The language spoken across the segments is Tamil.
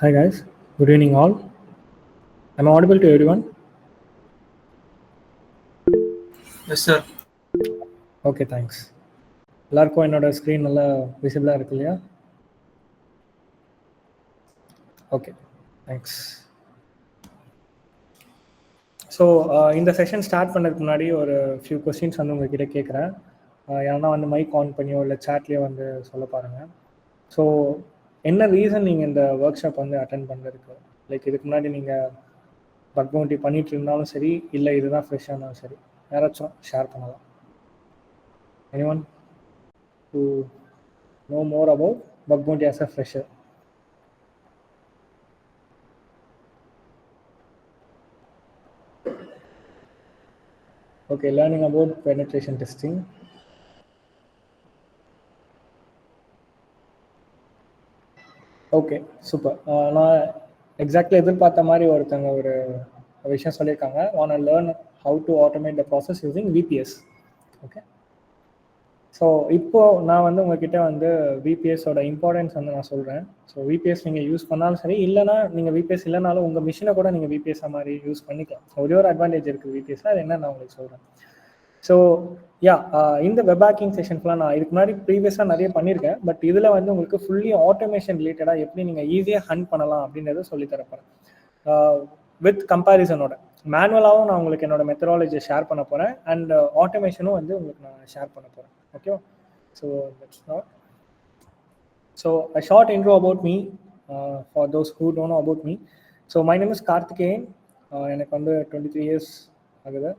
Hi guys, good evening all. Am I audible to everyone? Yes, sir. Okay, thanks. எல்லாருக்கும் என்னோட ஸ்க்ரீன் நல்லா விசிபிளாக இருக்கு இல்லையா? Okay, thanks. ஸோ இந்த செஷன் ஸ்டார்ட் பண்ணுறதுக்கு முன்னாடி ஒரு ஃபியூ கொஸ்டின்ஸ் வந்து உங்ககிட்ட கேட்குறேன். யாருன்னா வந்து மைக் ஆன் பண்ணியோ இல்லை சேட்லேயோ வந்து சொல்ல பாருங்கள். ஸோ என்ன ரீசன் நீங்கள் இந்த ஒர்க் ஷாப் வந்து அட்டென்ட் பண்ணுறதுக்கு? லைக் இதுக்கு முன்னாடி நீங்கள் பக் பவுண்டி பண்ணிட்டு இருந்தாலும் சரி, இல்லை இதுதான் ஃப்ரெஷ்ஷாக இருந்தாலும் சரி, யாராச்சும் ஷேர் பண்ணலாம். Anyone who know more about bug bounty as a fresher? Okay, learning about penetration testing. Okay, super. நான் எக்ஸாக்ட்லி எதிர்பார்த்த மாதிரி ஒருத்தங்க ஒரு விஷயம் சொல்லியிருக்காங்க. Want to learn how to automate the process using VBS. Okay, so இப்போது நான் வந்து உங்ககிட்ட வந்து விபிஎஸோட இம்பார்ட்டன்ஸ் வந்து நான் சொல்கிறேன். ஸோ விபிஎஸ் நீங்கள் யூஸ் பண்ணாலும் சரி, இல்லைனா நீங்கள் விபிஎஸ் இல்லைனாலும் உங்கள் மிஷினை கூட நீங்கள் விபிஎஸ் மாதிரி யூஸ் பண்ணிக்கலாம். ஒரே ஒரு அட்வான்டேஜ் இருக்குது விபிஎஸ்ல, அது என்ன நான் உங்களுக்கு சொல்கிறேன். ஸோ யா, இந்த வெப் ஹேக்கிங் செஷன்ஸ்லாம் நான் இதுக்கு முன்னாடி ப்ரீவியஸாக நிறைய பண்ணியிருக்கேன். பட் இதில் வந்து உங்களுக்கு ஃபுல்லி ஆட்டோமேஷன் ரிலேட்டடாக எப்படி நீங்கள் ஈஸியாக ஹண்ட் பண்ணலாம் அப்படின்றத சொல்லித்தரப்போகிறேன். வித் கம்பேரிசனோட மேனுவலாகவும் நான் உங்களுக்கு என்னோட மெத்தடாலஜியை ஷேர் பண்ண போகிறேன். அண்ட் ஆட்டோமேஷனும் வந்து உங்களுக்கு நான் ஷேர் பண்ண போகிறேன். ஓகேவா? So that's not. So a short intro about me for those who don't know about me. So my name is Karthikeyan. எனக்கு வந்து 23 years ஆகுது.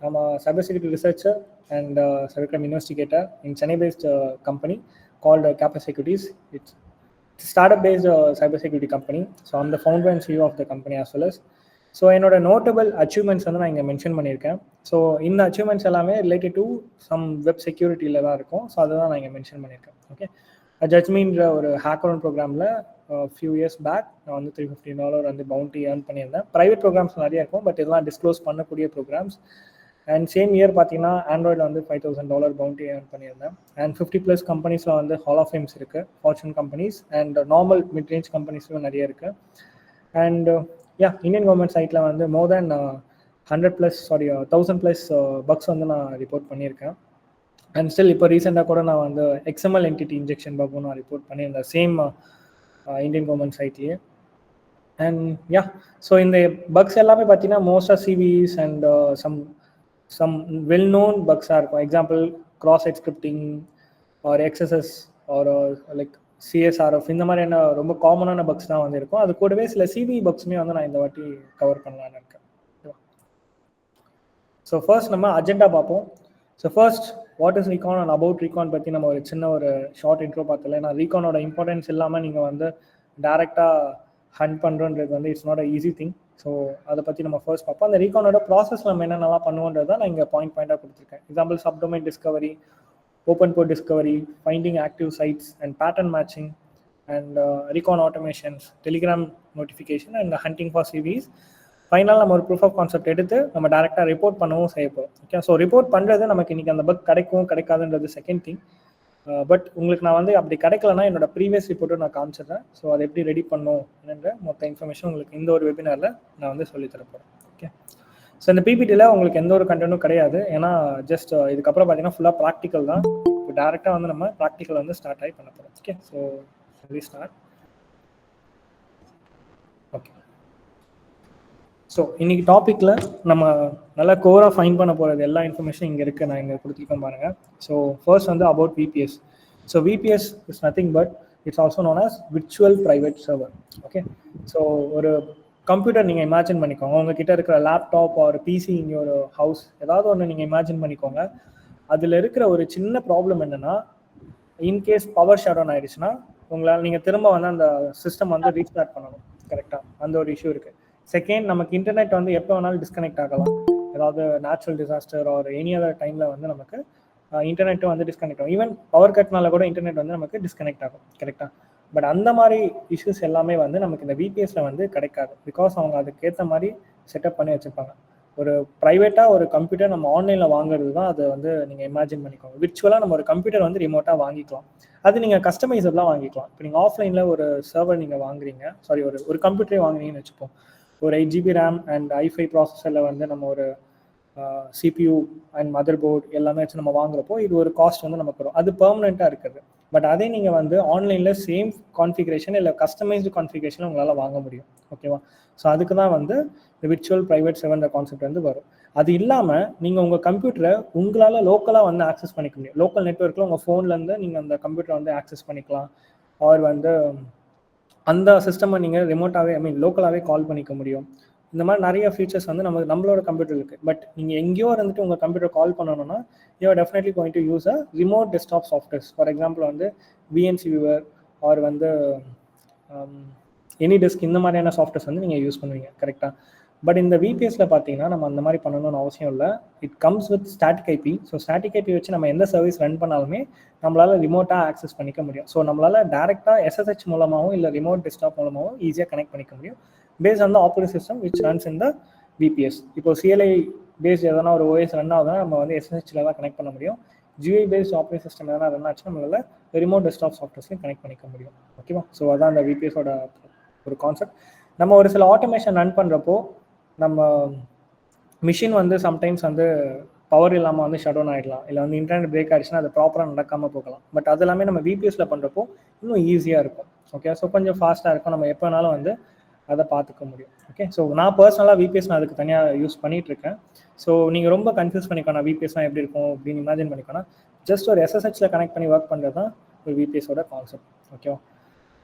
I'm a cybersecurity researcher and cybercrime investigator in Chennai-based company called Kappa Securities. It's a startup-based cybersecurity company. So I'm the founder and CEO of the company as well as. So என்னோட நோட்டபிள் அச்சீவ்மெண்ட்ஸ் வந்து நான் இங்கே மென்ஷன் பண்ணியிருக்கேன். ஸோ இந்த அச்சீவ்மெண்ட்ஸ் எல்லாமே ரிலேட்டட் டு சம் வெப் செக்யூரிட்டியில் தான் இருக்கும். ஸோ அதை தான் நான் இங்கே மென்ஷன் பண்ணியிருக்கேன். ஓகே, ஜட்ஜ்மீன்ற ஒரு ஹேக்கரவுன் ப்ரோக்ராமில் ஃபியூ இயர்ஸ் பேக் நான் வந்து $350 வந்து பவுண்டி ஏர்ன் பண்ணியிருந்தேன். ப்ரைவேட் ப்ரோக்ராம்ஸ் நிறைய இருக்கும், பட் இதெல்லாம் டிஸ்க்ளோஸ் பண்ணக்கூடிய ப்ரோக்ராம்ஸ். அண்ட் சேம் இயர் பார்த்தீங்கன்னா ஆண்ட்ராய்டில் வந்து $5,000 பவுண்டி ஏர்ன் பண்ணியிருந்தேன். அண்ட் 50+ கம்பெனிஸில் வந்து ஹால் ஆஃப் ஃபேம்ஸ் இருக்குது, fortune companies and normal mid range கம்பெனிஸ்லும் நிறைய இருக்குது. அண்ட் இந்தியன் கவர்மெண்ட் சைட்டில் வந்து மோர் தேன் 1,000+ பக்ஸ் வந்து நான் ரிப்போர்ட் பண்ணியிருக்கேன். அண்ட் ஸ்டில் இப்போ ரீசெண்டாக கூட நான் வந்து XML என்டிட்டி இன்ஜெக்ஷன் பக் நான் ரிப்போர்ட் பண்ணியிருந்தேன் சேம் இந்தியன் கவர்மெண்ட் சைட்லேயே. அண்ட் ஸோ இந்த பக்ஸ் எல்லாமே பார்த்தீங்கன்னா மோஸ்டாக CVEs and some well known பக்ஸாக இருக்கும். Example cross site scripting or XSS or like CSRF இந்த மாதிரியான ரொம்ப காமனான பக்ஸ் தான் வந்து இருக்கும். அது கூடவே சில சிவி பக்ஸுமே வந்து நான் இந்த வாட்டி கவர் பண்ணலான்னு இருக்கேன். ஸோ ஃபர்ஸ்ட் நம்ம அஜெண்டா பார்ப்போம். So first what is recon and about recon பற்றி நம்ம ஒரு சின்ன ஒரு ஷார்ட் இன்ட்ரோ பார்த்தல. ஏன்னா ரீகானோட இம்பார்ட்டன்ஸ் இல்லாமல் நீங்கள் வந்து டேரெக்டாக ஹண்ட் பண்ணுறன்றது வந்து it's not a easy thing. So அதை பற்றி நம்ம ஃபர்ஸ்ட் பார்ப்போம். அந்த ரீகானோட ப்ராசஸ் நம்ம என்னென்னலாம் பண்ணுவோன்றதை நான் இங்கே பாயிண்டாக கொடுத்துருக்கேன். Example subdomain Discovery, open port discovery, finding active sites and pattern matching, and recon automations, telegram notification and hunting for CVs. ஃபைனலாக நம்ம ஒரு ப்ரூஃப் ஆஃப் கான்செப்ட் எடுத்து நம்ம டேரெக்டாக ரிப்போர்ட் பண்ணவும் செய்யப்போம். ஓகே, ஸோ ரிப்போர்ட் பண்ணுறது நமக்கு இன்றைக்கி அந்த பக் கிடைக்கும் கிடைக்காதுன்றது செகண்ட் திங். பட் உங்களுக்கு நான் வந்து அப்படி கிடைக்கலன்னா என்னோட ப்ரீவியஸ் ரிப்போர்ட்டை நான் காமிச்சிடுறேன். ஸோ அதை எப்படி ரெடி பண்ணணும் என்னன்ற மொத்த இன்ஃபர்மேஷன் உங்களுக்கு இந்த ஒரு வெபினாரில் நான் வந்து சொல்லித்தரப்போகிறேன். ஓகே, ஸோ இந்த பிபிடியில் உங்களுக்கு எந்த ஒரு கண்டென்ட்டும் கிடையாது. ஏன்னா ஜஸ்ட் இதுக்கப்புறம் பார்த்தீங்கன்னா ஃபுல்லாக ப்ராக்டிக்கல் தான். இப்போ டேரெக்டாக வந்து நம்ம ப்ராக்டிக்கல் வந்து ஸ்டார்ட் ஆகி பண்ண போகிறோம். Okay, so start. Okay, so இன்னைக்கு டாப்பிக்கில் நம்ம நல்லா கோராக ஃபைன் பண்ண போகிறது எல்லா இன்ஃபர்மேஷன் இங்கே இருக்குது. நான் இங்கே கொடுத்துருக்கேன் பாருங்கள். ஸோ ஃபர்ஸ்ட் வந்து about VBS. So VBS is nothing but it's also known as virtual private server. Okay, so ஒரு கம்ப்யூட்டர் நீங்கள் இமேஜின் பண்ணிக்கோங்க. உங்ககிட்ட இருக்கிற லேப்டாப் ஒரு பிசி இங்கே ஒரு ஹவுஸ் ஏதாவது ஒன்று நீங்கள் இமேஜின் பண்ணிக்கோங்க. அதில் இருக்கிற ஒரு சின்ன ப்ராப்ளம் என்னென்னா, இன்கேஸ் பவர் ஷட் டவுன் ஆகிடுச்சுன்னா உங்களால் நீங்கள் திரும்ப வந்து அந்த சிஸ்டம் வந்து ரீஸ்டார்ட் பண்ணணும். கரெக்டாக அந்த ஒரு இஷ்யூ இருக்குது. செகண்ட், நமக்கு இன்டர்நெட் வந்து எப்போ வேணாலும் டிஸ்கனெக்ட் ஆகலாம். ஏதாவது natural disaster or any other டைமில் வந்து நமக்கு இன்டர்நெட்டும் வந்து டிஸ்கனெக்ட் ஆகும். ஈவன் பவர் கட்னால கூட இன்டர்நெட் வந்து நமக்கு டிஸ்கனெக்ட் ஆகும். கரெக்டாக, பட் அந்த மாதிரி இஷ்யூஸ் எல்லாமே வந்து நமக்கு இந்த விபிஎஸ்ல வந்து கிடைக்காது. பிகாஸ் அவங்க அதுக்கேற்ற மாதிரி செட்டப் பண்ணி வச்சுருப்பாங்க. ஒரு ப்ரைவேட்டாக ஒரு கம்ப்யூட்டர் நம்ம ஆன்லைனில் வாங்குறது தான் அதை வந்து நீங்கள் இமேஜின் பண்ணிக்கோங்க. விர்ச்சுவலாக நம்ம ஒரு கம்ப்யூட்டர் வந்து ரிமோட்டாக வாங்கிக்கலாம். அது நீங்கள் கஸ்டமைசபிளாக வாங்கிக்கலாம். இப்போ நீங்கள் ஆஃப்லைனில் ஒரு சர்வர் நீங்கள் வாங்குறீங்க, சாரி ஒரு கம்ப்யூட்டரே வாங்குறீங்கன்னு வச்சுப்போம். ஒரு 8 GB ரேம் அண்ட் i5 ப்ராசஸரில் வந்து நம்ம ஒரு சிபியூ அண்ட் மதர் போர்டு எல்லாமே வச்சு நம்ம வாங்குறப்போ இது ஒரு காஸ்ட் வந்து நமக்கு வரும். அது பெர்மனெண்ட்டாக இருக்குது. பட் அதே நீங்கள் வந்து ஆன்லைனில் சேம் கான்ஃபிகரேஷன் இல்லை கஸ்டமைஸ்டு கான்ஃபிகரேஷன் உங்களால் வாங்க முடியும். ஓகேவா? ஸோ அதுக்கு தான் வந்து இந்த விர்ச்சுவல் ப்ரைவேட் சர்வர்ன்ற கான்செப்ட் வந்து வரும். அது இல்லாமல் நீங்கள் உங்கள் கம்ப்யூட்டரை உங்களால் லோக்கலாக வந்து ஆக்சஸ் பண்ணிக்க முடியும். லோக்கல் நெட்ஒர்க்கில் உங்கள் ஃபோன்லேருந்து நீங்கள் அந்த கம்ப்யூட்டரை வந்து ஆக்சஸ் பண்ணிக்கலாம். ஆர் வந்து அந்த சிஸ்டமை நீங்கள் ரிமோட்டாகவே லோக்கலாகவே கால் பண்ணிக்க முடியும். இந்த மாதிரி நிறைய ஃபீச்சர்ஸ் வந்து நம்மளோட கம்ப்யூட்டர் இருக்குது. பட் நீங்கள் எங்கேயோ இருந்துட்டு உங்கள் கம்ப்யூட்டர் கால் பண்ணணும்னா you are definitely going to use a remote desktop softwares. For example வந்து விஎன்சி வியூவர் ஆர் வந்து AnyDesk இந்த மாதிரியான சாஃப்ட்வேர்ஸ் வந்து நீங்கள் யூஸ் பண்ணுவீங்க. கரெக்டாக? பட் இந்த விபிஎஸ்ல பார்த்தீங்கன்னா நம்ம அந்த மாதிரி பண்ணணும்னு அவசியம் இல்லை. It comes with static IP. So static IP வச்சு நம்ம எந்த சர்வீஸ் ரன் பண்ணாலுமே நம்மளால் ரிமோட்டாக ஆக்சஸ் பண்ணிக்க முடியும். ஸோ நம்மளால் டேரெக்டாக SSH மூலமாகவும் இல்லை ரிமோட் டெஸ்க்டாப் மூலமாகவும் ஈஸியாக கனெக்ட் பண்ணிக்க முடியும் based on the operating system which runs in the VBS. இப்போ CLI பேஸ்ட் எதனா ஒரு OS ரன் ஆகுதுன்னா நம்ம வந்து SSHல தான் கனெக்ட் பண்ண முடியும். GUI பேஸ்ட் ஆப்ரேட்டிங் சிஸ்டம் எதனா ரன் ஆச்சுன்னா நம்மளால் ரிமோட் டெஸ்க்டாப் சாஃப்ட்வேர்ஸ்லையும் கனெக்ட் பண்ணிக்க முடியும். ஓகேவா? ஸோ அதான் அந்த விபிஎஸோட ஒரு கான்செப்ட். நம்ம ஒரு சில ஆட்டோமேஷன் ரன் பண்ணுறப்போ நம்ம மிஷின் வந்து சம்டைம்ஸ் வந்து பவர் இல்லாமல் வந்து ஷட் டவுன் ஆகிடலாம், இல்லை வந்து இன்டர்நெட் பிரேக் ஆகிடுச்சுன்னா அது ப்ராப்பராக நடக்காமல் போகலாம். பட் அது எல்லாமே நம்ம விபிஎஸ்ல பண்ணுறப்போ இன்னும் ஈஸியாக இருக்கும். ஓகே, ஸோ கொஞ்சம் ஃபாஸ்ட்டாக இருக்கும். நம்ம எப்போ வேணாலும் வந்து அதை பார்த்துக்க முடியும். ஓகே, ஸோ நான் பர்சனலாக விபிஎஸ் நான் அதுக்கு தனியாக யூஸ் பண்ணிகிட்ருக்கேன். ஸோ நீங்கள் ரொம்ப கன்ஃபியூஸ் பண்ணிக்கணும் விபிஎஸ்லாம் எப்படி இருக்கும் அப்படின்னு இமேஜின் பண்ணிக்கணும். ஜஸ்ட் ஒரு SSHல கனெக்ட் பண்ணி ஒர்க் பண்ணுறது தான் ஒரு விபிஎஸோட கான்செப்ட். ஓகேவா?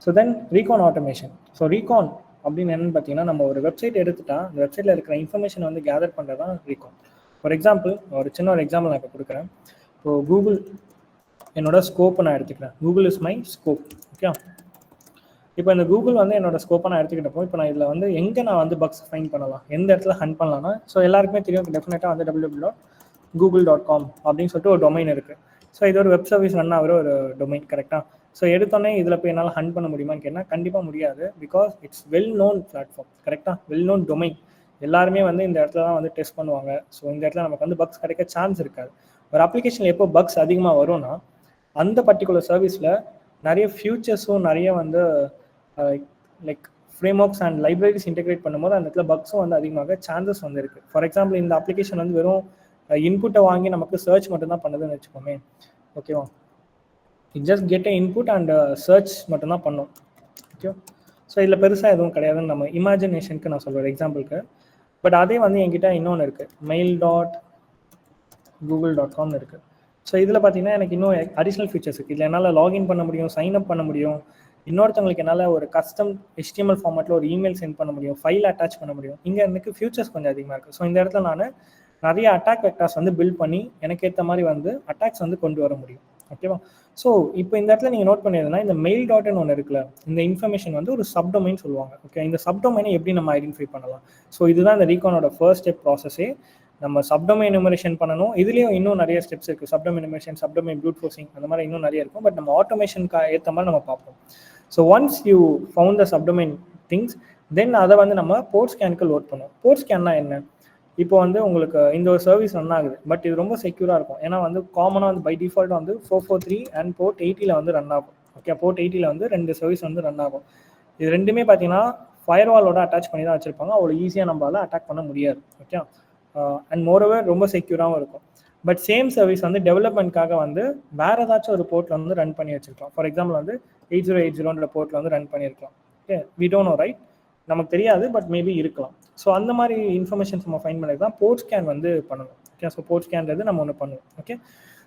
So then ரீகான் automation. ஸோ ரீகான் அப்படின்னு என்னென்னு பார்த்தீங்கன்னா, நம்ம ஒரு வெப்சைட் எடுத்துட்டா அந்த வெப்சைட்டில் இருக்கிற இன்ஃபர்மேஷன் வந்து கேதர் பண்ணுறது தான் ரீகான். ஃபார் எக்ஸாம்பிள் ஒரு எக்ஸாம்பிள் நான் இப்போ கொடுக்குறேன். இப்போ கூகுள் என்னோட ஸ்கோப்பை நான் எடுத்துக்கிறேன். Google is my scope. Okay, இப்போ இந்த கூகுள் வந்து என்னோட ஸ்கோப்பை நான் எடுத்துக்கிட்டப்போ இப்போ நான் இதில் வந்து எங்கே நான் வந்து பக்ஸ் ஃபைண்ட் பண்ணலாம், எந்த இடத்துல ஹண்ட் பண்ணலாம்னா, ஸோ எல்லாருக்குமே தெரியும் டெஃபினட்டாக வந்து www.google.com அப்படின்னு சொல்லிட்டு ஒரு டொமைன் இருக்குது. ஸோ இது ஒரு வெப் சர்வீஸ் ரன் ஆகிற ஒரு டொமைன். கரெக்டாக? ஸோ எடுத்தோடனே இதில் போய் என்னால் ஹண்ட் பண்ண முடியுமான்னு கேட்டால் கண்டிப்பாக முடியாது. Because it's well known platform. கரெக்டாக? Well known domain. எல்லாருமே வந்து இந்த இடத்துல தான் வந்து டெஸ்ட் பண்ணுவாங்க. ஸோ இந்த இடத்துல நமக்கு வந்து பக்ஸ் கிடைக்க சான்ஸ் இருக்காது. ஒரு அப்ளிகேஷனில் எப்போ பக்ஸ் அதிகமாக வரும்னா அந்த பர்டிகுலர் சர்வீஸில் நிறைய ஃபியூச்சர்ஸும் நிறைய வந்து like frame works and libraries integrate பண்ணும்போது அந்த இடத்துல பக்ஸும் வந்து அதிகமாக சான்சஸ் வந்து இருக்குது. ஃபார் எக்ஸாம்பிள் இந்த அப்ளிகேஷன் வந்து வெறும் இன்புட்டை வாங்கி நமக்கு சர்ச் மட்டும் தான் பண்ணுதுன்னு வச்சுக்கோமே. ஓகேவா? It just get a input and search மட்டும்தான் பண்ணும். ஓகே, ஸோ இதில் பெருசாக எதுவும் கிடையாதுன்னு நம்ம இமேஜினேஷனுக்கு நான் சொல்கிறேன் எக்ஸாம்பிளுக்கு. பட் அதே வந்து என்கிட்ட இன்னொன்று இருக்குது, mail.google.com இருக்குது. ஸோ இதில் பார்த்தீங்கன்னா எனக்கு இன்னும் அடிஷ்னல் ஃபீச்சர்ஸ் இருக்குது. இதில் என்னால் லாகின் பண்ண முடியும், சைன் அப் பண்ண முடியும், இன்னொருத்தவங்களுக்கு என்னால் ஒரு கஸ்டம் HTML ஃபார்மேட்டில் ஒரு இமெயில் சென்ட் பண்ண முடியும், ஃபைல் அட்டாச் பண்ண முடியும். இங்கே எனக்கு ஃபியூச்சர்ஸ் கொஞ்சம் அதிகமாக இருக்குது. ஸோ இந்த இடத்துல நான் நிறைய அட்டாக் வெக்டார்ஸ் வந்து பில்ட் பண்ணி எனக்கு ஏற்ற மாதிரி வந்து அட்டாக்ஸ் வந்து கொண்டு வர முடியும். ஓகேவா? ஸோ இப்போ இந்த இடத்துல நீங்கள் நோட் பண்ணியதுன்னா இந்த மெயில் டாட்னு ஒன்று இருக்குல்ல, இந்த இன்ஃபர்மேஷன் வந்து ஒரு சப்டொமைன் சொல்லுவாங்க. ஓகே, இந்த சப்டொமைனை எப்படி நம்ம ஐடென்டிஃபை பண்ணலாம்? ஸோ இதுதான் இந்த ரீகானோட ஃபர்ஸ்ட் ஸ்டெப் ப்ராசஸே. நம்ம சப்டொமைன் எனுமரேஷன் பண்ணணும். இதுலேயும் இன்னும் நிறைய ஸ்டெப்ஸ் இருக்குது. Subdomain enumeration, subdomain brute forcing, அந்த மாதிரி இன்னும் நிறைய இருக்கும். பட் நம்ம ஆட்டோமேஷனுக்கு ஏற்ற மாதிரி நம்ம பார்ப்போம். So once you found the subdomain things, then அதை வந்து நம்ம போர்ட் ஸ்கேனுக்கு லோட் பண்ணுவோம். போர்ட் ஸ்கேன்னா என்ன? இப்போ வந்து உங்களுக்கு இந்த ஒரு சர்வீஸ் ரன் ஆகுது, பட் இது ரொம்ப செக்யூராக இருக்கும். ஏன்னா வந்து காமனாக வந்து பை டிஃபால்ட் வந்து 443 அண்ட் போர்ட் 80 வந்து ரன் ஆகும். ஓகே, போர்ட் 80 வந்து 2 சர்வீஸ் வந்து ரன் ஆகும். இது ரெண்டுமே பார்த்தீங்கன்னா ஃபயர்வாலோட அட்டாச் பண்ணி தான் வச்சுருப்பாங்க. அவ்வளோ ஈஸியாக நம்மளால் அட்டாக் பண்ண முடியாது. ஓகே, அண்ட் மோரோவர் ரொம்ப செக்யூராகவும் இருக்கும். பட் சேம் சர்வீஸ் வந்து டெவலப்மெண்ட்காக வந்து வேறு ஏதாச்சும் ஒரு போர்ட்டில் வந்து ரன் பண்ணி வச்சுருக்கலாம். ஃபார் எக்ஸாம்பிள் வந்து 8080 போர்ட்டில் வந்து ரன் பண்ணியிருக்கலாம். Okay, we don't know, right? நமக்கு தெரியாது, பட் மேபி இருக்கலாம். ஸோ அந்த மாதிரி இன்ஃபர்மேஷன்ஸ் நம்ம ஃபைண்ட் பண்ணி தான் போர்ட் ஸ்கேன் வந்து பண்ணணும். ஓகே, ஸோ போர்ட் ஸ்கேன்றது நம்ம ஒன்று பண்ணுவோம். ஓகே,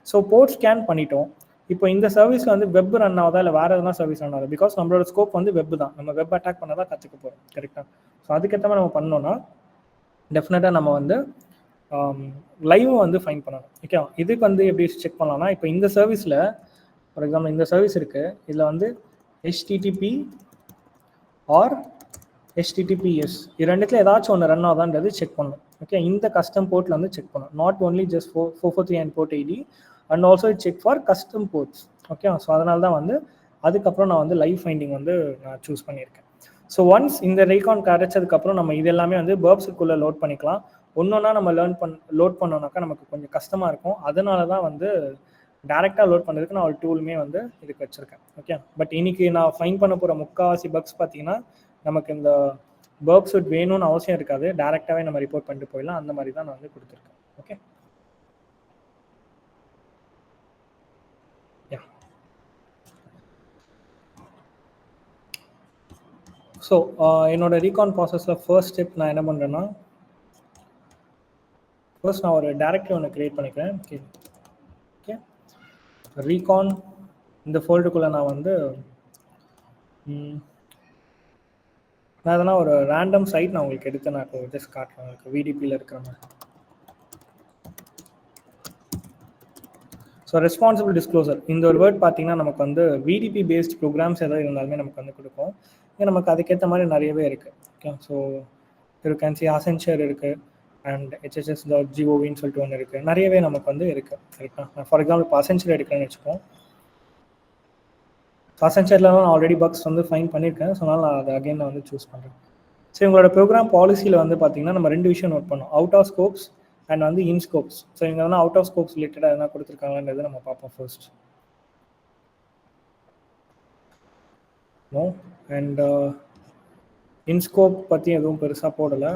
ஸோ போர்ட் ஸ்கேன் பண்ணிட்டோம். இப்போ இந்த சர்வீஸில் வந்து வெப் ரன் ஆகுதா இல்லை வேறு எதனா சர்வீஸ் ரன் ஆகுது? பிகாஸ் நம்மளோட ஸ்கோப் வந்து வெப் தான். நம்ம வெப் அட்டாக் பண்ண தான் கற்றுக்க போகிறோம். கரெக்டாக? ஸோ அதுக்கேற்ற மாதிரி நம்ம பண்ணோன்னா டெஃபினட்டாக நம்ம வந்து லைவும் வந்து ஃபைண்ட் பண்ணணும். ஓகே, இதுக்கு வந்து எப்படி செக் பண்ணலாம்னா, இப்போ இந்த சர்வீஸில் ஃபார் எக்ஸாம்பிள் இந்த சர்வீஸ் இருக்குது, இதில் வந்து HTTP ஆர் HTTPS இது ரெண்டுத்துல ஏதாச்சும் ஒன்று ரன் ஆகுதான்றது செக் பண்ணணும். ஓகே, இந்த கஸ்டம் போர்ட்டில் வந்து செக் பண்ணணும். Not only just 443 and port 80 and also check for custom ports. Okay, so அதனால தான் வந்து அதுக்கப்புறம் நான் வந்து லைவ் ஃபைண்டிங் வந்து நான் சூஸ் பண்ணியிருக்கேன். ஸோ ஒன்ஸ் இந்த ரீகான் கிடைச்சதுக்கப்புறம் நம்ம இது எல்லாமே வந்து பர்ப்ஸுக்குள்ளே லோட் பண்ணிக்கலாம். ஒன்றொன்னா நம்ம லோட் பண்ணோம்னாக்கா நமக்கு கொஞ்சம் கஷ்டமாக இருக்கும். அதனால தான் வந்து டேரெக்டாக லோட் பண்ணுறதுக்கு நான் ஒரு டூலுமே வந்து இதுக்கு வச்சுருக்கேன். ஓகே, பட் இன்னைக்கு நான் ஃபைன் பண்ண போகிற முக்கால்வாசி பக்ஸ் பார்த்தீங்கன்னா நமக்கு இந்த பர்ப் சூட் வேணும்னு அவசியம் இருக்காது, டேரெக்டாகவே நம்ம ரிப்போர்ட் பண்ணிட்டு போயிடலாம். அந்த மாதிரி தான் நான் வந்து கொடுத்துருக்கேன். ஓகே, ஸோ என்னோட ரீகான் ப்ராசஸில் ஃபர்ஸ்ட் ஸ்டெப் நான் என்ன பண்ணுறேன்னா, ஃபர்ஸ்ட் நான் ஒரு டைரக்டரி ஒன்று க்ரியேட் பண்ணிக்கிறேன். ஓகே ஓகே, ரீகான் இந்த ஃபோல்டுக்குள்ளே நான் வந்து நான் எதனா ஒரு ரேண்டம் சைட் நான் உங்களுக்கு எடுத்து நான் இப்போ ஜஸ்ட் காட்டுறேன் உங்களுக்கு விடிபியில் இருக்கிற மாதிரி. ஸோ ரெஸ்பான்சிபிள் டிஸ்க்ளோசர் இந்த ஒரு வேர்ட் பார்த்தீங்கன்னா நமக்கு வந்து விடிபி பேஸ்ட் ப்ரோக்ராம்ஸ் எதாவது இருந்தாலுமே நமக்கு வந்து கொடுக்கும். இங்கே நமக்கு அதுக்கேற்ற மாதிரி நிறையவே இருக்குது. ஓகே, ஸோ கேன்சி அசென்ச்சர் இருக்குது அண்ட் hhs.gov சொல்லிட்டு ஒன்று இருக்குது. நிறையவே நமக்கு வந்து இருக்குது. கரெக்டாக, நான் ஃபார் எக்ஸாம்பிள் இப்போ அசென்ச்சர் எடுக்கிறேன்னு வச்சுப்போம். அசென்ச்சரில் நான் ஆல்ரெடி பக்ஸ் வந்து ஃபைன் பண்ணியிருக்கேன். ஸோ அதனால் நான் அதை அகைன் நான் வந்து சூஸ் பண்ணுறேன். ஸோ உங்களோட ப்ரோக்ராம் பாலிசியில் வந்து பார்த்தீங்கன்னா நம்ம 2 விஷயம் நோட் பண்ணோம், அவுட் ஆஃப் ஸ்கோப்ஸ் அண்ட் வந்து இன் ஸ்கோப்ஸ். ஸோ இங்கே வந்து அவுட் ஆஃப் ஸ்கோப்ஸ் ரிலேட்டடாக எதனா கொடுத்துருக்காங்கன்றது நம்ம பார்ப்போம் first. No, and in scope பற்றி எதுவும் பெருசாக போடலை.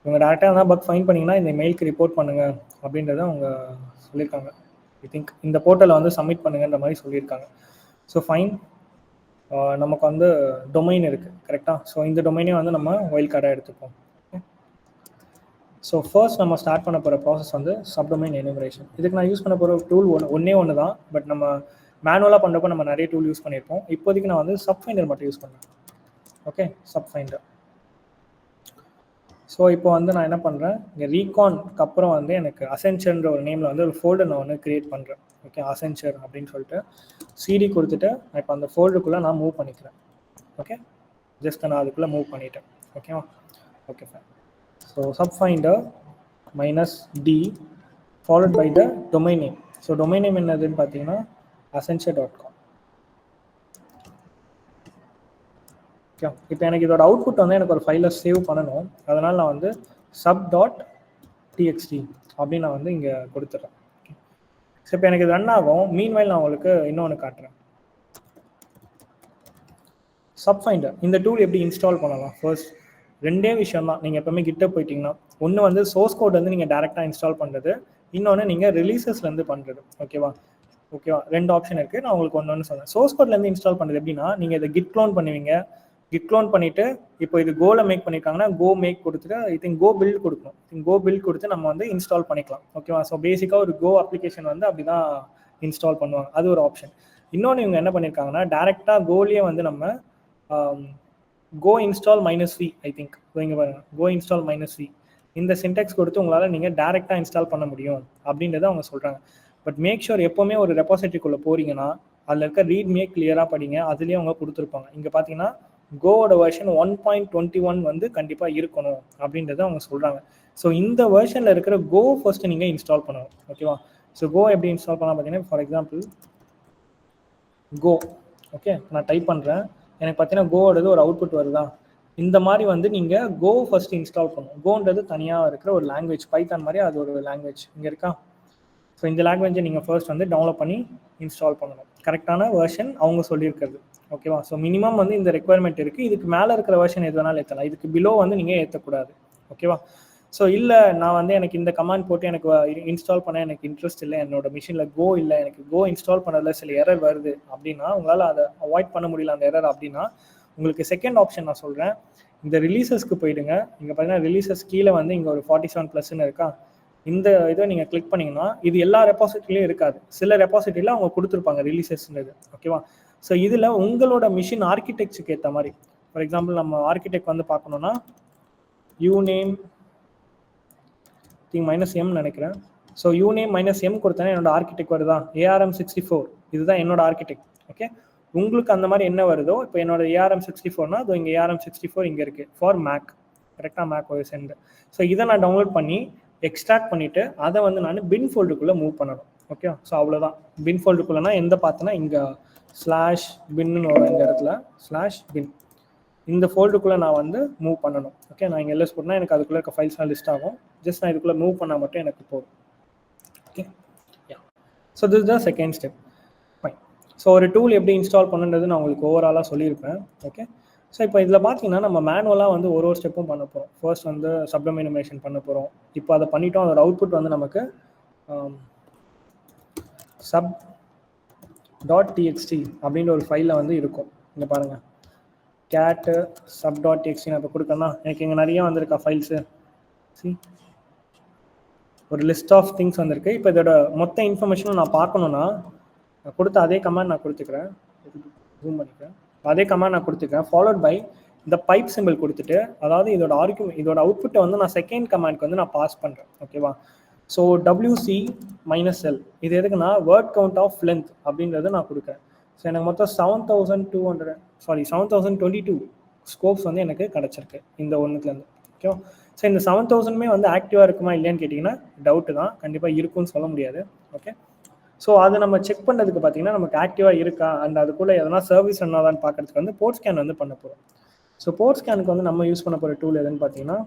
இவங்க டேரெக்டாக எதனா பக் ஃபைன் பண்ணிங்கன்னா இந்த மெயிலுக்கு ரிப்போர்ட் பண்ணுங்கள் அப்படின்றத அவங்க சொல்லியிருக்காங்க. ஐ திங்க் இந்த போர்ட்டலை வந்து சப்மிட் பண்ணுங்கன்ற மாதிரி சொல்லியிருக்காங்க. ஸோ ஃபைன், நமக்கு வந்து டொமைன் இருக்குது கரெக்டாக. ஸோ இந்த டொமைனே வந்து நம்ம வைல்ட் கார்டாக எடுத்துப்போம். ஸோ ஃபர்ஸ்ட் நம்ம ஸ்டார்ட் பண்ண போகிற ப்ராசஸ் வந்து சப்டொமைன் எனுமரேஷன். இதுக்கு நான் யூஸ் பண்ண போகிற டூல் ஒன்று தான், பட் நம்ம மேனுவலாக பண்ணுறப்போ நம்ம நிறைய டூல் யூஸ் பண்ணியிருப்போம். இப்போதைக்கு நான் வந்து சப் ஃபைண்டர் மட்டும் யூஸ் பண்ணுறேன். Okay, sub finder. ஸோ இப்போ வந்து நான் என்ன பண்ணுறேன், இங்கே ரீகான்க்கு அப்புறம் வந்து எனக்கு அசென்ச்சர்ன்ற ஒரு நேமில் வந்து ஒரு ஃபோல்டர் நான் வந்து க்ரியேட் பண்ணுறேன். ஓகே, அசென்ச்சர் அப்படின்னு சொல்லிட்டு சிடி கொடுத்துட்டு நான் இப்போ அந்த ஃபோல்டருக்குள்ளே நான் மூவ் பண்ணிக்கிறேன். ஓகே, ஜஸ்ட் நான் அதுக்குள்ளே மூவ் பண்ணிட்டேன். ஓகேவா? Okay fine. So sub finder -d followed by the domain name. So domain name என்னதுன்னு பார்த்தீங்கன்னா accenture.com. ஓகே, இப்போ எனக்கு இதோட அவுட்புட் வந்து எனக்கு ஒரு ஃபைலை சேவ் பண்ணணும். அதனால் நான் வந்து sub.txt அப்படின்னு நான் வந்து இங்கே கொடுத்துட்றேன். ஸோ இப்போ எனக்கு இது ரன் ஆகும். மீன்வைல் நான் உங்களுக்கு இன்னொன்று காட்டுறேன். சப் ஃபைண்டர் இந்த டூல் எப்படி இன்ஸ்டால் பண்ணலாம்? ஃபர்ஸ்ட் 2 விஷயம் தான். நீங்கள் எப்போவுமே கிட்ட போயிட்டீங்கன்னா, ஒன்று வந்து சோர்ஸ் கோட் வந்து நீங்கள் டேரெக்டாக இன்ஸ்டால் பண்ணுறது, இன்னொன்று நீங்கள் ரிலீசஸ்லேருந்து பண்ணுறது. ஓகேவா? 2 ஆப்ஷன் இருக்குது. நான் உங்களுக்கு ஒன்று சொல்கிறேன். சோர்ஸ் கோட்லேருந்து இன்ஸ்டால் பண்ணுறது எப்படின்னா, நீங்கள் இதை கிட் க்ளோன் பண்ணுவீங்க. கிட் க்ளோன் பண்ணிவிட்டு இப்போ இது கோவில் மேக் பண்ணியிருக்காங்கன்னா கோ மேக் கொடுத்துட்டு ஐ திங்க் கோ பில்ட் கொடுக்கணும். கோ பில்ட் கொடுத்து நம்ம வந்து இன்ஸ்டால் பண்ணிக்கலாம். ஓகேவா? ஸோ பேசிக்காக ஒரு கோ அப்ளிகேஷன் வந்து அப்படி தான் இன்ஸ்டால் பண்ணுவாங்க. அது ஒரு ஆப்ஷன். இன்னொன்று இவங்க என்ன பண்ணியிருக்காங்கன்னா, டேரெக்டாக கோலேயே வந்து நம்ம கோ இன்ஸ்டால் -v ஐ திங்க் இங்கே பாருங்கள், கோ இன்ஸ்டால் -v இந்த சின்டெக்ஸ் கொடுத்து உங்களால் நீங்கள் டேரெக்டாக இன்ஸ்டால் பண்ண முடியும் அப்படின்றத அவங்க சொல்கிறாங்க. பட் மேக் ஷூர் எப்போவுமே ஒரு ரெபாசிட்டரிக்குள்ளே போகிறீங்கன்னா அதில் இருக்க ரீட்மியே கிளியராக படிங்க. அதுலேயே அவங்க கொடுத்துருப்பாங்க. இங்கே பார்த்தீங்கன்னா கோவோட வெர்ஷன் 1.21 வந்து கண்டிப்பாக இருக்கணும் அப்படின்றத அவங்க சொல்கிறாங்க. ஸோ இந்த வெர்ஷனில் இருக்கிற கோ ஃபர்ஸ்ட்டு நீங்கள் இன்ஸ்டால் பண்ணணும். ஓகேவா? ஸோ கோ எப்படி இன்ஸ்டால் பண்ணலாம் பார்த்தீங்கன்னா, ஃபார் எக்ஸாம்பிள் கோ. ஓகே, நான் டைப் பண்ணுறேன். எனக்கு பார்த்தீங்கன்னா கோவோடது ஒரு அவுட்புட் வருதா? இந்த மாதிரி வந்து நீங்கள் கோ ஃபர்ஸ்ட் இன்ஸ்டால் பண்ணணும். கோன்றது தனியாக இருக்கிற ஒரு லாங்குவேஜ், பைத்தான் மாதிரி அது ஒரு லாங்குவேஜ் இங்கே இருக்கா. ஸோ இந்த லாங்குவேஜை நீங்கள் ஃபர்ஸ்ட் வந்து டவுன்லோட் பண்ணி இன்ஸ்டால் பண்ணணும். கரெக்டான வெர்ஷன் அவங்க சொல்லியிருக்கிறது. ஓகேவா? ஸோ மினிமம் வந்து இந்த ரெக்குவயர்மெண்ட் இருக்குது. இதுக்கு மேலே இருக்கிற வெர்ஷன் எது வேணாலும் ஏற்றலாம். இதுக்கு பிலோ வந்து நீங்கள் ஏற்றக்கூடாது. ஓகேவா? ஸோ இல்லை நான் வந்து எனக்கு இந்த கமாண்ட் போட்டு எனக்கு இன்ஸ்டால் பண்ண எனக்கு இன்ட்ரெஸ்ட் இல்லை, என்னோட மிஷினில் கோ இல்லை, எனக்கு கோ இன்ஸ்டால் பண்ணதில் சில எரர் வருது அப்படின்னா, உங்களால் அதை அவாய்ட் பண்ண முடியல அந்த எரர் அப்படின்னா, உங்களுக்கு செகண்ட் ஆப்ஷன் நான் சொல்கிறேன். இந்த ரிலீசஸ்க்கு போயிடுங்க. இங்கே பார்த்தீங்கன்னா ரிலீசஸ் கீழே வந்து இங்கே ஒரு 47+ இருக்கா. இந்த இதை நீங்கள் கிளிக் பண்ணிங்கன்னா இது எல்லா ரெபாசிட்டரிலையும் இருக்காது. சில ரெபாசிட்டரியில் அவங்க கொடுத்துருப்பாங்க ரிலீசஸ்ன்றது. ஓகேவா? ஸோ இதில் உங்களோட மிஷின் ஆர்கிடெக்சருக்கு ஏற்ற மாதிரி, ஃபார் எக்ஸாம்பிள் நம்ம ஆர்கிடெக்ட் வந்து பார்க்கணுன்னா யூநேம் -m நினைக்கிறேன். ஸோ யூநேம் -m கொடுத்தேன்னா என்னோட ஆர்கிடெக்ட் வருதா, ARM64 இதுதான் என்னோட ஆர்கிடெக்ட். ஓகே, உங்களுக்கு அந்த மாதிரி என்ன வருதோ, இப்போ என்னோட ARM64னா அது இங்கே ARM64 இங்கே இருக்குது ஃபார் மேக். கரெக்டாக மேக் OS எண்டு. ஸோ இதை நான் டவுன்லோட் பண்ணி எக்ஸ்ட்ராக்ட் பண்ணிவிட்டு அதை வந்து நான் பின் ஃபோல்டுக்குள்ளே மூவ் பண்ணணும். ஓகே, ஸோ அவ்வளோதான். பின் ஃபோல்டுக்குள்ளேனா எந்த பார்த்தோன்னா இங்கே /bin வரும். இந்த இடத்துல /bin இந்த ஃபோல்டுக்குள்ளே நான் வந்து மூவ் பண்ணணும். ஓகே, நான் இங்கே எல்எஸ் போட்டேன்னா எனக்கு அதுக்குள்ளே இருக்க ஃபைல்ஸ்லாம் லிஸ்ட் ஆகும். ஜஸ்ட் நான் இதுக்குள்ளே மூவ் பண்ணால் மட்டும் எனக்கு போதும். Okay, so this the second step. Fine. So ஒரு டூல் எப்படி இன்ஸ்டால் பண்ணுன்றது நான் உங்களுக்கு ஓவராலாக சொல்லியிருப்பேன். ஓகே, ஸோ இப்போ இதில் பார்த்தீங்கன்னா நம்ம மேனுவலாக வந்து ஒரு ஸ்டெப்பும் பண்ண போகிறோம். ஃபர்ஸ்ட் வந்து சப்டொமைன் அனிமேஷன் பண்ண போகிறோம். இப்போ அதை பண்ணிட்டோம். அதோட அவுட்புட் வந்து நமக்கு sub.txt அப்படின்ற ஒரு ஃபைலில் வந்து இருக்கும். இங்கே பாருங்கள், cat sub.txt நான் இப்போ கொடுக்கணும்னா எனக்கு இங்கே நிறைய வந்திருக்கா ஃபைல்ஸு. சி, ஒரு லிஸ்ட் ஆஃப் திங்ஸ் வந்திருக்கு. இப்போ இதோட மொத்த இன்ஃபர்மேஷனும் நான் பார்க்கணுன்னா நான் கொடுத்த அதே கமாண்ட் நான் கொடுத்துக்கிறேன். ஜூம் பண்ணிக்கிறேன். அதே கமாண்ட் நான் கொடுத்துக்கிறேன். ஃபாலோட் பை இந்த பைப் சிம்பிள் கொடுத்துட்டு, அதாவது இதோட ஆர்குமெண்ட் இதோட அவுட்புட்டை வந்து நான் செகண்ட் கமாண்ட்க்கு வந்து நான் பாஸ் பண்ணுறேன். ஓகேவா? ஸோ WC-L இது எதுக்குன்னா வேர்ட் கவுண்ட் ஆஃப் லென்த் அப்படின்றது நான் கொடுக்குறேன். ஸோ எனக்கு மொத்தம் 7,022 ஸ்கோப்ஸ் வந்து எனக்கு கிடச்சிருக்கு இந்த ஒன்றுத்துலேருந்து. ஓகேவா? ஸோ இந்த 7,000மே வந்து ஆக்டிவாக இருக்குமா இல்லையான்னு கேட்டிங்கன்னா டவுட்டு தான். கண்டிப்பாக இருக்குன்னு சொல்ல முடியாது. ஓகே, ஸோ அதை நம்ம செக் பண்ணுறதுக்கு பார்த்தீங்கன்னா நமக்கு ஆக்டிவாக இருக்கா அண்ட் அதுக்குள்ளே எதனா சர்வீஸ் என்னதான்னு பார்க்கறதுக்கு வந்து போர்ட் ஸ்கேன் வந்து பண்ண போகிறோம். ஸோ போர்ட் ஸ்கேனுக்கு வந்து நம்ம யூஸ் பண்ண போகிற டூல் எதுன்னு பார்த்தீங்கன்னா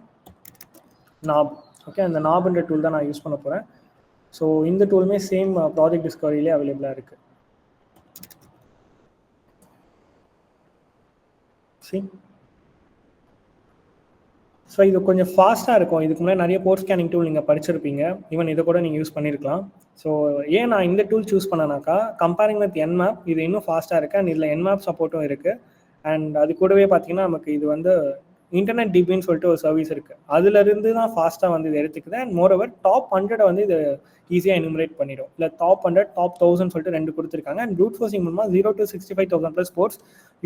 நாப். ஓகே, அந்த நாப்ன்ற டூல் தான் நான் யூஸ் பண்ண போகிறேன். ஸோ இந்த டூலுமே சேம் ப்ராஜெக்ட் டிஸ்கவரியிலே அவைலபிளாக இருக்குது. சரி, ஸோ இது கொஞ்சம் ஃபாஸ்ட்டாக இருக்கும். இதுக்கு முன்னாடி நிறைய போர்ட் ஸ்கேனிங் டூல் நீங்கள் படிச்சிருப்பீங்க. ஈவன் இதை கூட நீங்கள் யூஸ் பண்ணியிருக்கலாம். ஸோ ஏன் நான் இந்த டூல் சூஸ் பண்ணனாக்கா, கம்பேரிங் வித் Nmap இது இன்னும் ஃபாஸ்ட்டாக இருக்குது அண்ட் இதில் Nmap சப்போர்ட்டும் இருக்குது. அண்ட் அது கூடவே பார்த்தீங்கன்னா நமக்கு இது வந்து இன்டர்நெட் டிபின்னு சொல்லிட்டு ஒரு சர்வீஸ் இருக்குது. அதுலேருந்து தான் ஃபாஸ்ட்டாக வந்து இது எடுத்துக்குது. அண்ட் மோரோவர் டாப் 100 வந்து இது ஈஸியாக எனுமரேட் பண்ணிடும். இல்லை டாப் 100 டாப் 1000 சொல்லிட்டு 2 கொடுத்துருக்காங்க. அண்ட் ப்ரூட் ஃபோர்சிங் மூலமாக 0 to 65,000+ ports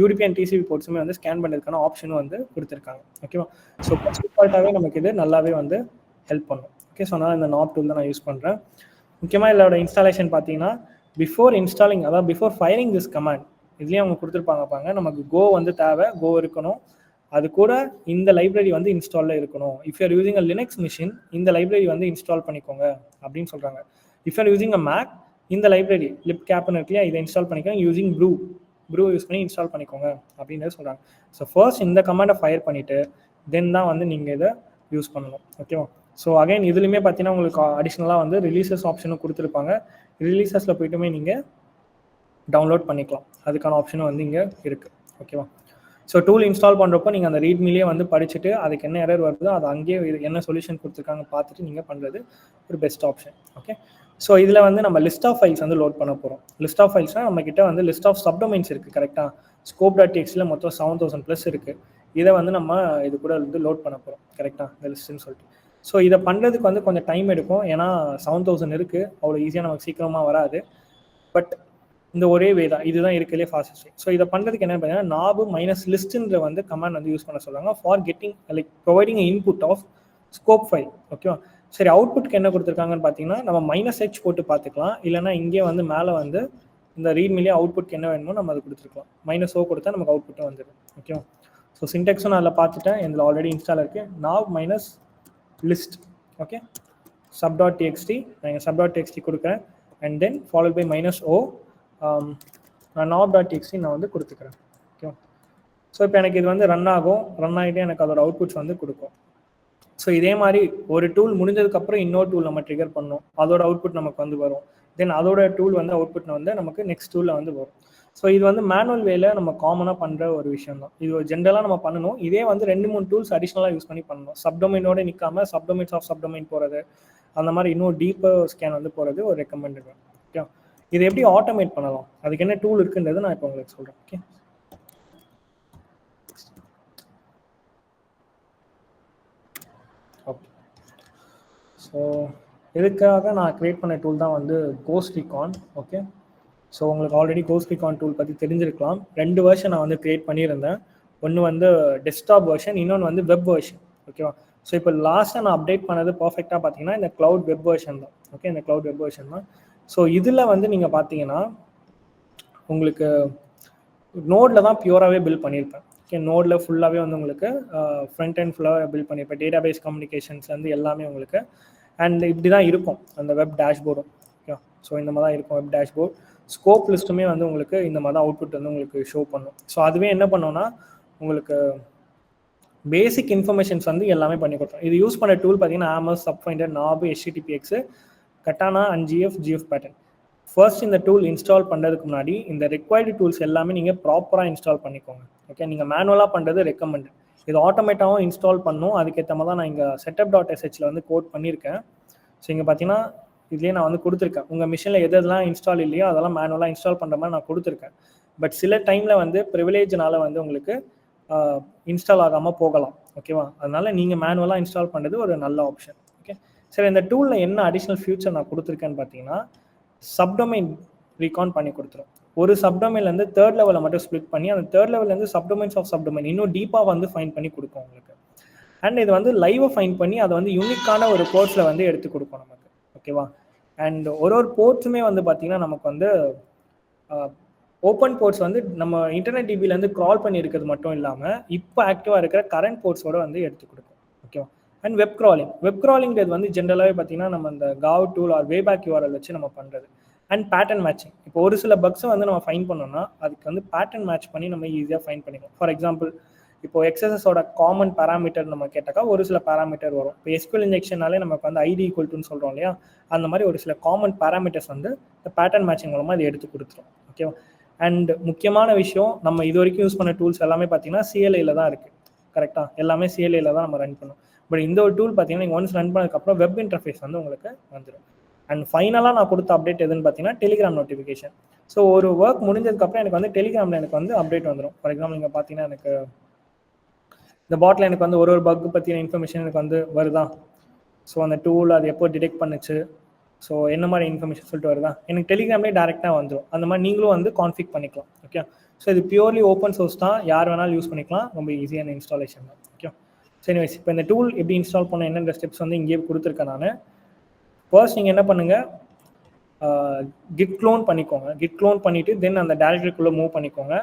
UDP and TCP போர்ட்ஸுமே வந்து ஸ்கேன் பண்ணுறதுக்கான ஆப்ஷனும் வந்து கொடுத்துருக்காங்க. ஓகேவா? ஸோ டிஃபால்ட்டாகவே நமக்கு இது நல்லாவே வந்து ஹெல்ப் பண்ணும். ஓகே, ஸோ நான் இந்த நாப் டூல் தான் நான் யூஸ் பண்ணுறேன். முக்கியமாக இதோட இன்ஸ்டாலேஷன் பார்த்தீங்கன்னா பிஃபோர் இன்ஸ்டாலிங், அதாவது பிஃபோர் ஃபயரிங் திஸ் கமாண்ட் இதுலேயும் அவங்க கொடுத்துருப்பாங்க. நமக்கு கோ வந்து தேவை, கோ இருக்கணும். அது கூட இந்த லைப்ரரி வந்து இன்ஸ்டாலில் இருக்கணும். If you're using a Linux machine இந்த லைப்ரரி வந்து இன்ஸ்டால் பண்ணிக்கோங்க அப்படின்னு சொல்கிறாங்க. If you're using a Mac இந்த லைப்ரரி லிப்கேப்னு இருக்குல்லையா, இதை இன்ஸ்டால் பண்ணிக்கோங்க. யூசிங் ப்ரூ யூஸ் பண்ணி இன்ஸ்டால் பண்ணிக்கோங்க அப்படின்றது சொல்கிறாங்க. ஸோ ஃபர்ஸ்ட் இந்த கமாண்டை ஃபயர் பண்ணிவிட்டு தென் தான் வந்து நீங்கள் இதை யூஸ் பண்ணணும். ஓகேவா? ஸோ அகைன் இதுலையுமே பார்த்தீங்கன்னா உங்களுக்கு அடிஷ்னலாக வந்து ரிலீசஸ் ஆப்ஷனும் கொடுத்துருப்பாங்க. ரிலீசஸில் போய்ட்டுமே நீங்கள் டவுன்லோட் பண்ணிக்கலாம். அதுக்கான ஆப்ஷனும் வந்து இங்கே இருக்குது. ஓகேவா? ஸோ டூல் இன்ஸ்டால் பண்ணுறப்போ நீங்கள் அந்த ரீட்மிலேயே வந்து படிச்சுட்டு அதுக்கு என்ன எரர் வருதோ அதை அங்கேயே என்ன சொல்யூஷன் கொடுத்துருக்காங்க பார்த்துட்டு நீங்கள் பண்ணுறது ஒரு பெஸ்ட் ஆப்ஷன். ஓகே, ஸோ இதில் வந்து நம்ம லிஸ்ட் ஆஃப் ஃபைல்ஸ் வந்து லோட் பண்ண போகிறோம். லிஸ்ட் ஆஃப் ஃபைல்ஸ்னால் நம்மக்கிட்ட வந்து லிஸ்ட் ஆஃப் சப்டொமைன்ஸ் இருக்குது. கரெக்டாக scope.txt மொத்தம் 7,000+ இருக்குது. இதை வந்து நம்ம இது கூட வந்து லோட் பண்ண போகிறோம். கரெக்டாக இந்த லிஸ்ட்டுன்னு சொல்லிட்டு. ஸோ இதை பண்ணுறதுக்கு வந்து கொஞ்சம் டைம் எடுக்கும். ஏன்னா 7,000 இருக்குது, அவ்வளோ ஈஸியாக நமக்கு சீக்கிரமாக வராது. பட் இந்த ஒரே வே தான், இதுதான் இருக்கிறதுலே ஃபாஸ்டஸ்ட். ஸோ இதை பண்ணுறதுக்கு என்ன பார்த்தீங்கன்னா நாபு -listன்ற வந்து கமாண்ட் வந்து யூஸ் பண்ண சொல்லுவாங்க for getting like providing input of scope file. ஓகேவா? சரி, அவுட்புட்க்கு என்ன கொடுத்துருக்காங்கன்னு பார்த்தீங்கன்னா நம்ம -h போட்டு பார்த்துக்கலாம். இல்லைனா இங்கே வந்து மேலே வந்து இந்த ரீட்மிலே அவுட்புட்க்கு என்ன வேணுமோ நம்ம அதை கொடுத்துருக்கலாம். -o கொடுத்தா நமக்கு அவுட்புட்டும் வந்துடும். ஓகேவா? ஸோ சின்டெக்ஸும் நான் அதில் பார்த்துட்டேன். இதில் ஆல்ரெடி இன்ஸ்டால் இருக்குது. நாப் -list. ஓகே, sub.txt நான் sub.txt கொடுக்குறேன். And then followed by -o நான் knob.txt நான் வந்து கொடுத்துக்கிறேன். ஓகே, ஸோ இப்போ எனக்கு இது வந்து ரன் ஆகிட்டே எனக்கு அதோட அவுட்புட்ஸ் வந்து கொடுக்கும். ஸோ இதே மாதிரி ஒரு டூல் முடிஞ்சதுக்கப்புறம் இன்னொரு டூல் நம்ம ட்ரிகர் பண்ணோம், அதோட அவுட்புட் நமக்கு வந்து வரும். தென் அதோட டூல் வந்து அவுட்புட் வந்து நமக்கு நெக்ஸ்ட் டூலில் வந்து வரும். ஸோ இது வந்து மேனுவல் வேல நம்ம காமனாக பண்ணுற ஒரு விஷயம் தான். இது ஜென்ரலாக நம்ம பண்ணணும். இதே வந்து 2-3 டூல்ஸ் அடிஷ்னலாக யூஸ் பண்ணி பண்ணணும். சப்டொமைனோட நிற்காமல் சப்டொமைன்ஸ் ஆஃப் சப்டொமைன் போகிறது, அந்த மாதிரி இன்னும் டீப்பர் ஸ்கேன் வந்து போகிறது ஒரு ரெக்கமெண்டட். ஓகே, இதை எப்படி ஆட்டோமேட் பண்ணலாம், அதுக்கு என்ன டூல் இருக்குன்றது நான் இப்போ உங்களுக்கு சொல்கிறேன். Okay, okay. ஸோ இதுக்காக நான் க்ரியேட் பண்ண டூல் தான் வந்து கோஸ்ட் ரீகான். ஓகே, ஸோ உங்களுக்கு ஆல்ரெடி கோஸ்ட் ரீகான் டூல் பற்றி தெரிஞ்சிருக்கலாம். 2 வெர்ஷன் நான் வந்து க்ரியேட் பண்ணியிருந்தேன். ஒன்று வந்து டெஸ்க்டாப் வெர்ஷன், இன்னொன்று வந்து வெப் வெர்ஷன். ஓகேவா? ஸோ இப்போ லாஸ்ட்டாக நான் அப்டேட் பண்ணது பர்ஃபெக்டாக பார்த்தீங்கன்னா இந்த க்ளவுட் வெப் வெர்ஷன் தான். ஓகே, இந்த க்ளவுட் வெப் வெர்ஷன் தான். ஸோ இதில் வந்து நீங்கள் பார்த்தீங்கன்னா உங்களுக்கு நோடில் தான் பியூராகவே பில்ட் பண்ணியிருப்பேன். ஓகே, நோடில் ஃபுல்லாகவே வந்து உங்களுக்கு ஃப்ரண்ட் அண்ட் ஃபுல்லாக பில்ட் பண்ணியிருப்பேன். டேட்டா பேஸ் கம்யூனிகேஷன்ஸ்லேருந்து எல்லாமே உங்களுக்கு. அண்ட் இப்படி தான் இருக்கும் அந்த வெப் டேஷ்போர்டும். ஓகே, ஸோ இந்த மாதிரி தான் இருக்கும் வெப் டேஷ்போர்ட். ஸ்கோப் லிஸ்ட்டுமே வந்து உங்களுக்கு இந்த மாதிரி தான் அவுட்புட் வந்து உங்களுக்கு ஷோ பண்ணும். ஸோ அதுவே என்ன பண்ணோன்னா உங்களுக்கு பேசிக் இன்ஃபர்மேஷன்ஸ் வந்து எல்லாமே பண்ணி கொடுத்துரும். இது யூஸ் பண்ண டூல் பார்த்தீங்கன்னா Amass, Subfinder, Naabu, HTTPX, Katana and GF pattern. First இந்த டூல் இன்ஸ்டால் பண்ணுறதுக்கு முன்னாடி இந்த ரெக்வயர்டு டூல்ஸ் எல்லாமே நீங்கள் ப்ராப்பராக இன்ஸ்டால் பண்ணிக்கோங்க. ஓகே, நீங்கள் மேனுவலாக பண்ணுறது ரெக்கமெண்ட். இது ஆட்டோமேட்டாகவும் இன்ஸ்டால் பண்ணும். அதுக்கேற்ற மாதிரி தான் நான் இங்கே setup.sh வந்து கோட் பண்ணியிருக்கேன். ஸோ இங்கே பார்த்தீங்கன்னா இதுலேயே நான் வந்து கொடுத்துருக்கேன். உங்கள் மிஷினில் எதெல்லாம் இன்ஸ்டால் இல்லையோ அதெல்லாம் மேனுவலாக இன்ஸ்டால் பண்ணுற மாதிரி நான் கொடுத்துருக்கேன். பட் சில டைமில் வந்து ப்ரிவிலேஜ்னால வந்து உங்களுக்கு இன்ஸ்டால் ஆகாமல் போகலாம். ஓகேவா, அதனால நீங்கள் மேனுவலாக இன்ஸ்டால் பண்ணுறது ஒரு நல்ல ஆப்ஷன். ஓகே, சரி, இந்த டூலில் என்ன அடிஷ்னல் ஃபியூச்சர் நான் கொடுத்துருக்கேன்னு பார்த்தீங்கன்னா சப்டொமைன் ரீகான் பண்ணி கொடுத்துரும். ஒரு சப்டொமைன்லேருந்து தேர்ட் லெவலில் மட்டும் ஸ்ப்ளிட் பண்ணி அந்த தேர்ட் லெவல்லேருந்து சப்டொமைன்ஸ் ஆஃப் சப்டொமைன் இன்னும் டீப்பாக வந்து ஃபைன் பண்ணி கொடுக்கும் உங்களுக்கு. அண்ட் இது வந்து லைவை ஃபைன் பண்ணி அதை வந்து யூனிக்கான ஒரு போர்ட்ஸில் வந்து எடுத்து கொடுக்கும் நமக்கு. ஓகேவா, அண்ட் ஒரு போர்ட்ஸுமே வந்து பார்த்தீங்கன்னா நமக்கு வந்து ஓப்பன் போர்ட்ஸ் வந்து நம்ம இன்டர்நெட் டிபிலேருந்து க்ரால் பண்ணி இருக்கிறது மட்டும் இல்லாமல் இப்போ ஆக்டிவாக இருக்கிற கரண்ட் போர்ட்ஸோட வந்து எடுத்து கொடுக்கும். ஓகேவா, அண்ட் வெப் க்ராலிங்கிறது வந்து ஜென்ரலாகவே பார்த்தீங்கன்னா நம்ம இந்த காவ் டூல் ஆர் வேபேக் URL வச்சு நம்ம பண்ணுறது. அண்ட் பேட்டர்ன் மேட்சிங், இப்போ ஒரு சில பக்ஸை வந்து நம்ம ஃபைன் பண்ணோம்னா அதுக்கு வந்து பேட்டர்ன் மேட்ச் பண்ணி நம்ம ஈஸியாக ஃபைன் பண்ணிக்கலாம். ஃபார் எக்ஸாம்பிள் இப்போ XSSோட காமன் பேராமீட்டர் நம்ம கேட்டாக்கா ஒரு சில பேராமீட்டர் வரும். இப்போ SQL இன்ஜெக்ஷனாலே நமக்கு வந்து ID = சொல்கிறோம் இல்லையா, அந்த மாதிரி ஒரு சில காமன் பேராமீட்டர்ஸ் வந்து இந்த பேட்டர்ன் மேட்சிங் மூலமாக இது எடுத்து கொடுத்துரும். ஓகேவா, அண்ட் முக்கியமான விஷயம், நம்ம இது வரைக்கும் யூஸ் பண்ண டூல்ஸ் எல்லாமே பார்த்தீங்கன்னா CLI தான் இருக்குது. கரெக்டாக, எல்லாமே CLI தான் நம்ம ரன் பண்ணோம். பட் இந்த ஒரு டூல் பார்த்தீங்கன்னா நீங்கள் ஒன்ஸ் ரன் பண்ணதுக்கப்புறம் வெப் இன்டர்ஃபேஸ் வந்து உங்களுக்கு வந்துடும். அண்ட் ஃபைனலாக நான் கொடுத்த அப்டேட் எதுன்னு பார்த்தீங்கன்னா டெலிகிராம் நோட்டிஃபிகேஷன். ஸோ ஒரு ஒர்க் முடிஞ்சதுக்கப்புறம் எனக்கு வந்து டெலிகிராமில் எனக்கு வந்து அப்டேட் வந்துடும். ஃபார் எக்ஸாம்பிள் நீங்கள் பார்த்தீங்கன்னா எனக்கு இந்த பாட்டில் எனக்கு வந்து ஒரு பக் பற்றின இன்ஃபர்மேஷன் எனக்கு வந்து வருதா, ஸோ அந்த டூல் அது எப்போ டிடெக்ட் பண்ணுச்சு, ஸோ என்ன மாதிரி இன்ஃபர்மேஷன் சொல்லிட்டு வருதா, எனக்கு டெலிகிராம்லேயே டேரெக்டாக வந்துடும். அந்த மாதிரி நீங்களும் வந்து கான்ஃபிக் பண்ணிக்கலாம். ஓகே, ஸோ இது பியூர்லி ஓப்பன் சோர்ஸ் தான், யார் வேணாலும் யூஸ் பண்ணிக்கலாம், ரொம்ப ஈஸியான இன்ஸ்டாலேஷன் தான். ஓகே, ஸோ எனிவேஸ் இப்போ இந்த டூல் எப்படி இன்ஸ்டால் பண்ண என்னென்ன ஸ்டெப்ஸ் வந்து இங்கேயே கொடுத்துருக்கேன் நான். ஃபர்ஸ்ட் நீங்கள் என்ன பண்ணுங்கள், கிட் க்ளோன் பண்ணிக்கோங்க. கிட் க்ளோன் பண்ணிவிட்டு தென் அந்த டேரக்டரிக்குள்ளே மூவ் பண்ணிக்கோங்க.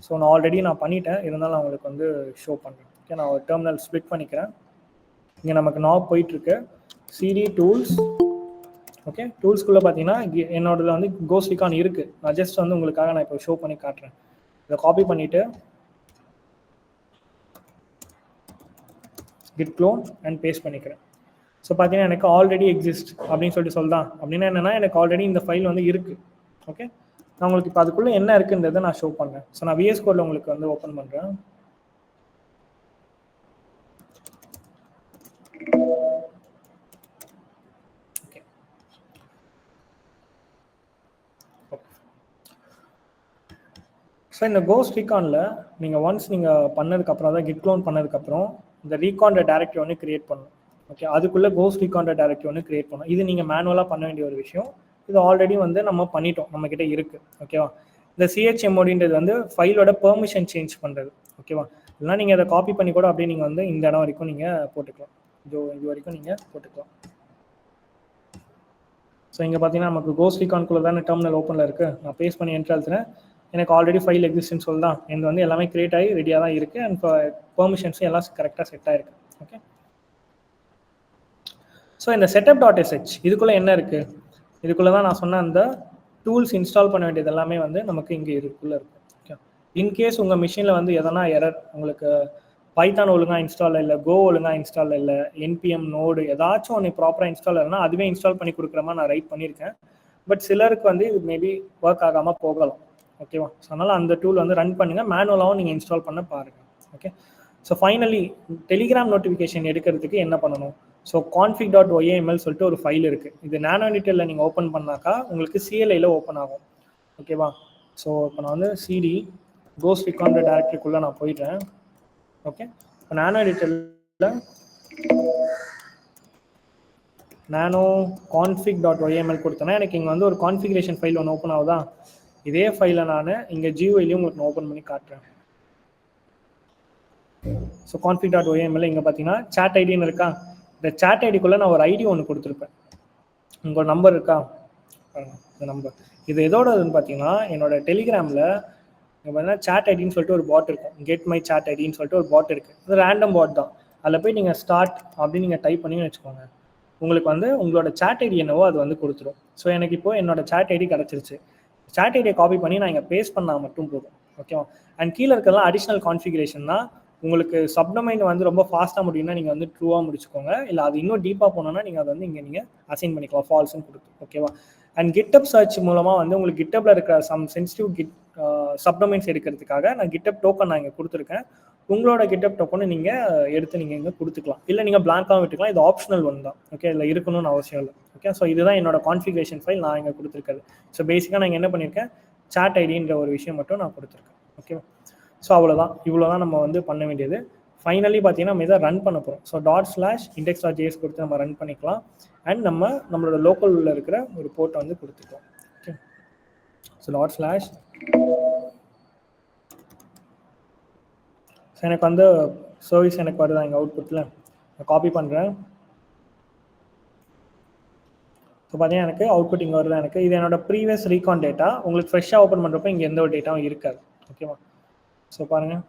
ஸோ நான் ஆல்ரெடி பண்ணிட்டேன், இருந்தாலும் அவங்களுக்கு வந்து ஷோ பண்ணுறேன். ஓகே, நான் ஒரு டெர்மினல் ஸ்ப்ளிட் பண்ணிக்கிறேன். இங்கே நமக்கு நாப் போயிட்டுருக்கு CD டூல்ஸ். ஓகே, டூல்ஸ்குள்ளே பார்த்தீங்கன்னா என்னோடது வந்து கோஸ்ட் ரீகான் இருக்குது. நான் ஜஸ்ட் வந்து உங்களுக்காக நான் இப்போ ஷோ பண்ணி காட்டுறேன். இதை காப்பி பண்ணிவிட்டு கிட் க்ளோன் அண்ட் பேஸ்ட் பண்ணிக்கிறேன். ஸோ பார்த்தீங்கன்னா எனக்கு ஆல்ரெடி எக்ஸிஸ்ட் அப்படின்னு சொல்லிட்டு சொல்லுதான். அப்படின்னா என்னென்னா எனக்கு ஆல்ரெடி இந்த ஃபைல் வந்து இருக்குது. ஓகே, நான் உங்களுக்கு இப்போ அதுக்குள்ளே என்ன இருக்குன்றதை நான் ஷோ பண்ணுறேன். ஸோ நான் VS Code உங்களுக்கு வந்து ஓப்பன் பண்ணுறேன். ஓகே, ஸோ இந்த கோஸ்ட் ரீகானில் நீங்கள் ஒன்ஸ் நீங்கள் பண்ணதுக்கப்புறம் தான் கிட் க்ளோன் பண்ணதுக்கப்புறம் இந்த ரீகான் டைரக்டரி ஒன்று கிரியேட் பண்ணணும். ஓகே, அதுக்குள்ளே கோஸ்ட் ரீகான் டைரக்டரி ஒன்று கிரியேட் பண்ணணும். இது நீங்கள் மேனுவலாக பண்ண வேண்டிய ஒரு விஷயம். இது ஆல்ரெடி வந்து நம்ம பண்ணிட்டோம், நம்மக்கிட்ட இருக்குது. ஓகேவா, இந்த CHMODன்றது வந்து ஃபைலோட பெர்மிஷன் சேஞ்ச் பண்ணுறது. ஓகேவா, இல்லைனா நீங்கள் அதை காப்பி பண்ணி கூட அப்படியே நீங்கள் வந்து இந்த இடம் வரைக்கும் நீங்கள் போட்டுக்கலாம். இது வரைக்கும் நீங்கள் போட்டுக்கலாம். ஸோ இங்கே பார்த்தீங்கன்னா நமக்கு கோஸ்ட் ரீகான்குள்ளே தானே டெர்மினல் ஓப்பனில் இருக்குது. நான் பேஸ்ட் பண்ணி என்ட்ரு அழுத்துறேன். எனக்கு ஆல்ரெடி ஃபைல் எக்ஸிஸ்ட்னு சொல்லலாம். எனக்கு வந்து எல்லாமே கிரியேட் ஆகி ரெடியாக தான் இருக்குது. அண்ட் பெர்மிஷன்ஸும் எல்லாம் கரெக்டாக செட் ஆகிருக்கு. ஓகே, ஸோ இந்த setup.sh இதுக்குள்ளே என்ன இருக்குது, இதுக்குள்ளே தான் நான் சொன்ன அந்த டூல்ஸ் இன்ஸ்டால் பண்ண வேண்டியது எல்லாமே வந்து நமக்கு இங்கே இதுக்குள்ளே இருக்கும். ஓகே, இன்கேஸ் உங்கள் மிஷினில் வந்து எதனா எரர், உங்களுக்கு பைத்தான் ஒழுங்காக இன்ஸ்டால் இல்லை, கோ ஒழுங்காக இன்ஸ்டால் இல்லை, NPM நோடு ஏதாச்சும் ஒன்று ப்ராப்பராக இன்ஸ்டால் இல்லைனா அதுவே இன்ஸ்டால் பண்ணி கொடுக்குற மாதிரி நான் ரைட் பண்ணியிருக்கேன். பட் சிலருக்கு வந்து இது மேபி ஒர்க் ஆகாமல் போகலாம். ஓகேவா, ஸோ அதனால் அந்த டூல் வந்து ரன் பண்ணுங்கள், மேனுவலாகவும் நீங்கள் இன்ஸ்டால் பண்ண பாருங்கள். Okay, so finally Telegram notification எடுக்கிறதுக்கு என்ன பண்ணணும், ஸோ config.yml சொல்லிட்டு ஒரு ஃபைல் இருக்குது. இது நானோ எடிட்டரில் நீங்கள் ஓப்பன் பண்ணாக்கா உங்களுக்கு CLIயில் ஓப்பன் ஆகும். ஓகேவா, ஸோ இப்போ நான் வந்து CD கோஸ்ட் ரீகான் டைரக்டரிக்குள்ளே நான் போயிட்டேன். ஓகே, இப்போ நானோ எடிட்டரில் நானோ config.yml கொடுத்தேன்னா எனக்கு இங்கே வந்து ஒரு கான்ஃபிகரேஷன் ஃபைல் ஒன்று ஓப்பன் ஆகுதா. இதே ஃபைலை நான் இங்கே GUIலையும் உங்களுக்கு நான் ஓப்பன் பண்ணி காட்டுறேன். ஸோ config.yml இங்கே பார்த்தீங்கன்னா chat ஐடின்னு இருக்கா. இந்த chat ஐடிக்குள்ளே நான் ஒரு ஐடி ஒன்று கொடுத்துருப்பேன். உங்கள் நம்பர் இருக்கா, இந்த நம்பர் இது எதோடதுன்னு பார்த்தீங்கன்னா என்னோட டெலிகிராமில் பார்த்தீங்கன்னா chat ஐடின்னு சொல்லிட்டு ஒரு பாட் இருக்கும். கெட் மை chat ஐடின்னு சொல்லிட்டு ஒரு பாட் இருக்குது. இது ரேண்டம் பாட் தான். அதில் போய் நீங்கள் ஸ்டார்ட் அப்படின்னு நீங்கள் டைப் பண்ணிங்கன்னு வச்சுக்கோங்க, உங்களுக்கு வந்து உங்களோட chat ஐடி என்னவோ அது வந்து கொடுத்துரும். ஸோ எனக்கு இப்போது என்னோட chat ஐடி கிடச்சிருச்சு. chat ஐடியை காப்பி பண்ணி நான் இங்கே பேஸ்ட் பண்ணால் மட்டும் போதும். ஓகேவா, அண்ட் கீழே இருக்கிறதெல்லாம் அடிஷ்னல் கான்ஃபிகரேஷன் தான். உங்களுக்கு சப்டொமைன் வந்து ரொம்ப ஃபாஸ்ட்டாக முடியும்னா நீங்கள் வந்து ட்ரூவாக முடிச்சுக்கோங்க. இல்லை அது இன்னும் டீப்பாக போனோம்னா நீங்கள் அதை வந்து இங்கே நீங்கள் அசைன் பண்ணிக்கலாம் ஃபால்ஸ்ன்னு கொடுத்து. ஓகேவா? அண்ட் கிட்டப் சர்ச் மூலமாக வந்து உங்களுக்கு கிட்டப்பில் இருக்கிற சம் சென்சிட்டிவ் சப்டொமைன்ஸ் எடுக்கிறதுக்காக நான் கிட்டப் டோக்கன் நான் இங்கே கொடுத்துருக்கேன். உங்களோட கிட்டப் டோக்கனை நீங்கள் எடுத்து நீங்கள் இங்கே கொடுத்துக்கலாம். இல்லை நீங்கள் பிளாங்காகவும் விட்டுக்கலாம். இது ஆப்ஷனல் ஒன் தான். ஓகே, இல்லை இருக்கணும்னு அவசியம் இல்லை. ஓகே, ஸோ இதுதான் என்னோட கான்ஃபிகரேஷன் ஃபைல் நான் இங்கே கொடுத்துருக்காது. ஸோ பேசிக்காக நான் என்ன பண்ணியிருக்கேன், சாட் ஐடின்ற ஒரு விஷயம் மட்டும் நான் கொடுத்துருக்கேன். ஓகேவா? ஸோ அவ்வளோதான், இவ்வளோ தான் நம்ம வந்து பண்ண வேண்டியது. ஃபைனலி பார்த்தீங்கன்னா நம்ம இதை ரன் பண்ண போகிறோம். ஸோ ./index.js கொடுத்து நம்ம ரன் பண்ணிக்கலாம். அண்ட் நம்மளோட லோக்கலில் இருக்கிற ஒரு போர்ட்டை வந்து கொடுத்துக்கலாம். ஓகே, ஸோ ஸோ எனக்கு வந்து சர்வீஸ் எனக்கு வருதா எங்கள் அவுட்புட்டில், நான் காப்பி பண்ணுறேன். ஸோ பார்த்தீங்கன்னா எனக்கு அவுட்புட் இங்கே வருதா எனக்கு. இது என்னோட ப்ரீவியஸ் ரீகான் டேட்டா. உங்களுக்கு ஃப்ரெஷ்ஷாக ஓப்பன் பண்ணுறப்போ இங்கே எந்த ஒரு டேட்டாவும் இருக்காது. ஓகேவா? ஸோ பாருங்கள்,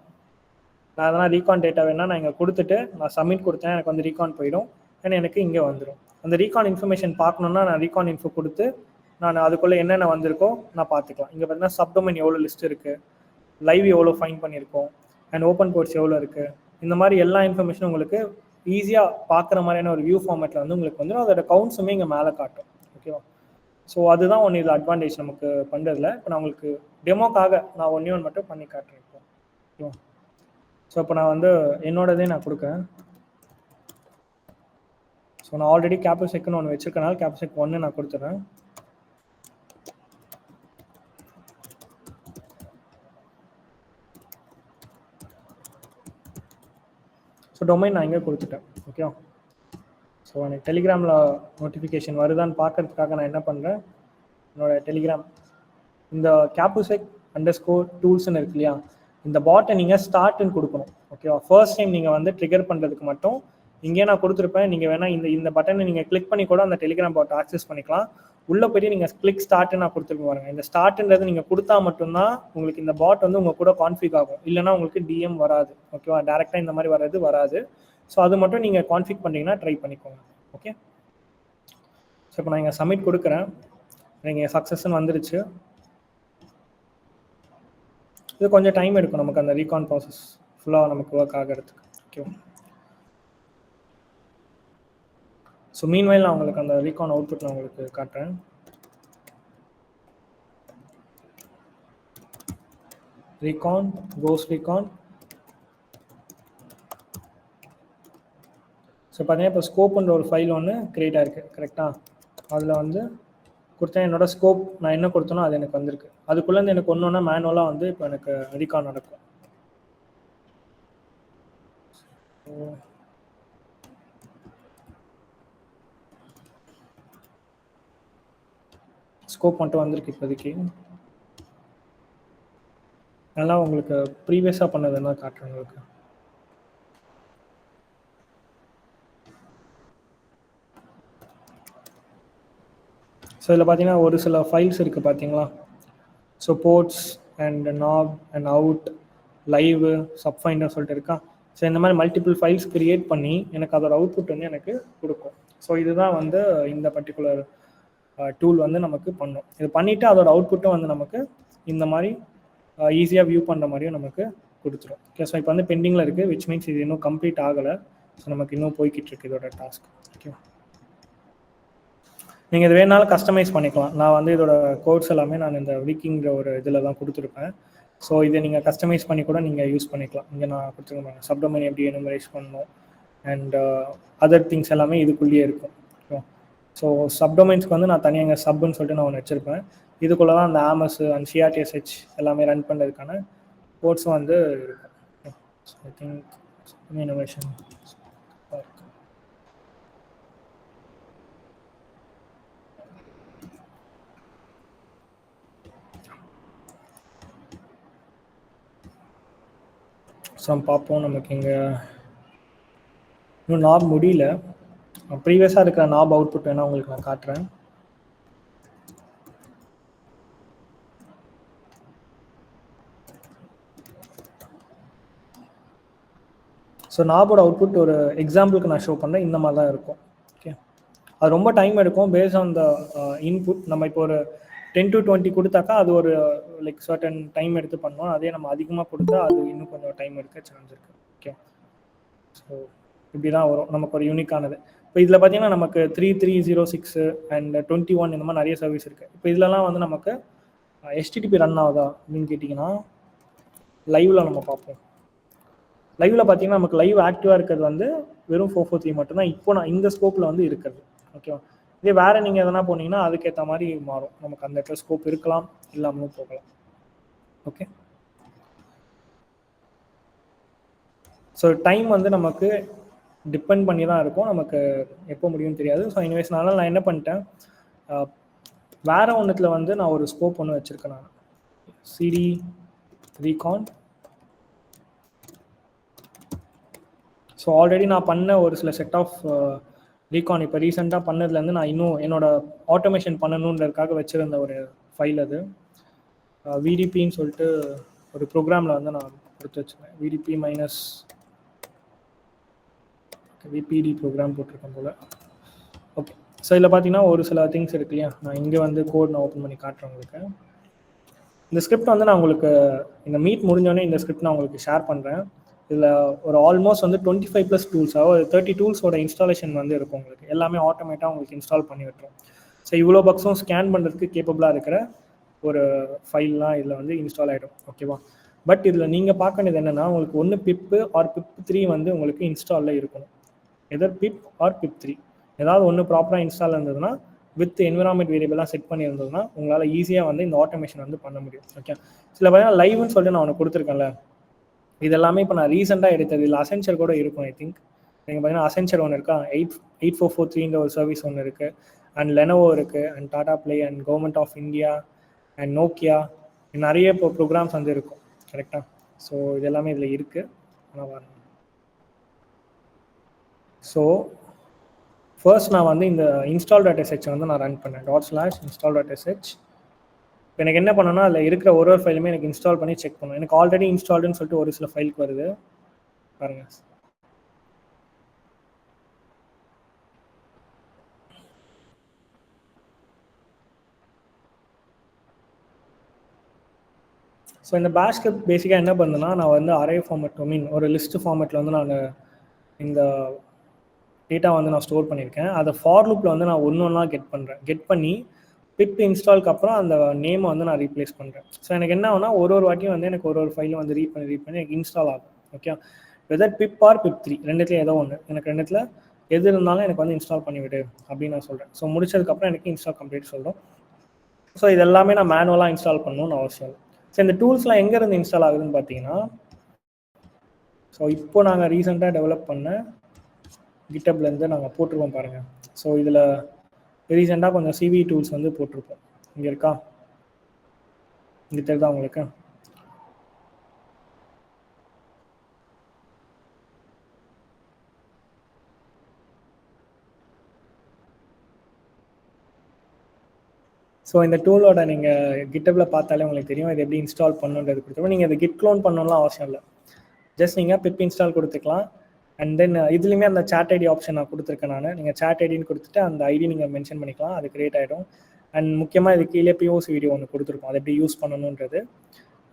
நான் அதெல்லாம் ரீகான் டேட்டா வேணால் நான் இங்கே கொடுத்துட்டு நான் சப்மிட் கொடுத்தேன், எனக்கு வந்து ரீகான் போயிடும். ஏன்னா எனக்கு இங்கே வந்துடும். அந்த ரீகான் இன்ஃபர்மேஷன் பார்க்கணுன்னா நான் ரீகான் இன்ஃபோ கொடுத்து நான் அதுக்குள்ளே என்னென்ன வந்திருக்கோ நான் பார்த்துக்கலாம். இங்கே பார்த்தீங்கன்னா சப்டொமைன் எவ்வளோ லிஸ்ட் இருக்குது, லைவ் எவ்வளோ ஃபைன் பண்ணியிருக்கோம், அண்ட் ஓப்பன் போர்ட்ஸ் எவ்வளோ இருக்குது, இந்த மாதிரி எல்லா இன்ஃபர்மேஷனும் உங்களுக்கு ஈஸியாக பார்க்குற மாதிரியான ஒரு வியூ ஃபார்மேட்டில் வந்து உங்களுக்கு வந்துடும். அதோட கவுண்ட்ஸுமே இங்கே மேலே காட்டும். ஓகேவா? ஸோ அதுதான் ஒன்று இது அட்வான்டேஜ் நமக்கு பண்ணுறதுல. இப்போ நான் உங்களுக்கு டெமோக்காக நான் ஒன்று மட்டும் பண்ணி காட்டுறேன் இப்போ. ஓகேவா? ஸோ இப்போ நான் வந்து என்னோடதே நான் கொடுக்குறேன். ஸோ நான் ஆல்ரெடி கேப்செக்னு ஒன்று வச்சுருக்கனால கேப்செக் 1 நான் கொடுத்துட்றேன். ஸோ டொமைன் நான் இங்கே கொடுத்துட்டேன். ஓகேவா? ஸோ எனக்கு டெலிகிராமில் நோட்டிஃபிகேஷன் வருதான்னு பார்க்கறதுக்காக நான் என்ன பண்ணுறேன், என்னோட டெலிகிராம் இந்த capusec_tools இருக்கு இல்லையா, இந்த பாட்டை நீங்கள் ஸ்டார்ட்னு கொடுக்கணும். ஓகேவா? ஃபர்ஸ்ட் டைம் நீங்கள் வந்து ட்ரிகர் பண்ணுறதுக்கு மட்டும் இங்கே நான் கொடுத்துருப்பேன். நீங்கள் வேணால் இந்த பட்டனை நீங்கள் கிளிக் பண்ணி கூட அந்த டெலிகிராம் பாட்டை ஆக்சஸ் பண்ணிக்கலாம். உள்ளே போய்ட்டு நீங்கள் கிளிக் ஸ்டார்ட்னு நான் கொடுத்துருக்க பாருங்க. இந்த ஸ்டார்ட்ன்றது நீங்கள் கொடுத்தா மட்டும்தான் உங்களுக்கு இந்த பாட் வந்து உங்கள் கூட கான்ஃபிக் ஆகும். இல்லைனா உங்களுக்கு டிஎம் வராது. ஓகேவா? டேரெக்டாக இந்த மாதிரி வராது. ஸோ அது மட்டும் நீங்கள் கான்ஃபிக் பண்ணிங்கன்னா ட்ரை பண்ணிக்கோங்க. ஓகே, ஸோ இப்போ நான் இங்கே சப்மிட் கொடுக்குறேன். நீங்கள் சக்ஸஸ்ன்னு வந்துருச்சு. இது கொஞ்சம் டைம் எடுக்கும் நமக்கு அந்த ரீகான் ப்ராசஸ் ஃபுல்லாக நமக்கு ஒர்க் ஆகிறதுக்கு. ஓகேவா? ஸோ மீன்வைல் நான் உங்களுக்கு அந்த ரீகான் அவுட்புட் நான் உங்களுக்கு காட்டுறேன். ரீகான் recon. ஸோ பார்த்தீங்கன்னா இப்போ ஸ்கோப்புன்ற ஒரு ஃபைல் ஒன்று க்ரியேட் ஆகிருக்கு. கரெக்டாக? அதில் வந்து கொடுத்தேன் என்னோட ஸ்கோப் நான் என்ன கொடுத்தனோ அது எனக்கு வந்திருக்கு. அதுக்குள்ளேருந்து எனக்கு ஒன்று மேனுவலாக வந்து இப்போ எனக்கு ரீகான் நடக்கும். ஸ்கோப் மட்டும் வந்திருக்கு இப்போதைக்கு. நல்லா உங்களுக்கு ப்ரீவியஸாக பண்ணதுன்னா காட்டுறேன் உங்களுக்கு. ஸோ இதில் பார்த்தீங்கன்னா ஒரு சில ஃபைல்ஸ் இருக்குது பார்த்தீங்களா. So ports and Naabu and out live Subfinder சொல்லிட்டு இருக்கா. ஸோ இந்த மாதிரி மல்டிபிள் ஃபைல்ஸ் க்ரியேட் பண்ணி எனக்கு அதோட அவுட்புட் வந்து எனக்கு கொடுக்கும். ஸோ இதுதான் வந்து இந்த பர்டிகுலர் டூல் வந்து நமக்கு பண்ணும். இது பண்ணிவிட்டு அதோட அவுட்புட்டும் வந்து நமக்கு இந்த மாதிரி ஈஸியாக வியூ பண்ணுற மாதிரியும் நமக்கு கொடுத்துரும். ஓகே, ஸோ இப்போ வந்து பெண்டிங்கில் இருக்குது, விச் மீன்ஸ் இது இன்னும் கம்ப்ளீட் ஆகலை. ஸோ நமக்கு இன்னும் போய்கிட்டு இருக்கு இதோட டாஸ்க். ஓகே, நீங்கள் இது வேணாலும் கஸ்டமைஸ் பண்ணிக்கலாம். நான் வந்து இதோட கோட்ஸ் எல்லாமே நான் இந்த வீக்கிங்கிற ஒரு இதில் தான் கொடுத்துருப்பேன். ஸோ இதை நீங்கள் கஸ்டமைஸ் பண்ணி கூட நீங்கள் யூஸ் பண்ணிக்கலாம். இங்கே நான் கொடுத்துருக்கேன் சப்டொமைன் எப்படி எனுமரைஸ் பண்ணணும் அண்ட் அதர் திங்ஸ் எல்லாமே இதுக்குள்ளேயே இருக்கும். ஸோ சப்டொமைன்ஸ்க்கு வந்து நான் தனியாக இங்கே சப்னு சொல்லிட்டு நான் ஒன்று வச்சுருப்பேன். இதுக்குள்ளே தான் அந்த ஆமஸ் அண்ட் CRTSH எல்லாமே ரன் பண்ணுறதுக்கான கோட்ஸும் வந்து இருக்கும். So I think innovation so பார்ப்போம். நமக்கு இங்கே இன்னும் நாப் முடியல. ப்ரீவியஸாக இருக்கிற நாப் அவுட்புட் வேணால் உங்களுக்கு நான் காட்டுறேன். ஸோ நாபோட அவுட்புட் ஒரு எக்ஸாம்பிளுக்கு நான் ஷோ பண்ணுறேன். இந்த மாதிரி தான் இருக்கும். ஓகே, அது ரொம்ப டைம் எடுக்கும் பேஸ்ட் ஆன் த இன்புட். நம்ம இப்போ ஒரு 10 to 20 கொடுத்தாக்கா அது ஒரு லைக் சர்டன் டைம் எடுத்து பண்ணோம். அதே நம்ம அதிகமாக கொடுத்தா அது இன்னும் கொஞ்சம் டைம் எடுக்க சான்ஸ் இருக்குது. ஓகே, ஸோ இப்படி தான் வரும் நமக்கு ஒரு யூனிக்கானது. இப்போ இதில் பார்த்தீங்கன்னா நமக்கு 3306 அண்ட் 21 இந்த மாதிரி நிறைய சர்வீஸ் இருக்குது. இப்போ இதிலலாம் வந்து நமக்கு HTTP ரன் ஆகுதா அப்படின்னு கேட்டிங்கன்னா லைவில் நம்ம பார்ப்போம். லைவில் பார்த்தீங்கன்னா நமக்கு லைவ் ஆக்டிவாக இருக்கிறது வந்து வெறும் 443 மட்டும்தான் இப்போ நான் இந்த ஸ்கோப்பில் வந்து இருக்கிறது. ஓகேவா, இதே வேறு நீங்கள் எதனா போனீங்கன்னா அதுக்கேற்ற மாதிரி மாறும், நமக்கு அந்த இடத்துல ஸ்கோப் இருக்கலாம் இல்லாமலும் போகலாம். ஓகே, ஸோ டைம் வந்து நமக்கு டிபெண்ட் பண்ணி தான் இருக்கும், நமக்கு எப்போ முடியும்னு தெரியாது. ஸோ எனிவேஸ்னால நான் என்ன பண்ணிட்டேன், வேறு ஒன்றுத்தில் வந்து நான் ஒரு ஸ்கோப் ஒன்று வச்சுருக்கேன். நான் CD recon. ஸோ ஆல்ரெடி நான் பண்ண ஒரு சில செட் ஆஃப் ரீகான் இப்போ ரீசெண்டாக பண்ணதுலேருந்து நான் இன்னும் என்னோட ஆட்டோமேஷன் பண்ணணுன்றதுக்காக வச்சுருந்த ஒரு ஃபைல் அது. VDPன்னு சொல்லிட்டு ஒரு ப்ரோக்ராமில் வந்து நான் கொடுத்து வச்சுருந்தேன். VDP மைனஸ் VPD ப்ரோக்ராம் போட்டிருக்கேன் போல். ஓகே, ஸோ இதில் பார்த்தீங்கன்னா ஒரு சில திங்ஸ் இருக்கு இல்லையா, நான் இங்கே வந்து கோட் நான் ஓப்பன் பண்ணி காட்டுறேன் உங்களுக்கு. இந்த ஸ்கிரிப்ட் வந்து நான் உங்களுக்கு இந்த மீட் முடிஞ்சோடனே இந்த ஸ்கிரிப்ட் நான் உங்களுக்கு ஷேர் பண்ணுறேன். இதில் ஒரு ஆல்மோஸ்ட் வந்து 25+ டூல்ஸ், ஒரு 30 டூல்ஸோட இன்ஸ்டாலேஷன் வந்து இருக்கும் உங்களுக்கு. எல்லாமே ஆட்டோமேட்டாக உங்களுக்கு இன்ஸ்டால் பண்ணி விட்டுரும். ஸோ இவ்வளோ பக்ஸும் ஸ்கேன் பண்ணுறதுக்கு கேப்பபிளாக இருக்கிற ஒரு ஃபைல்லாம் இதில் வந்து இன்ஸ்டால் ஆகிடும். ஓகேவா, பட் இதில் நீங்கள் பார்க்க வேண்டியது என்னென்னா உங்களுக்கு ஒன்று பிப்பு ஆர் PIP3 வந்து உங்களுக்கு இன்ஸ்டாலில் இருக்கணும். எதர் பிப் ஆர் PIP3 ஏதாவது ஒன்று ப்ராப்பராக இன்ஸ்டால் இருந்ததுன்னா வித் என்விரான்மெண்ட் வேரியபிளாக செட் பண்ணியிருந்ததுன்னா உங்களால் ஈஸியாக வந்து இந்த ஆட்டோமேஷன் வந்து பண்ண முடியும். ஓகே, சில பார்த்தீங்கன்னா லைவ்னு சொல்லிட்டு நான் ஒன்று கொடுத்துருக்கேன்ல, இது எல்லாமே இப்போ நான் ரீசெண்டாக எடுத்தது. இல்லை அசென்ச்சர் கூட இருக்கும் ஐ திங்க். நீங்கள் பார்த்தீங்கன்னா அசென்ச்சர் ஒன்று இருக்கா, 8443 ஒரு சர்வீஸ் ஒன்று இருக்குது, அண்ட் லெனோவோ இருக்குது, and Tata Play, and government of India, and Nokia, நிறைய இப்போ ப்ரோக்ராம்ஸ் வந்து இருக்கும். கரெக்டாக, ஸோ இது எல்லாமே இதில் இருக்குது. ஆனால் பாருங்க, ஸோ ஃபர்ஸ்ட் நான் வந்து இந்த install.sh வந்து நான் ரன் பண்ணேன். /install.sh. இப்போ எனக்கு என்ன பண்ணணும்னா அதில் இருக்கிற ஒரு ஃபைலுமே எனக்கு இன்ஸ்டால் பண்ணி செக் பண்ணணும். எனக்கு ஆல்ரெடி இன்ஸ்டால்டுன்னு சொல்லிட்டு ஒரு சில ஃபைலுக்கு வருது பாருங்க. ஸோ இந்த பேஷ் ஸ்கிரிப்ட் பேசிக்காக என்ன பண்ணுன்னா, நான் வந்து அரே ஃபார்மேட் ஒரு லிஸ்ட் ஃபார்மேட்டில் வந்து நான் இந்த டேட்டா வந்து நான் ஸ்டோர் பண்ணியிருக்கேன். அதை ஃபார் லூப்பில் வந்து நான் ஒன்றா கெட் பண்ணி பிப் இன்ஸ்டாலுக்கு அப்புறம் அந்த நேமை வந்து நான் ரீப்ளேஸ் பண்ணுறேன். ஸோ எனக்கு என்ன ஆகுனா ஒரு வாட்டியும் வந்து எனக்கு ஒரு ஃபைலும் வந்து ரீட் பண்ணி எனக்கு இன்ஸ்டால் ஆகும். ஓகே, வெதர் பிப் ஆர் PIP3 ரெண்டுத்துல ஏதோ ஒன்று, எனக்கு ரெண்டுத்தில் எது இருந்தாலும் எனக்கு வந்து இன்ஸ்டால் பண்ணிவிடு அப்படின்னு நான் சொல்கிறேன். ஸோ முடிச்சதுக்கப்புறம் எனக்கு இன்ஸ்டால் கம்ப்ளீட் சொல்கிறோம். ஸோ இது எல்லாமே நான் மேனுவலாக இன்ஸ்டால் பண்ணணும்னு அவசியம் இல்லை. ஸோ இந்த டூல்ஸ்லாம் எங்கேருந்து இன்ஸ்டால் ஆகுதுன்னு பார்த்தீங்கன்னா, ஸோ இப்போ நாங்கள் ரீசெண்டாக டெவலப் பண்ண கிட்டப்லேருந்து நாங்கள் போட்டிருக்கோம் பாருங்கள். ஸோ இதில் ரீசெண்டாக கொஞ்சம் CV டூல்ஸ் வந்து போட்டிருப்போம். இங்கே இருக்கா, இங்கே தெரியுதா உங்களுக்கு? ஸோ இந்த டூலோட நீங்கள் கிட்டப்பில் பார்த்தாலே உங்களுக்கு தெரியும் இது எப்படி இன்ஸ்டால் பண்ணுன்றது கொடுத்துருவோம். நீங்கள் இது கிட் க்ளோன் பண்ணணும்லாம் அவசியம் இல்லை, ஜஸ்ட் நீங்கள் பிப் இன்ஸ்டால் கொடுத்துக்கலாம். அண்ட் தென் இதுலேயுமே அந்த சேட் ஐடி ஆப்ஷன் நான் கொடுத்துருக்கேன். நீங்கள் சேட் ஐடின்னு கொடுத்துட்டு அந்த ஐடி நீங்கள் மென்ஷன் பண்ணிக்கலாம், அது கிரியேட் ஆகிடும். அண்ட் முக்கியமாக இது கீழே POC வீடியோ ஒன்று கொடுத்துருக்கோம், அதை எப்படி யூஸ் பண்ணணுன்றது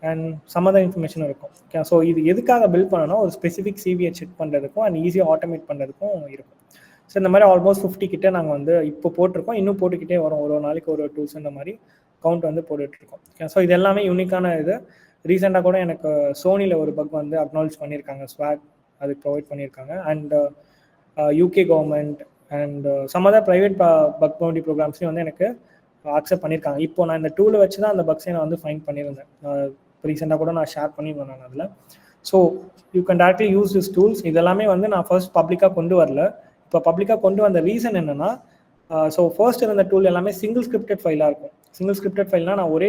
அண்ட் சம் அதர் இன்ஃபர்மேஷனும் இருக்கும். ஓகே, ஸோ இது எதுக்காக பில்ட் பண்ணணும்னா ஒரு ஸ்பெசிஃபிக் CVயை செக் பண்ணுறதுக்கும் அண்ட் ஈஸியாக ஆட்டோமேட் பண்ணுறதுக்கும் இருக்கும். ஸோ இந்த மாதிரி ஆல்மோஸ்ட் 50 கிட்டே நாங்கள் வந்து இப்போ போட்டிருக்கோம், இன்னும் போட்டுக்கிட்டே வரும். ஒரு நாளைக்கு ஒரு டூல்ஸ் இந்த மாதிரி கவுண்ட் வந்து போட்டுட்ருக்கோம். ஓகே, ஸோ இது எல்லாமே யூனிக்கான இது. ரீசெண்டாக கூட எனக்கு சோனியில் ஒரு பக் வந்து அக்னாலஜ் பண்ணியிருக்காங்க, ஸ்வாக் அதுக்கு ப்ரொவைட் பண்ணியிருக்காங்க. And UK government and some other private bug bounty ப்ரோக்ராம்ஸ்லையும் வந்து எனக்கு அக்செப்ட் பண்ணியிருக்காங்க. இப்போ நான் இந்த டூலை வச்சு தான் அந்த பக்ஸை நான் வந்து ஃபைண்ட் பண்ணியிருந்தேன். ரீசெண்டாக கூட நான் ஷேர் பண்ணியிருந்தேன் நான் அதில். So you can directly use this tools. இதெல்லாமே வந்து நான் ஃபர்ஸ்ட் பப்ளிக்காக கொண்டு வரல. இப்போ பப்ளிக்காக கொண்டு வந்த ரீசன் என்னென்னா, ஸோ ஃபர்ஸ்ட் இருந்த டூல் எல்லாமே சிங்கிள் ஸ்கிரிப்டட் ஃபைலாக இருக்கும். சிங்கிள் ஸ்கிரிப்டட் ஃபைல்னால் நான் ஒரே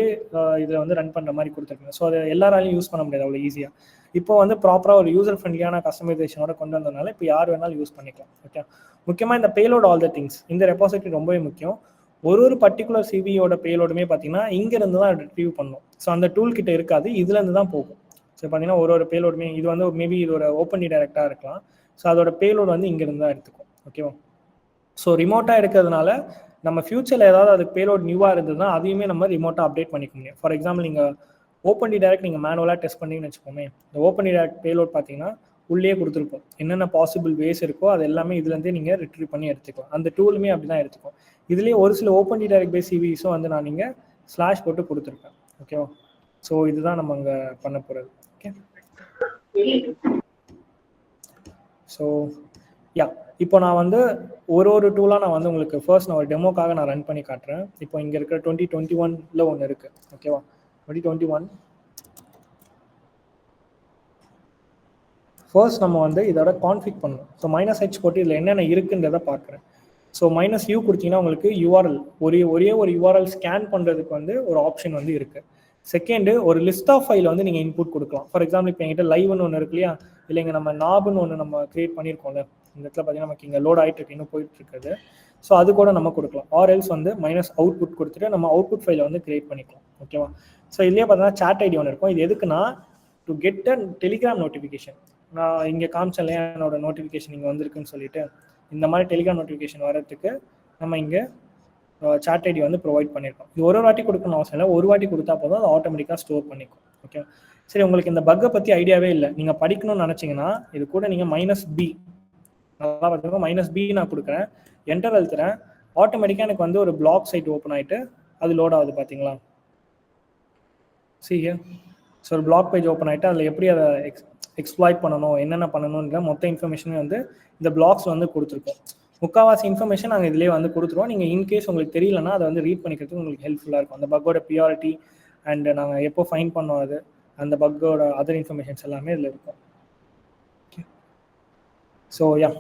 இதில் வந்து ரன் பண்ணுற மாதிரி கொடுத்துருக்கேன். ஸோ அதை எல்லாராலையும் யூஸ் பண்ண முடியாது அவ்வளோ ஈஸியாக. இப்போ வந்து ப்ராப்பராக ஒரு யூசர் ஃப்ரெண்ட்லியான கஸ்டமைசேஷனோட கொண்டு வந்ததுனால இப்போ யார் வேணாலும் யூஸ் பண்ணிக்கலாம். ஓகே, முக்கியமாக இந்த பேலோட் ஆல் த திங்ஸ், இந்த ரெபாசிட்டரி ரொம்பவே முக்கியம். ஒரு பர்டிகுலர் CVயோட பேலோடுமே பார்த்தீங்கன்னா இங்கேருந்து தான் ரிட்ரீவ் பண்ணும். ஸோ அந்த டூல் கிட்ட இருக்காது, இதுலேருந்து தான் போகும். ஸோ பார்த்தீங்கன்னா ஒரு பேலோடுமே இது வந்து மேபி இது ஒரு ஓப்பன் டைரக்டாக இருக்கலாம். ஸோ அதோட பேலோடு வந்து இங்கேருந்து தான் எடுத்துக்கும். ஓகேவா, ஸோ ரிமோட்டாக இருக்கிறதுனால நம்ம ஃபியூச்சரில் ஏதாவது அதுக்கு பேலோட் நியூவாக இருந்ததுன்னா அதையுமே நம்ம ரிமோட்டாக அப்டேட் பண்ணிக்க முடியும். ஃபார் எக்ஸாம்பிள் நீங்கள் ஓப்பன் டைரக்ட் நீங்கள் மேனுவலாக டெஸ்ட் பண்ணிங்கன்னு வச்சுக்கோமே, இந்த ஓப்பன் டைரக்ட் பேலோட் பார்த்தீங்கன்னா உள்ளே கொடுத்துருப்போம். என்னென்ன பாசிபிள் வேஸ் இருக்கோ அது எல்லாமே இதுலேருந்தே நீங்கள் ரிட்ரீவ் பண்ணி எடுத்துக்கலாம். அந்த டூலுமே அப்படி தான் எடுத்துக்கும். இதுலேயே ஒரு சில ஓப்பன் டைரக்ட் பேஸ் சிவிஸும் வந்து நான் நீங்கள் ஸ்லாஷ் போட்டு கொடுத்துருக்கேன். ஓகேவா? ஸோ இதுதான் நம்ம அங்கே பண்ண போகிறது. ஓகே, ஸோ யா, இப்போ நான் வந்து ஒரு டூலாக நான் வந்து உங்களுக்கு ஃபர்ஸ்ட் நான் ஒரு டெமோக்காக நான் ரன் பண்ணி காட்டுறேன். இப்போ இங்கே இருக்கிற 2021 ஒன்று இருக்குது. ஓகேவா? 2021 ஃபர்ஸ்ட் நம்ம வந்து இதோட கான்ஃபிக் பண்ணணும். ஸோ -h போட்டு இதில் என்னென்ன இருக்குன்றதை பார்க்குறேன். ஸோ -u கொடுத்தீங்கன்னா உங்களுக்கு யூஆர்எல் ஒரே ஒரு யூஆர்எல் ஸ்கேன் பண்ணுறதுக்கு வந்து ஒரு ஆப்ஷன் வந்து இருக்குது. செகண்டு, ஒரு லிஸ்ட் ஆஃப் ஃபைல் வந்து நீங்கள் இன்புட் கொடுக்கலாம். ஃபார் எக்ஸாம்பிள் இப்போ என்கிட்ட லைவ்னு ஒன்று இருக்கு இல்லையா, இல்லைங்க நம்ம நாப்னு ஒன்று நம்ம கிரியேட் பண்ணியிருக்கோம்ல, இந்த இடத்துல பார்த்தீங்கன்னா நமக்கு இங்கே லோட் ஆகிட்டு இருக்கு, இன்னும் போயிட்டு இருக்குது. ஸோ அது கூட நம்ம கொடுக்கலாம். ஆர்எல்ஸ் வந்து -அவுட்புட் கொடுத்துட்டு நம்ம அவுட்புட் ஃபைலை வந்து கிரியேட் பண்ணிக்கலாம். ஓகேவா? ஸோ இதுலேயே பார்த்தீங்கன்னா சாட் ஐடி ஒன்று இருக்கும். இது எதுக்குன்னா to get a Telegram notification. நான் இங்கே காமிச்சேன் இல்லையா என்னோட நோட்டிஃபிகேஷன் இங்கே வந்திருக்குன்னு சொல்லிட்டு, இந்த மாதிரி டெலிகிராம் நோட்டிஃபிகேஷன் வரதுக்கு நம்ம இங்கே சாட் ஐடி வந்து ப்ரொவைட் பண்ணியிருக்கோம். இது ஒரு வாட்டி கொடுக்கணும் அவசியம் இல்லை, ஒரு வாட்டி கொடுத்தா போதும், அது ஆட்டோமேட்டிக்காக ஸ்டோர் பண்ணிக்கும். ஓகே, சரி. உங்களுக்கு இந்த பக்கை பற்றி ஐடியாவே இல்லை, நீங்கள் படிக்கணும்னு நினச்சிங்கன்னா இது கூட நீங்கள் -b நல்லா பார்த்துக்கோங்க. -b நான் கொடுக்குறேன், என்டர் அழுத்துறேன், ஆட்டோமேட்டிக்காக எனக்கு வந்து ஒரு பிளாக் சைட் ஓப்பன் ஆகிட்டு அது லோட் ஆகுது. பார்த்தீங்களா? சரி, ஸோ ஒரு பிளாக் பேஜ் ஓப்பன் ஆகிட்டு அதில் எப்படி அதை எக்ஸ்ப்ளாய்ட் பண்ணணும், என்னென்ன பண்ணணுன்ற மொத்த இன்ஃபர்மேஷனும் வந்து இந்த பிளாக்ஸ் வந்து கொடுத்துருக்கோம். முக்கால்வாசி இன்ஃபர்மேஷன் நாங்கள் இதிலே வந்து கொடுத்துருவோம். நீங்கள் இன்கேஸ் உங்களுக்கு தெரியலன்னா அதை வந்து ரீட் பண்ணிக்கிறதுக்கு உங்களுக்கு ஹெல்ப்ஃபுல்லாக இருக்கும். அந்த பக்கோட பியூரிட்டி அண்ட் நாங்கள் எப்போ ஃபைன் பண்ணோம் அது, அந்த பக்கோட அதர் இன்ஃபர்மேஷன்ஸ் எல்லாமே இதில் இருக்கும். ஸோ யா,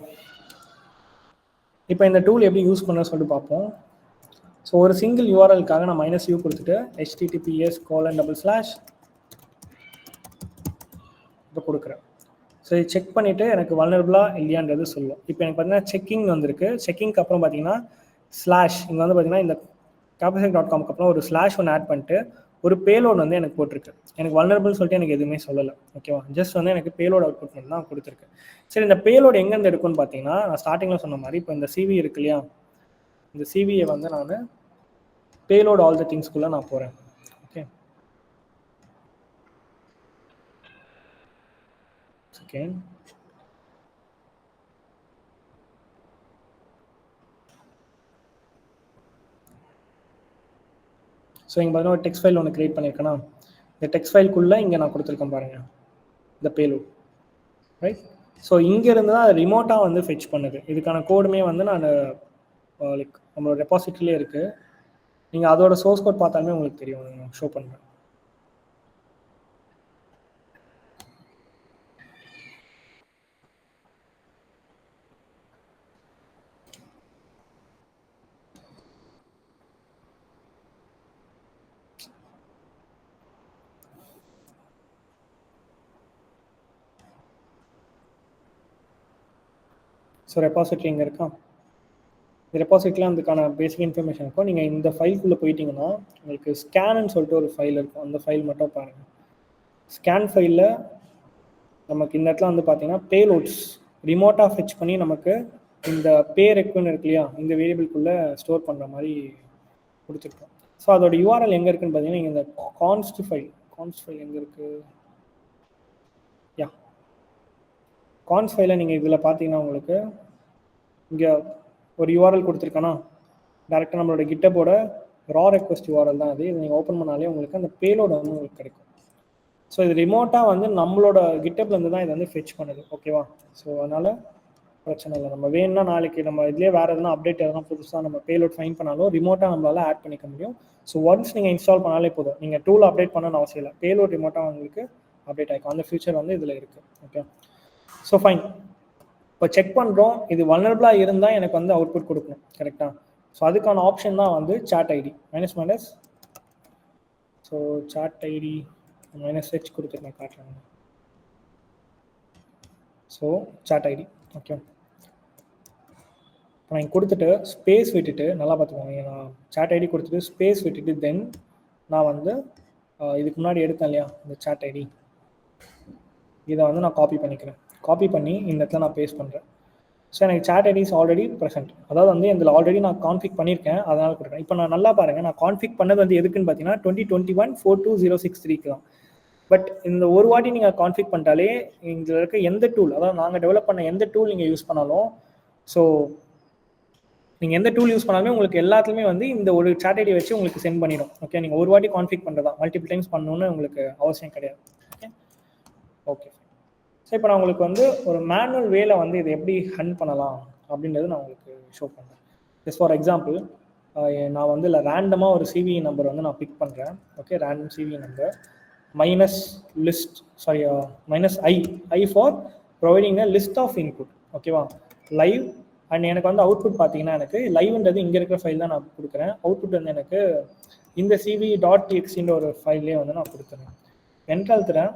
இப்போ இந்த டூல் எப்படி யூஸ் பண்ண சொல்லிட்டு பார்ப்போம். ஸோ ஒரு சிங்கிள் யூஆர்எல்காக நான் -u கொடுத்துட்டு https:// இப்போ கொடுக்குறேன். ஸோ இது செக் பண்ணிவிட்டு எனக்கு வல்னரபிளாக இல்லையான்றது சொல்லும். இப்போ எனக்கு பார்த்தீங்கன்னா செக்கிங் வந்திருக்கு. செக்கிங்க்கு அப்புறம் பார்த்தீங்கன்னா ஸ்லாஷ், இங்கே வந்து பார்த்தீங்கன்னா இந்த capacity.comக்கு அப்புறம் ஒரு ஸ்லாஷ் ஒன்று ஆட் பண்ணிட்டு ஒரு பேலோட் வந்து எனக்கு போட்டிருக்கு. எனக்கு வல்னரபிள் சொல்லிட்டு எனக்கு எதுவுமே சொல்லலை. ஓகேவா? ஜஸ்ட் வந்து எனக்கு பேலோட் அவுட்புட் மட்டும் தான் கொடுத்துருக்கு. சரி, இந்த பேலோட் எங்கேருந்து எடுக்கும்னு பார்த்தீங்கன்னா நான் ஸ்டார்டிங்கில் சொன்ன மாதிரி இப்போ இந்த சிவி இருக்கு இல்லையா, இந்த சிவியை வந்து நான் பேலோட் ஆல் த திங்ஸ்குள்ளே நான் போகிறேன். Okay, second. ஸோ இங்கே பார்த்தீங்கன்னா ஒரு டெக்ஸ்ட் ஃபைல் ஒன்று கிரியேட் பண்ணியிருக்கேன்னா, இந்த டெக்ஸ்ட் ஃபைல்குள்ளே இங்கே நான் கொடுத்துருக்கேன் பாருங்கள், இந்த பேலோட், ரைட்? ஸோ இங்கேருந்து தான் ரிமோட்டாக வந்து ஃபெச் பண்ணுது. இதுக்கான கோடுமே வந்து நான் லைக் நம்மளோட ரெபாசிட்டரியிலே இருக்குது. நீங்கள் அதோட சோர்ஸ் கோட் பார்த்தாலுமே உங்களுக்கு தெரியும், நான் ஷோ பண்ணுறேன். ஸோ ரெபாசிட்டரி இங்கே இருக்கா, இந்த ரெபாசிட்டரியில் அதுக்கான பேசிக் இன்ஃபர்மேஷன் இருக்கும். நீங்கள் இந்த ஃபைல்குள்ளே போயிட்டீங்கன்னா உங்களுக்கு ஸ்கேன்னு சொல்லிட்டு ஒரு ஃபைல் இருக்கும். அந்த ஃபைல் மட்டும் பாருங்கள். ஸ்கேன் ஃபைலில் நமக்கு இந்த இடத்துல வந்து பார்த்தீங்கன்னா பேலோட்ஸ் ரிமோட்டாக ஃபெச் பண்ணி நமக்கு இந்த பே ரெக்வென் இருக்கு இல்லையா, இந்த வேரியபிள்குள்ளே ஸ்டோர் பண்ணுற மாதிரி கொடுத்துருக்கோம். ஸோ அதோட யூஆர்எல் எங்கே இருக்குன்னு பார்த்தீங்கன்னா இங்கே இந்த கான்ஸ்ட் ஃபைல் எங்கே இருக்குது, யா கான்ஸ் ஃபைலை நீங்கள் இதில் பார்த்தீங்கன்னா உங்களுக்கு இங்கே ஒரு யூஆர்எல் கொடுத்துருக்கானா, டேரெக்டாக நம்மளோட கிட்டப்போட ரா ரெக்வஸ்ட் யூஆர்எல் தான் அது. இது நீங்கள் ஓப்பன் பண்ணாலே உங்களுக்கு அந்த பேலோடு வந்து உங்களுக்கு கிடைக்கும். ஸோ இது ரிமோட்டாக வந்து நம்மளோட கிட்டப்லேருந்து தான் இதை வந்து ஃபெச் பண்ணுது. ஓகேவா? ஸோ அதனால் பிரச்சனை இல்லை. நம்ம வேணும்னா நாளைக்கு நம்ம இதுலேயே வேறு எதுனா அப்டேட் எதனா புதுசாக நம்ம பேலோட் ஃபைன் பண்ணாலும் ரிமோட்டாக நம்மளால் ஆட் பண்ணிக்க முடியும். ஸோ ஒன்ஸ் நீங்கள் இன்ஸ்டால் பண்ணாலே போதும், நீங்கள் டூல் அப்டேட் பண்ணணும்னு அவசியம் இல்லை, பேலோட் ரிமோட்டாக உங்களுக்கு அப்டேட் ஆகிக்கும். அந்த ஃபியூச்சர் வந்து இதில் இருக்குது. Okay, so fine. இப்போ செக் பண்ணுறோம், இது வல்னரபிளாக இருந்தால் எனக்கு வந்து அவுட்புட் கொடுக்கணும், கரெக்டாக? ஸோ அதுக்கான ஆப்ஷன் தான் வந்து chat ID minus. So chat ID -h கொடுத்துட்டு நான் காட்டுறேன். ஸோ சாட் ஐடி ஓகே, இப்போ நான் கொடுத்துட்டு ஸ்பேஸ் விட்டுட்டு நல்லா பார்த்துக்கோங்க. நான் சாட் ஐடி கொடுத்துட்டு ஸ்பேஸ் விட்டுட்டு தென் நான் வந்து இதுக்கு முன்னாடி எடுத்தேன் இல்லையா இந்த சாட் ஐடி, இதை வந்து நான் காப்பி பண்ணிக்கிறேன். காப்பி பண்ணி இந்த இடத்துல நான் பேஸ்ட் பண்ணுறேன். ஸோ எனக்கு chat ID is already present, அதாவது வந்து இதில் ஆல்ரெடி நான் கான்ஃபிக் பண்ணியிருக்கேன், அதனால் கொடுக்குறேன். இப்போ நான் நல்லா பாருங்கள், நான் கான்ஃபிக் பண்ணது வந்து எதுக்குன்னு பார்த்தீங்கன்னா 2021 42063 தான். பட் இந்த ஒரு வாட்டி நீங்கள் கான்ஃபிக் பண்ணிட்டாலே இதில் இருக்க எந்த டூல், அதாவது நாங்கள் டெவலப் பண்ண எந்த டூல் நீங்கள் யூஸ் பண்ணாலும், ஸோ நீங்கள் எந்த டூல் யூஸ் பண்ணாலுமே உங்களுக்கு எல்லாத்துலேயுமே வந்து இந்த ஒரு chat ID வச்சு உங்களுக்கு சென்ட் பண்ணிடும். ஓகே, நீங்கள் ஒரு வாட்டி கான்ஃபிக் பண்ணுறதா, மல்டிபிள் டைம்ஸ் பண்ணணும்னு உங்களுக்கு அவசியம் கிடையாது. ஓகே ஓகே ஸோ இப்போ நான் உங்களுக்கு வந்து ஒரு மேனுவல் வேல வந்து இதை எப்படி ஹண்ட் பண்ணலாம் அப்படின்றது நான் உங்களுக்கு ஷோ பண்ணுறேன். ஜஸ்ட் ஃபார் எக்ஸாம்பிள், நான் வந்து இல்லை ரேண்டமாக ஒரு சிவி நம்பர் வந்து நான் பிக் பண்ணுறேன். Okay, random CV number -i for providing a list of input. ஓகேவா, லைவ் அண்ட் எனக்கு வந்து அவுட்புட் பார்த்தீங்கன்னா எனக்கு லைவ்ன்றது இங்கே இருக்கிற ஃபைல் தான் நான் கொடுக்குறேன். அவுட்புட் வந்து எனக்கு இந்த cv.txt ஒரு ஃபைல்லே வந்து நான் கொடுத்துறேன். என்ட்ரு அழுத்துறேன்.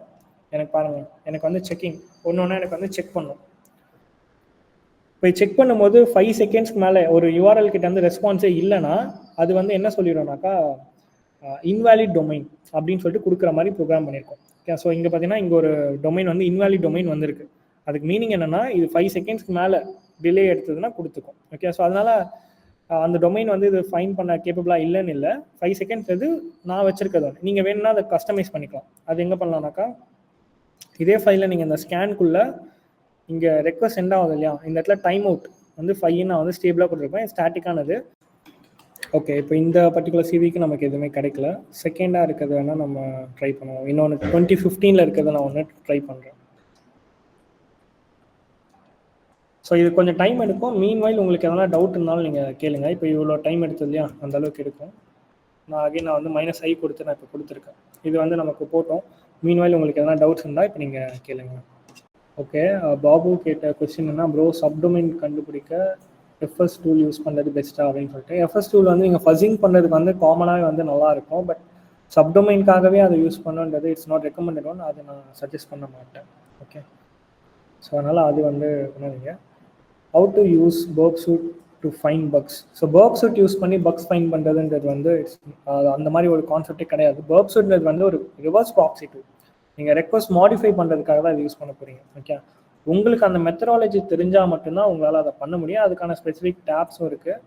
எனக்கு பாருங்கள், எனக்கு வந்து செக்கிங் ஒன்று எனக்கு வந்து செக் பண்ணும். இப்போ செக் பண்ணும்போது 5 செகண்ட்ஸ்க்கு மேலே ஒரு யூஆர்எல் கிட்ட வந்து ரெஸ்பான்ஸே இல்லைன்னா அது வந்து என்ன சொல்லிடும்னாக்கா இன்வாலிட் டொமைன் அப்படின்னு சொல்லிட்டு கொடுக்குற மாதிரி ப்ரோக்ராம் பண்ணியிருக்கோம். ஓகே, ஸோ இங்கே பார்த்தீங்கன்னா இங்கே ஒரு டொமைன் வந்து இன்வாலிட் டொமைன் வந்திருக்கு. அதுக்கு மீனிங் என்னென்னா இது 5 செகண்ட்ஸ்க்கு மேலே டிலே எடுத்ததுன்னா கொடுத்துக்கும். ஓகே, ஸோ அதனால் அந்த டொமைன் வந்து இது ஃபைன் பண்ண கேப்பபிளாக இல்லைன்னு இல்லை, 5 செகண்ட்ஸ் இது நான் வச்சுருக்கிறது. நீங்கள் வேணும்னா அதை கஸ்டமைஸ் பண்ணிக்கலாம். அது எங்கே பண்ணலாம்னாக்கா இதே ஃபைலில் நீங்கள் இந்த ஸ்கேனுக்குள்ளே இங்கே ரெக்வஸ்ட் சென்ட் ஆகுது இல்லையா, இந்த இடத்துல டைம் அவுட் வந்து 5 நான் வந்து ஸ்டேபிளாக கொடுத்துருப்பேன், ஸ்டாட்டிக்கானது. ஓகே, இப்போ இந்த பர்டிகுலர் சிவிக்கு நமக்கு எதுவுமே கிடைக்கல. செகண்டாக இருக்கிறது வேணால் நம்ம ட்ரை பண்ணுவோம். இன்னொன்று 2015 இருக்கிறத நான் ஒன்று ட்ரை பண்ணுறேன். ஸோ இது கொஞ்சம் டைம் எடுக்கும். மீன்வைல் உங்களுக்கு எதனா டவுட் இருந்தாலும் நீங்கள் கேளுங்க. இப்போ இவ்வளோ டைம் எடுத்தது இல்லையா, அந்த அளவுக்கு எடுக்கும். நான் வந்து -i கொடுத்து நான் இப்போ கொடுத்துருக்கேன். இது வந்து நமக்கு போட்டோம். மீன்வைல் உங்களுக்கு எதனா டவுட்ஸ் இருந்தால் இப்போ நீங்கள் கேளுங்க. ஓகே, பாபு கேட்ட கொஸ்டின் என்ன ப்ரோ, சப்டொமைன் கண்டுபிடிக்க எஃப்எஸ் டூல் யூஸ் பண்ணுறது பெஸ்ட்டா அப்படின்னு சொல்லிட்டு. எஃப்எஸ் டூல் வந்து நீங்கள் ஃபஸிங் பண்ணுறதுக்கு வந்து காமனாகவே வந்து நல்லாயிருக்கும். பட் சப்டொமைனுக்காகவே அதை யூஸ் பண்ணுன்றது இட்ஸ் நாட் ரெக்கமெண்டட் ஒன். அதை நான் சஜஸ்ட் பண்ண மாட்டேன். ஓகே, ஸோ அதனால் அது வந்து பண்ணாதீங்க. How to use Burp Suite to find bugs. So Burp Suite use பண்ணி பக்ஸ் ஃபைன் பண்ணுறதுன்றது வந்து அந்த மாதிரி ஒரு கான்செப்டே கிடையாது. பர்ப் சூட்ன்றது வந்து ஒரு ரிவர்ஸ் ப்ராக்ஸி டூல். நீங்கள் ரெக்வஸ்ட் மாடிஃபை பண்ணுறதுக்காக தான் அதை யூஸ் பண்ண போகிறீங்க. ஓகே, உங்களுக்கு அந்த மெத்தடாலஜி தெரிஞ்சால் மட்டும்தான் உங்களால் அதை பண்ண முடியும். அதுக்கான ஸ்பெசிஃபிக் டேப்ஸும் இருக்குது.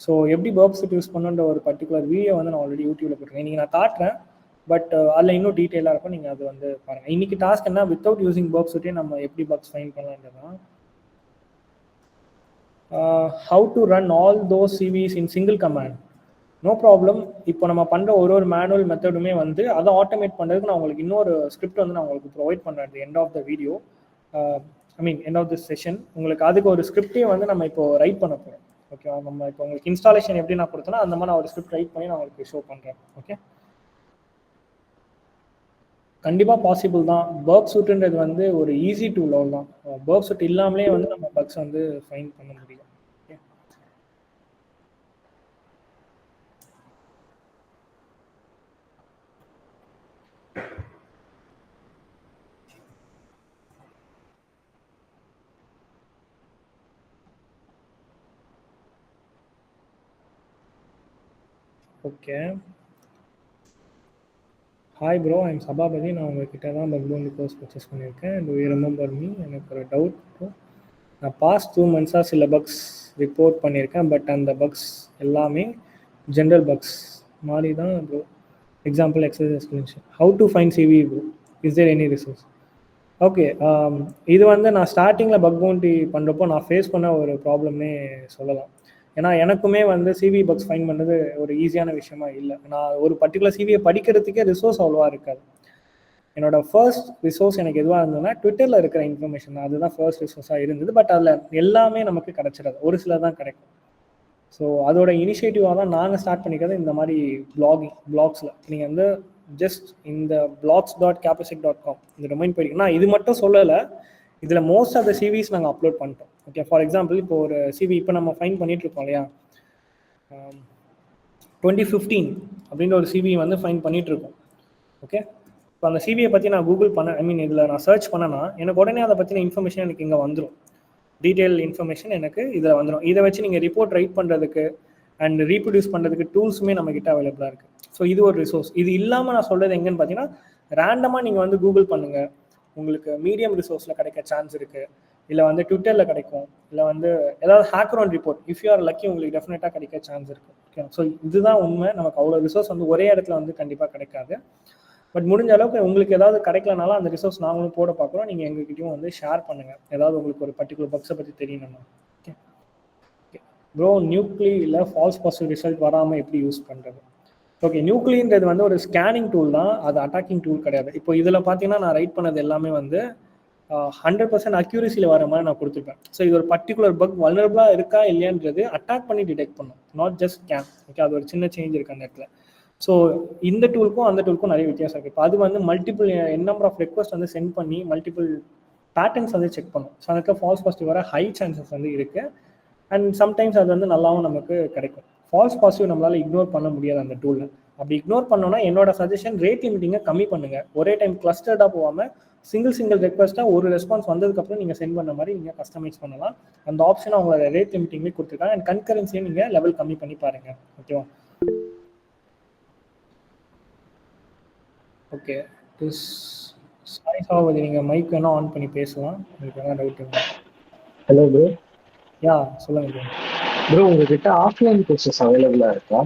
ஸோ எப்படி பர்ப் சூட் யூஸ் பண்ணுன்ற ஒரு பர்டிகுலர் வீடியோ வந்து நான் ஆல்ரெடி யூடியூப்ல போட்டிருக்கேன். நீங்கள் நான் காட்டுறேன், பட் அதில் இன்னும் டீட்டெயிலாக இருக்கும். நீங்கள் அது வந்து பாருங்கள். இன்றைக்கி டாஸ்க் என்ன, வித்தவுட் யூஸிங் பர்ப் சூட்டே நம்ம எப்படி பக்ஸ் ஃபைன் பண்ணலான்றதான். How to run all those CVEs in single command. No problem. இப்போ நம்ம பண்ணுற ஒரு மேனுவல் மெத்தடுமே வந்து அதை ஆட்டோமேட் பண்ணுறதுக்கு நான் உங்களுக்கு இன்னொரு ஸ்கிரிப்ட் வந்து நான் உங்களுக்கு ப்ரொவைட் பண்ணுறேன் end of the video, end of this session. உங்களுக்கு அதுக்கு ஒரு ஸ்கிரிப்டே வந்து நம்ம இப்போ ரைட் பண்ண போகிறோம். ஓகே, நம்ம இப்போ உங்களுக்கு இன்ஸ்டாலேஷன் எப்படி நான் கொடுத்தேன்னா அந்த மாதிரி நான் ஒரு ஸ்கிரிப்ட் ரைட் பண்ணி நான் உங்களுக்கு ஷோ பண்ணுறேன். ஓகே, கண்டிப்பாக பாசிபிள் தான். பர்ப் சூட்டுன்றது வந்து ஒரு ஈஸி டூல் தான். பர்ப் சூட் இல்லாமலே வந்து நம்ம பக்ஸ் வந்து ஃபைன் பண்ண முடியும். Okay, hi bro, I'm Sabapathi. நான் உங்ககிட்ட தான் பக் பவுண்டி கோர்ஸ் பர்ச்சேஸ் பண்ணியிருக்கேன். Do you remember me? எனக்கு ஒரு டவுட் ப்ரோ. நான் பாஸ்ட் 2 months சில பக்ஸ் ரிப்போர்ட் பண்ணியிருக்கேன். பட் அந்த பக்ஸ் எல்லாமே ஜென்ரல் பக்ஸ் மாதிரி தான் bro. Example exercise explanation. How to find CV bro, is there any resource? Okay, இது வந்து நான் ஸ்டார்டிங்கில் பக் பவுண்டி பண்ணுறப்போ நான் ஃபேஸ் பண்ண ஒரு ப்ராப்ளம்னே சொல்லலாம். ஏன்னா எனக்குமே வந்து சிவி பக்ஸ் ஃபைன் பண்ணுறது ஒரு ஈஸியான விஷயமா இல்லை. நான் ஒரு பர்டிகுலர் சிவியை படிக்கிறதுக்கே ரிசோர்ஸ் அவ்வளோவா இருக்காது. என்னோட ஃபர்ஸ்ட் ரிசோர்ஸ் எனக்கு எதுவாக இருந்ததுன்னா ட்விட்டரில் இருக்கிற இன்ஃபர்மேஷன் தான். அதுதான் ஃபர்ஸ்ட் ரிசோர்ஸாக இருந்தது. பட் அதில் எல்லாமே நமக்கு கிடச்சிடாது, ஒரு சில தான் கிடைக்கும். ஸோ அதோட இனிஷியேட்டிவாக தான் நாங்கள் ஸ்டார்ட் பண்ணிக்கிறது இந்த மாதிரி பிளாக்ஸில். நீங்கள் வந்து ஜஸ்ட் இந்த blogs.capacity.com இந்த டொமைன் போயிருக்கீங்கன்னா இது மட்டும் சொல்லலை, இதில் மோஸ்ட் ஆஃப் த சிவிஸ் நாங்கள் அப்லோட் பண்ணிட்டோம். ஓகே, ஃபார் எக்ஸாம்பிள் இப்போ ஒரு சிவி இப்போ நம்ம ஃபைன் பண்ணிட்டு இருக்கோம் இல்லையா, 2015 அப்படின்ற ஒரு சிவி வந்து ஃபைன் பண்ணிட்டு இருக்கோம். ஓகே, இப்போ அந்த சிவியை பற்றி நான் கூகுள் இதில் நான் சர்ச் பண்ணேன்னா எனக்கு உடனே அதை பற்றின இன்ஃபர்மேஷன் எனக்கு இங்கே வந்துடும். டீட்டெயில் இன்ஃபர்மேஷன் எனக்கு இதில் வந்துடும். இதை வச்சு நீங்கள் ரிப்போர்ட் ரைட் பண்ணுறதுக்கு அண்ட் ரீப்ரொடியூஸ் பண்ணுறதுக்கு டூல்ஸுமே நம்மக்கிட்ட அவைலபிளாக இருக்குது. ஸோ இது ஒரு ரிசோர்ஸ். இது இல்லாமல் நான் சொல்கிறது எங்கன்னு பார்த்தீங்கன்னா, ரேண்டமாக நீங்கள் வந்து கூகுள் பண்ணுங்கள், உங்களுக்கு மீடியம் ரிசோர்ஸில் கிடைக்க சான்ஸ் இருக்குது. இல்லை வந்து ட்விட்டரில் கிடைக்கும், இல்லை வந்து ஏதாவது HackerOne report if you are lucky உங்களுக்கு டெஃபினட்டாக கிடைக்க சான்ஸ் இருக்குது. ஓகே, ஸோ இதுதான் உண்மை. நமக்கு அவ்வளோ ரிசோர்ஸ் வந்து ஒரே இடத்துல வந்து கண்டிப்பாக கிடைக்காது. பட் முடிஞ்ச அளவுக்கு உங்களுக்கு ஏதாவது கிடைக்கலனாலும் அந்த ரிசோர்ஸ் நாங்களும் போட பார்க்குறோம். நீங்கள் எங்ககிட்டயும் வந்து ஷேர் பண்ணுங்கள், ஏதாவது உங்களுக்கு ஒரு பர்டிகுலர் பக்ஸை பற்றி தெரியணும்னா. ஓகே ப்ரோ, நியூக்ளியில் ஃபால்ஸ் பாசிட்டிவ் ரிசல்ட் வராமல் எப்படி யூஸ் பண்ணுறது? ஓகே, நியூக்ளின்றது வந்து ஒரு ஸ்கேனிங் டூல் தான், அது அட்டாக்கிங் டூல் கிடையாது. இப்போ இதில் பார்த்தீங்கன்னா நான் ரைட் பண்ணது எல்லாமே வந்து 100% அக்யூரசியில் வர மாதிரி நான் கொடுத்துருப்பேன். ஸோ இது ஒரு பர்டிகுலர் பக் வல்னரபிளாக இருக்கா இல்லையான்றது அட்டாக் பண்ணி டிடெக்ட் பண்ணும், நாட் ஜஸ்ட் ஸ்கேன். ஓகே, அது ஒரு சின்ன சேஞ்ச் இருக்குது அந்த இடத்துல. ஸோ இந்த டூலுக்கும் அந்த டூலுக்கும் நிறைய வித்தியாசம் இருக்குது. இப்போ அது வந்து மல்டிபிள் நம்பர் ஆஃப் ரெக்வஸ்ட் வந்து சென்ட் பண்ணி மல்டிபிள் பேட்டர்ன்ஸ் வந்து செக் பண்ணும். ஸோ அதுக்கு ஃபால்ஸ் பாசிட்டிவ் வர ஹை சான்சஸ் வந்து இருக்குது. அண்ட் சம்டைம்ஸ் அது வந்து நல்லாவும் நமக்கு கிடைக்கும். ஃபால்ஸ் பாசிட்டிவ் நம்மளால் இக்னோர் பண்ண முடியாது அந்த டூலில். அப்படி இக்னோர் பண்ணோன்னா என்னோட சஜஷன் ரேட் லிமிட்டிங்கை கம்மி பண்ணுங்கள். ஒரே டைம் கிளஸ்டர்டாக போகாமல் சிங்கிள் ரெக்வஸ்ட்டாக ஒரு ரெஸ்பான்ஸ் வந்ததுக்கப்புறம் நீங்கள் சென்ட் பண்ண மாதிரி நீங்கள் கஸ்டமைஸ் பண்ணலாம். அந்த ஆப்ஷனை அவங்களோட ரேட் லிமிட்டிங்லேயே கொடுத்துருக்காங்க. அண்ட் கன்கரன்சியை நீங்கள் லெவல் கம்மி பண்ணி பாருங்கள். ஓகேவா? ஓகே, சாரி சாவதி, நீங்கள் மைக் வேணால் ஆன் பண்ணி பேசலாம், உங்களுக்கு வேணால் டவுட். Hello bro. யா சொல்லுங்க ப்ரோ, உங்ககிட்ட ஆஃப்லைன் கோர்சஸ் அவைலபிளா இருக்கா?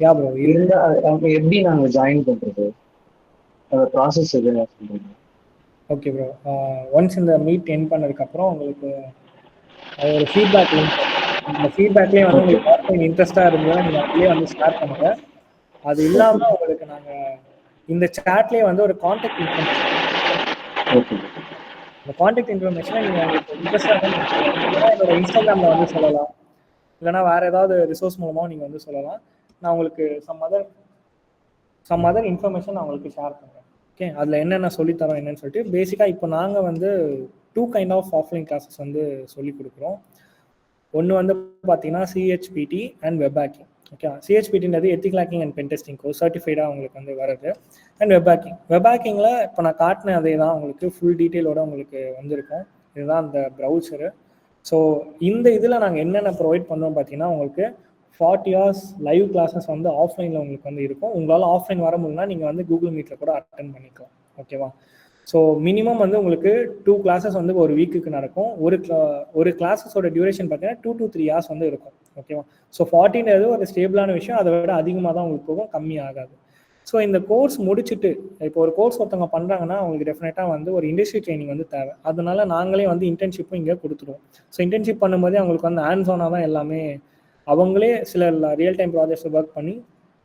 யா ப்ரோ, இருந்தா எப்படி நாங்க ஜாயின் பண்றது, ப்ராசஸ் எதுனா சொல்லுங்க. ஓகே ப்ரோ, ஒன்ஸ் இந்த மீட் என் பண்ணதுக்கப்புறம் உங்களுக்கு ஒரு ஃபீட்பேக் லிங்க், இந்த ஃபீட்பேக்லேயே வந்து உங்களுக்கு ஆஃப்லைன் இன்ட்ரெஸ்ட்டாக இருந்ததுன்னா நீங்கள் அதுலேயே வந்து ஷேர் பண்ணுங்கள். அது இல்லாமல் உங்களுக்கு நாங்கள் இந்த சேட்லேயே வந்து ஒரு கான்டாக்ட் இன்ஃபர்மேஷன், இந்த கான்டாக்ட் இன்ஃபர்மேஷனை நீங்கள் உங்களுக்கு இன்ட்ரெஸ்டாக இருந்தால் என்னோட இன்ஸ்டாகிராமில் வந்து சொல்லலாம், இல்லைனா வேறு ஏதாவது ரிசோர்ஸ் மூலமாக நீங்கள் வந்து சொல்லலாம். நான் உங்களுக்கு சம் அதர் இன்ஃபர்மேஷன் நான் உங்களுக்கு ஷேர் பண்ணுறேன். ஓகே, அதில் என்னென்ன சொல்லித்தரோம் என்னன்னு சொல்லிட்டு பேசிக்காக இப்போ நாங்கள் வந்து 2 கைண்ட் ஆஃப் ஆஃப்லைன் கிளாஸஸ் வந்து சொல்லிக் கொடுக்குறோம். ஒன்று வந்து பார்த்தீங்கன்னா CHPT and web hacking. Okay, சிஹெச்பிடின்றது ethical hacking and pen testing course, சர்டிஃபைடாக உங்களுக்கு வந்து வருது. அண்ட் வெப் ஹேக்கிங்கில் இப்போ நான் காட்டின அதே தான் உங்களுக்கு ஃபுல் டீட்டெயிலோடு உங்களுக்கு வந்திருக்கும். இதுதான் அந்த ப்ரௌசரு. ஸோ இந்த இதில் நாங்கள் என்னென்ன ப்ரொவைட் பண்ணுறோம் பார்த்தீங்கன்னா, உங்களுக்கு 40 hours லைவ் கிளாஸஸ் வந்து ஆஃப்லைனில் உங்களுக்கு வந்து இருக்கும். உங்களால் ஆஃப்லைன் வர முடியும்னா நீங்கள் வந்து கூகுள் மீட்டில் கூட அட்டென்ட் பண்ணிக்கலாம். ஓகேவா? ஸோ மினிமம் வந்து உங்களுக்கு 2 classes வந்து ஒரு வீக்குக்கு நடக்கும். ஒரு கிளாஸஸோட டியூரேஷன் பார்த்தீங்கன்னா 2 to 3 hours வந்து இருக்கும். ஓகேவா? ஸோ 40ன்றது ஒரு ஸ்டேபிளான விஷயம், அதை விட அதிகமாக தான் உங்களுக்கு போகும், கம்மி ஆகாது. ஸோ இந்த கோர்ஸ் முடிச்சுட்டு இப்போ ஒரு கோர்ஸ் ஒருத்தவங்க பண்ணுறாங்கன்னா அவங்களுக்கு டெஃபினட்டாக வந்து ஒரு இண்டஸ்ட்ரி ட்ரைனிங் வந்து தேவை. அதனால நாங்களே வந்து இன்டர்ன்ஷிப்பும் இங்கே கொடுத்துருவோம். ஸோ இன்டர்ன்ஷிப் பண்ணும்போதே அவங்களுக்கு வந்து ஹேண்ட்ஸ் ஆனாக தான் எல்லாமே, அவங்களே சில ரியல் டைம் ப்ராஜெக்ட்ஸ் ஒர்க் பண்ணி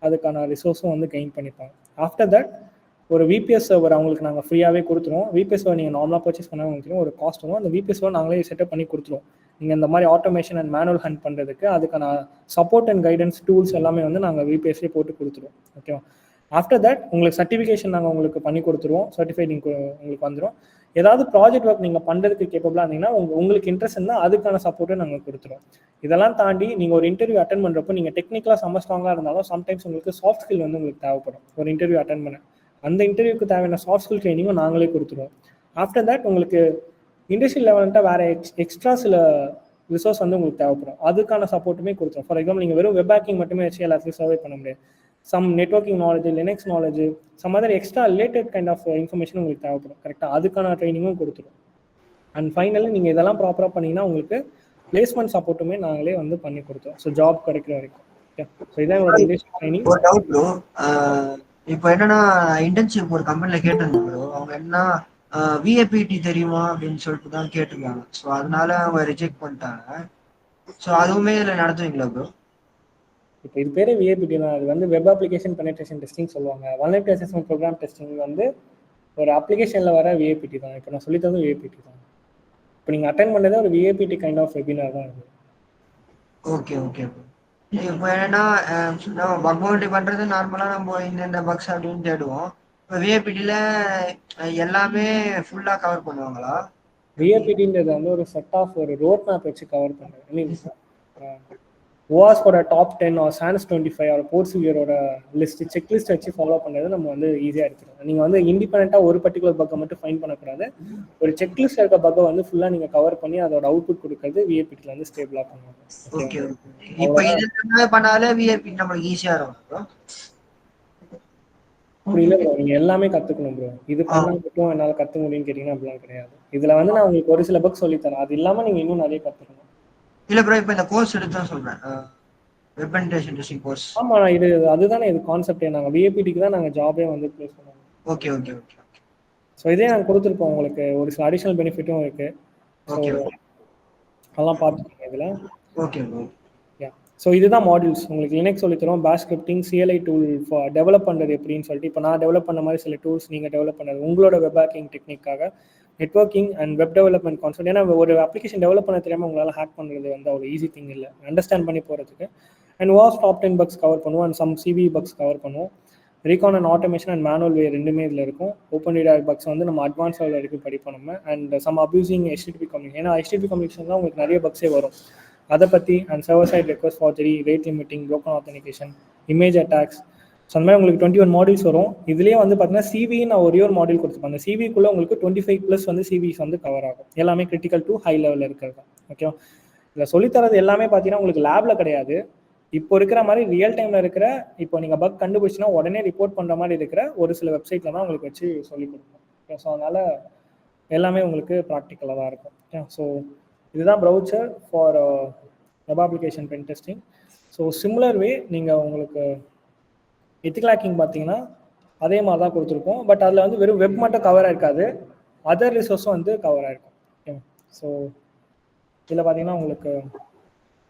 அதுக்கான ரிசோர்ஸும் வந்து கெயின் பண்ணிப்பாங்க. ஆஃப்டர் தட் ஒரு விபிஎஸ் சர்வர் அவங்களுக்கு நாங்கள் ஃப்ரீயாகவே கொடுத்துருவோம். விபிஎஸ் சர்வர் நீங்கள் நார்மலாக பர்ச்சேஸ் பண்ண உங்களுக்கு ஒரு காஸ்ட் வரும். அந்த விபிஎஸ் சர்வர் நாங்களே செட்டப் பண்ணி கொடுத்துருவோம். நீங்கள் இந்த மாதிரி ஆட்டோமேஷன் அண்ட் மேனுவல் ஹண்ட் பண்ணுறதுக்கு அதுக்கான சப்போர்ட் அண்ட் கைடன்ஸ் டூல்ஸ் எல்லாமே வந்து நாங்கள் விபிஎஸ்லேயே போட்டு கொடுத்துருவோம். ஓகேவா? ஆஃப்டர் தட் உங்களுக்கு சர்டிஃபிகேஷன் நாங்கள் உங்களுக்கு பண்ணி கொடுத்துருவோம். சர்டிஃபைட் உங்களுக்கு வந்துடும். ஏதாவது ப்ராஜெக்ட் ஒர்க் நீங்கள் பண்ணுறதுக்கு கேப்பபிளாக இருந்தீங்கன்னா உங்களுக்கு இன்ட்ரெஸ்ட் இருந்தால் அதுக்கான சப்போர்ட்டும் நாங்கள் கொடுத்துருவோம். இதெல்லாம் தாண்டி நீங்கள் ஒரு இன்டர்வியூ அட்டன் பண்ணுறப்போ நீங்கள் டெக்னிக்கலாக செம்ம ஸ்ட்ராங்காக இருந்தாலும் சம்டைம்ஸ் உங்களுக்கு சாஃப்ட் ஸ்கில் வந்து உங்களுக்கு தேவைப்படும். ஒரு இன்டர்வியூ அட்டன் பண்ண அந்த இன்டர்வியூக்கு தேவையான சாஃப்ட் ஸ்கில் ட்ரைனிங்கும் நாங்களே கொடுத்துருவோம். ஆஃப்டர் தட் உங்களுக்கு இண்டஸ்ட்ரி லெவல்ட்டாக வேறு எக்ஸ்ட்ரா சில ரிசோர்ஸ் வந்து உங்களுக்கு தேவைப்படும். அதுக்கான சப்போர்ட்டுமே கொடுத்துரும். ஃபார் எக்ஸாம்பிள் நீங்கள் வெறும் வெப் ஹேக்கிங் மட்டுமே வச்சு எல்லாத்தையும் சர்வே பண்ண முடியாது. Some networking knowledge, Linux knowledge, some other extra related kind of information உங்களுக்கு தேவைப்படும். கரெக்டாக அதுக்கான ட்ரைனிங்கும் கொடுத்துரும். அண்ட் ஃபைனலி நீங்கள் இதெல்லாம் ப்ராப்பராக பண்ணிங்கன்னா உங்களுக்கு பிளேஸ்மெண்ட் சப்போர்ட்டுமே நாங்களே வந்து பண்ணி கொடுத்தோம். ஸோ ஜாப் கிடைக்கிற வரைக்கும். ஸோ இதான் என்னோட இண்டஸ்ட்ரி ட்ரைனிங். ஒரு டவுட் ப்ரோ, இப்போ என்னன்னா இன்டர்ன்ஷிப் ஒரு கம்பெனில கேட்டிருந்தேன் ப்ரோ. அவங்க என்ன விஏபிடி தெரியுமா அப்படின்னு சொல்லிட்டு தான் கேட்டிருக்காங்க. ஸோ அதனால அவங்க ரிஜெக்ட் பண்ணிட்டாங்க. ஸோ அதுவுமே இதில் நடத்துவீங்களா ப்ரோ? இப்போ இது பேரே விஏபிடி தான். அது வந்து வெப் அப்ளிகேஷன் பெனட்ரேஷன் டெஸ்டிங் சொல்லுவாங்க. வல்னரபிலிட்டி அசஸ்மெண்ட் ப்ரோக்ராம் டெஸ்டிங் வந்து ஒரு அப்ளிகேஷனில் வர விஏபிடி தான். இப்போ நான் சொல்லித்தது விஏபிடி தான். இப்போ நீங்கள் அட்டென்ட் பண்ணதே ஒரு விஏபிடி கைண்ட் ஆஃப் வெபினார் தான் இது. Okay okay bro. இப்போ என்னன்னா பக் பவுண்டரி பண்ணுறது நார்மலாக நம்ம இந்த பக்ஸ் அப்படின்னு தேடுவோம். இப்போ விஏபிடியில் எல்லாமே ஃபுல்லாக கவர் பண்ணுவாங்களா? விஏபிடின்றது வந்து ஒரு செட் ஆஃப் ஒரு ரோட் மேப் வச்சு கவர் பண்ணுறது. ஐ மீன் ஓஆஸ்கோட டாப் 10 ஆர் சான்ஸ் 25 ஆர் போர்ட்ஸிலியரோட லிஸ்ட் செக்லிஸ்ட் வச்சு ஃபாலோ பண்ணுறது நம்ம வந்து ஈஸியாக எடுத்துக்கணும். நீங்கள் வந்து இண்டிபெண்ட்டாக ஒரு பர்டிகுலர் பக்கை மட்டும் ஃபைன் பண்ணக்கூடாது. ஒரு செக்லிஸ்ட் இருக்க பக்கை வந்து ஃபுல்லாக நீங்கள் கவர் பண்ணி அதோட அவுட்புட் கொடுக்கறது விஏபிடியில் வந்து ஸ்டேபிளாக பண்ணுவாங்க. Okay okay. இப்போ இது பண்ணாலே விஏபிடி நம்மளுக்கு ஈஸியாக இருக்கும். அப்படி இல்லை ப்ரோ, நீங்கள் எல்லாமே கற்றுக்கணும் ப்ரோ. இது பண்ணால் மட்டும் என்னால் கற்றுக்க முடியும்னு கேட்டிங்கன்னா அப்படிலாம் கிடையாது. இதில் வந்து நான் உங்களுக்கு ஒரு சில பக் சொல்லித்தரேன். அது இல்லாமல் நீங்கள் இன்னும் நிறைய கற்றுக்கணும். இல்லை ப்ரோ, இப்போ இந்த கோர்ஸ் எடுத்து தான் சொல்கிறேன். Web penetration testing course. ஆமாம், அதுதானே இது கான்செப்டே. நாங்கள் விஏபிடிக்கு தான் நாங்கள் ஜாபே வந்து ப்ளேஸ் பண்ணுவோம். Okay okay okay. ஸோ இதே நாங்கள் கொடுத்துருப்போம் உங்களுக்கு. ஒரு சில அடிஷ்னல் பெனிஃபிட்டும் இருக்குது. ஸோ ஓகே ஓகே அதெல்லாம் பார்த்துக்கோங்க இதில். Okay bro. ஸோ இதுதான் மாடியூல்ஸ். உங்களுக்கு லினக்ஸ் சொல்லித்தரோம், பேஷ் scripting, CLI tool for develop பண்ணுறது எப்படின்னு சொல்லிட்டு. இப்போ நான் டெவலப் பண்ண மாதிரி சில டூல்ஸ் நீங்கள் டெவலப் பண்ணுறது உங்களோட வெப் ஹேக்கிங் டெக்னிக்காக, networking and web development concept. ஏன்னா ஒரு அப்ளிகேஷன் டெவலப் பண்ண தெரியாமல் உங்களால் ஹேக் பண்ணுறது வந்து அவ்வளோ ஈஸி திங் இல்லை, அண்டர்ஸ்டாண்ட் பண்ணி போகிறதுக்கு. அண்ட் வாஸ் டாப் 10 பக்ஸ் கவர் பண்ணுவோம், and some CV bugs cover பண்ணுவோம். Recon and automation and manual way ரெண்டுமே இதில் இருக்கும். ஓப்பன் டேட்டா பக்ஸ் வந்து நம்ம அட்வான்ஸ் லெவல் வரைக்கும் படிப்போம் நம்ம. And some abusing HTTP communication. ஏன்னா HTTP கம்யூனிகேஷன் தான் உங்களுக்கு நிறைய பக்ஸே வரும், அதை பற்றி. And server side request forgery, rate limiting, broken authentication, image attacks. So அந்த மாதிரி உங்களுக்கு 21 மாடியூல்ஸ் வரும். இதுலேயே வந்து பார்த்தீங்கன்னா சிவி நான் ஒரே ஒரு மாடியூல் கொடுத்துருப்பேன். அந்த சிவிக்குள்ளே உங்களுக்கு 25+ வந்து சிவிஸ் வந்து கவர் ஆகும். எல்லாமே கிரிட்டிக்கல் டு ஹை லெவலில் இருக்கிறது தான். ஓகேவா? இதில் சொல்லித்தரது எல்லாமே பார்த்தீங்கன்னா உங்களுக்கு லேபில் கிடையாது. இப்போ இருக்கிற மாதிரி ரியல் டைமில் இருக்கிற, இப்போ நீங்கள் பக் கண்டுபிடிச்சினா உடனே ரிப்போர்ட் பண்ணுற மாதிரி இருக்கிற ஒரு சில வெப்சைட்டில் தான் உங்களுக்கு வச்சு சொல்லிக் கொடுப்போம். ஓகே, ஸோ அதனால் எல்லாமே உங்களுக்கு ப்ராக்டிக்கலாக தான் இருக்கும். ஓகே, ஸோ இதுதான் brochure for web application pen testing. So similar way நீங்கள் உங்களுக்கு எத்திக்கல் ஹேக்கிங் பார்த்தீங்கன்னா அதே மாதிரி தான் கொடுத்துருக்கோம். பட் அதில் வந்து வெறும் வெப் மட்டும் கவர் ஆயிருக்காது, அதர் ரிசோர்ஸும் வந்து கவர் ஆயிருக்கும். ஓகே, ஸோ இதில் பார்த்தீங்கன்னா உங்களுக்கு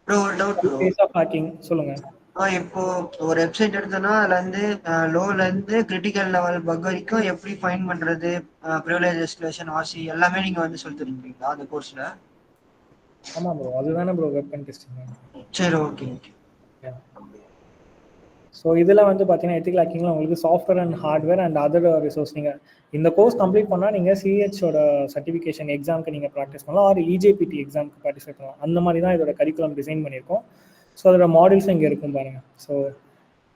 ப்ரோ ஒரு doubt bro. Phase of hacking சொல்லுங்கள். இப்போ ஒரு வெப்சைட் எடுத்தோன்னா அதுல இருந்து லோல இருந்து கிரிட்டிக்கல் லெவல் பக் வரைக்கும் எப்படி ஃபைன் பண்றது, ப்ரிவிலேஜ் எஸ்கலேஷன், ஆர்சி எல்லாமே நீங்க வந்து சொல்லி தருவீங்களா அந்த கோர்ஸ்ல? ஆமாம் ப்ரோ, அதுதானே ப்ரோ வெப் பென் டெஸ்டிங். சரி, ஓகே ஓகே. ஸோ இதில் வந்து பார்த்தீங்கன்னா எத்திக்கல் ஹேக்கிங்கில் உங்களுக்கு software and hardware and other resource. நீங்கள் இந்த கோர்ஸ் கம்ப்ளீட் பண்ணால் நீங்கள் சிஹெச்சோட சர்டிஃபிகேஷன் எக்ஸாமுக்கு நீங்கள் ப்ராக்டிஸ் பண்ணலாம், ஆர் EJPT எக்ஸாமுக்கு பார்ட்டிசிபேட் பண்ணலாம். அந்த மாதிரி தான் இதோட கரிக்குலம் டிசைன் பண்ணியிருக்கோம். ஸோ அதோட மாடியூல்ஸும் இங்கே இருக்கும் பாருங்கள். ஸோ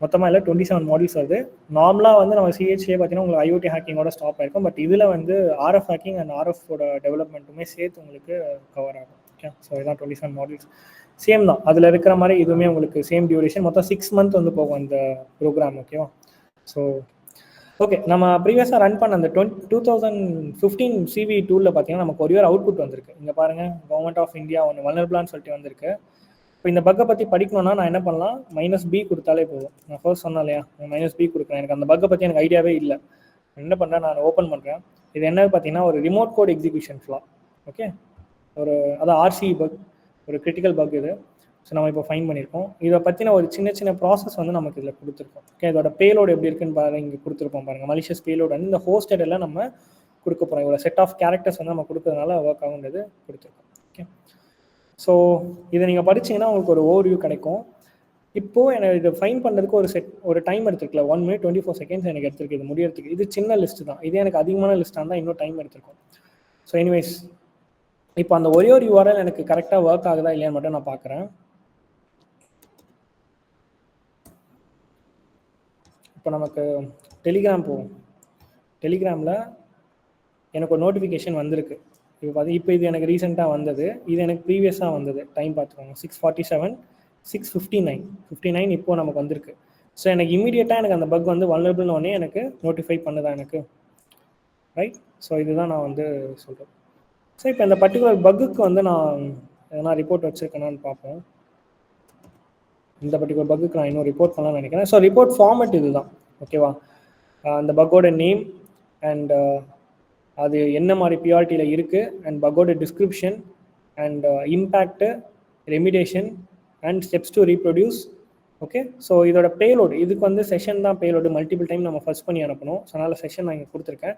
மொத்தமாக இல்லை 27 மாடியூல்ஸ் வருது. நார்மலாக வந்து நம்ம சிஹெச்ஏ பார்த்தீங்கன்னா உங்களுக்கு IoT ஹேக்கிங்கோட ஸ்டாப் ஆயிருக்கும். பட் இதில் வந்து RF ஹேக்கிங் அண்ட் RFோட டெவலப்மெண்ட்டுமே சேர்த்து உங்களுக்கு கவர் ஆகும். ஓகே, ஸோ இதான் 27 மாடியூல்ஸ். சேம் தான், அதில் இருக்கிற மாதிரி இதுவுமே உங்களுக்கு சேம் டியூரேஷன். மொத்தம் 6 மந்த் வந்து போகும் இந்த ப்ரோக்ராம். ஓகேவா? ஸோ ஓகே, நம்ம ப்ரீவியஸாக ரன் பண்ண அந்த 2015 CV டூலில் பார்த்தீங்கன்னா நமக்கு ஒரு அவுட்புட் வந்திருக்கு. இங்கே பாருங்கள், கவர்மெண்ட் ஆஃப் இந்தியா ஒன்று வல்னரபிளான்னு சொல்லிட்டு வந்திருக்கு. இப்போ இந்த பக்கை பற்றி படிக்கணும்னா நான் என்ன பண்ணலாம், -B கொடுத்தாலே போதும். நான் ஃபர்ஸ்ட் சொன்னேன் இல்லையா, -B கொடுக்குறேன். எனக்கு அந்த பக்கை பற்றி எனக்கு ஐடியாவே இல்லை. என்ன பண்ணுறேன், நான் ஓப்பன் பண்ணுறேன். இது என்ன பார்த்தீங்கன்னா ஒரு ரிமோட் கோட் எக்ஸிக்யூஷன் ஃப்ளா. ஓகே, அதான் RC பக், ஒரு கிரிட்டிக்கல் பக் இது. ஸோ நம்ம இப்போ ஃபைன் பண்ணியிருக்கோம். இதை பற்றின ஒரு சின்ன சின்ன ப்ராசஸ் வந்து நமக்கு இதில் கொடுத்துருக்கோம். ஓகே, இதோட பேலோடு எப்படி இருக்குன்னு பாருங்கள், இங்கே கொடுத்துருப்போம் பாருங்கள். மலிஷியஸ் பேலோடு வந்து இந்த ஹோஸ்டட் எல்லாம் நம்ம கொடுக்க போகிறோம். இவ்வளோ செட் ஆஃப் கேரக்டர்ஸ் வந்து நம்ம கொடுக்கறதுனால ஒர்க் ஆகுன்றது கொடுத்துருக்கோம். ஓகே, ஸோ இதை நீங்கள் படிச்சிங்கன்னா உங்களுக்கு ஒரு ஓவர்வியூ கிடைக்கும். இப்போது எனக்கு இதை ஃபைன் பண்ணுறதுக்கு ஒரு டைம் எடுத்துருக்கல, 1 minute 24 seconds எனக்கு எடுத்துருக்கு இது முடியறதுக்கு. இது சின்ன லிஸ்ட்டு தான். இதே எனக்கு அதிகமான லிஸ்ட்டாக இருந்தால் இன்னும் டைம் எடுத்துருக்கும். ஸோ எனிவேஸ், இப்போ அந்த ஒரே ஒரு URL எனக்கு கரெக்டாக ஒர்க் ஆகுதா இல்லையான்னு மட்டும் நான் பார்க்குறேன். இப்போ நமக்கு டெலிகிராம் போகும். டெலிகிராமில் எனக்கு ஒரு நோட்டிஃபிகேஷன் வந்திருக்கு. இப்போ இது எனக்கு ரீசெண்டாக வந்தது, இது எனக்கு ப்ரீவியஸாக வந்தது. டைம் பார்த்துக்கோங்க, 6:47, 6:59 இப்போ நமக்கு வந்திருக்கு. ஸோ எனக்கு இமீடியட்டாக எனக்கு அந்த பக் வந்து வல்னரபிள்னு உடனே எனக்கு நோட்டிஃபை பண்ணுதா எனக்கு, ரைட்? ஸோ இதுதான் நான் வந்து சொல்கிறேன். ஸோ இப்போ இந்த பர்டிகுலர் பக்குக்கு வந்து நான் எதனா ரிப்போர்ட் வச்சுருக்கேனான்னு பார்ப்போம். இந்த பர்டிகுலர் பக்குக்கு நான் இன்னும் ரிப்போர்ட் பண்ணலாம்னு நினைக்கிறேன். ஸோ ரிப்போர்ட் ஃபார்மேட் இது தான். ஓகேவா? அந்த பக்கோட நேம் அண்ட் அது என்ன மாதிரி பியூரிட்டியில் இருக்குது, அண்ட் பக்கோட description and impact, remediation and steps to reproduce. Okay, so இதோட பேலோடு, இதுக்கு வந்து செஷன் தான் பேலோடு. மல்டிபிள் டைம் நம்ம ஃபர்ஸ்ட் பண்ணி அனுப்பணும். ஸோ அதனால் செஷன் நான் இங்கே கொடுத்துருக்கேன்.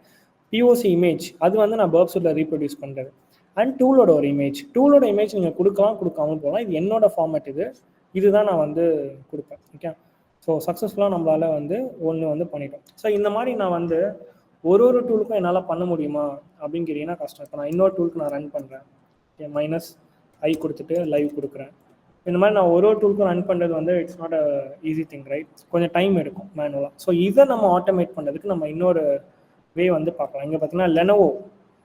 POC இமேஜ், அது வந்து நான் பர்ப்ஸில் ரீப்ரொடியூஸ் பண்ணுறது. அண்ட் டூலோட ஒரு இமேஜ், டூலோட இமேஜ் நீங்கள் கொடுக்காமல் போகலாம். இது என்னோட ஃபார்மேட், இதுதான் நான் வந்து கொடுப்பேன். ஓகே, ஸோ சக்ஸஸ்ஃபுல்லாக நம்மளால் வந்து ஒன்று வந்து பண்ணிட்டோம். ஸோ இந்த மாதிரி நான் வந்து ஒரு டூலுக்கும் என்னால் பண்ண முடியுமா அப்படின்னு கேட்டிங்கன்னா கஷ்டம். இப்போ நான் இன்னொரு டூலுக்கு நான் ரன் பண்ணுறேன். -I கொடுத்துட்டு லைவ் கொடுக்குறேன். இந்த மாதிரி நான் ஒரு டூலுக்கும் ரன் பண்ணுறது வந்து it's not a easy thing, right? கொஞ்சம் டைம் எடுக்கும் மேனுவலாக. ஸோ இதை நம்ம ஆட்டோமேட் பண்ணுறதுக்கு நம்ம இன்னொரு வே வந்து பார்க்கலாம். இங்கே பார்த்தீங்கன்னா லெனோவோ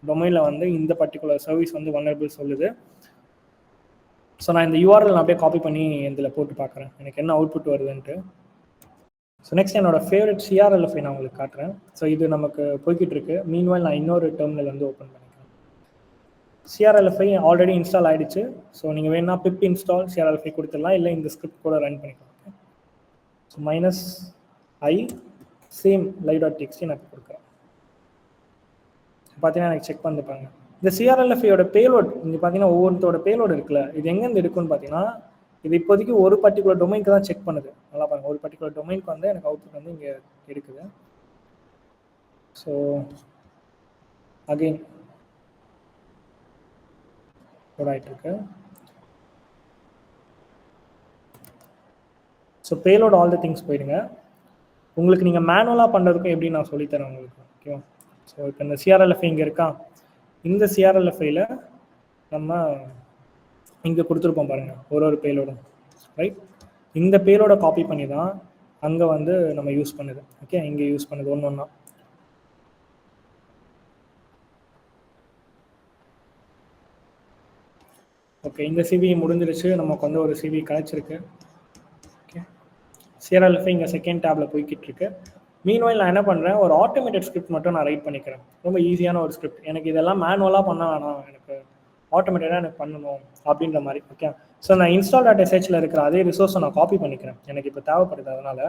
டொமைனில் வந்து இந்த பர்டிகுலர் சர்வீஸ் வந்து வல்னரபிள் சொல்லுது. ஸோ நான் இந்த URL நான் அப்படியே காப்பி பண்ணி இதில் போட்டு பார்க்குறேன் எனக்கு என்ன அவுட்புட் வருதுன்ட்டு. ஸோ நெக்ஸ்ட் என்னோட ஃபேவரட் CRLF நான் உங்களுக்கு காட்டுறேன். ஸோ இது நமக்கு போய்கிட்டு இருக்கு. மீன்வால் நான் இன்னொரு டெர்மினல் வந்து ஓப்பன் பண்ணிக்கிறேன். சிஆர்எல்எஃப்ஐ ஆல்ரெடி இன்ஸ்டால் ஆகிடுச்சு. ஸோ நீங்கள் வேணா பிப் இன்ஸ்டால் சிஆர்எல்எஃப்ஐ கொடுத்துடலாம், இல்லை இந்த ஸ்கிரிப்ட் கூட ரன் பண்ணிக்கலாம். Okay, so -i same live.txt நான் கொடுக்குறேன். பார்த்தீங்கன்னா எனக்கு செக் பண்ணிப்பாங்க. இந்த சிஆர்எல்எஃப்ஐயோட பேலோட் இங்கே பார்த்தீங்கன்னா ஒவ்வொருத்தோட பேலோடு இருக்குல்ல, இது எங்கேருந்து எடுக்குன்னு பார்த்தீங்கன்னா இது இப்போதைக்கு ஒரு பர்டிகுலர் டொமைனுக்கு தான் செக் பண்ணுது. நல்லா பாருங்க, ஒரு பர்டிகுலர் டொமைனுக்கு வந்து எனக்கு அவுட்புட் வந்து இங்கே எடுக்குது. ஸோ அகெயின் ஆகிட்டு இருக்கு. So payload all the things போயிடுங்க. உங்களுக்கு நீங்கள் மேனுவலாக பண்ணுறதுக்கும் எப்படி நான் சொல்லித்தரேன் உங்களுக்கு. ஓகேவா? ஸோ இப்போ இந்த சிஆர்எல்எஃப்ஐ இங்கே இருக்கா, இந்த சிஆர்எல்எஃப்ஐயில் நம்ம இங்கே கொடுத்துருப்போம் பாருங்கள் ஒரு பேலோடும், ரைட்? இந்த பேலோட காப்பி பண்ணி தான் அங்கே வந்து நம்ம யூஸ் பண்ணுது. ஓகே, இங்கே யூஸ் பண்ணுது ஒன்று ஒன்றா. ஓகே, இந்த சிவி முடிஞ்சிருச்சு, நமக்கு வந்து ஒரு சிவி கிடச்சிருக்கு. ஓகே, சிஆர்எல்எஃப்ஐ இங்கே செகண்ட் டேப்பில் போய்கிட்டு இருக்கு. மீன்வைல் நான் என்ன பண்ணுறேன், ஒரு ஆட்டோமேட்டட் ஸ்கிரிப்ட் மட்டும் நான் ரைட் பண்ணிக்கிறேன். ரொம்ப ஈஸியான ஒரு ஸ்கிரிப்ட். எனக்கு இதெல்லாம் மேனுவலாக பண்ண வேணாம், எனக்கு ஆட்டோமேட்டடாக எனக்கு பண்ணணும் அப்படின்ற மாதிரி. ஓகே, ஸோ நான் install.shல இருக்கிற அதே ரிசோர்ஸை நான் காப்பி பண்ணிக்கிறேன், எனக்கு இப்போ தேவைப்படுது. அதனால்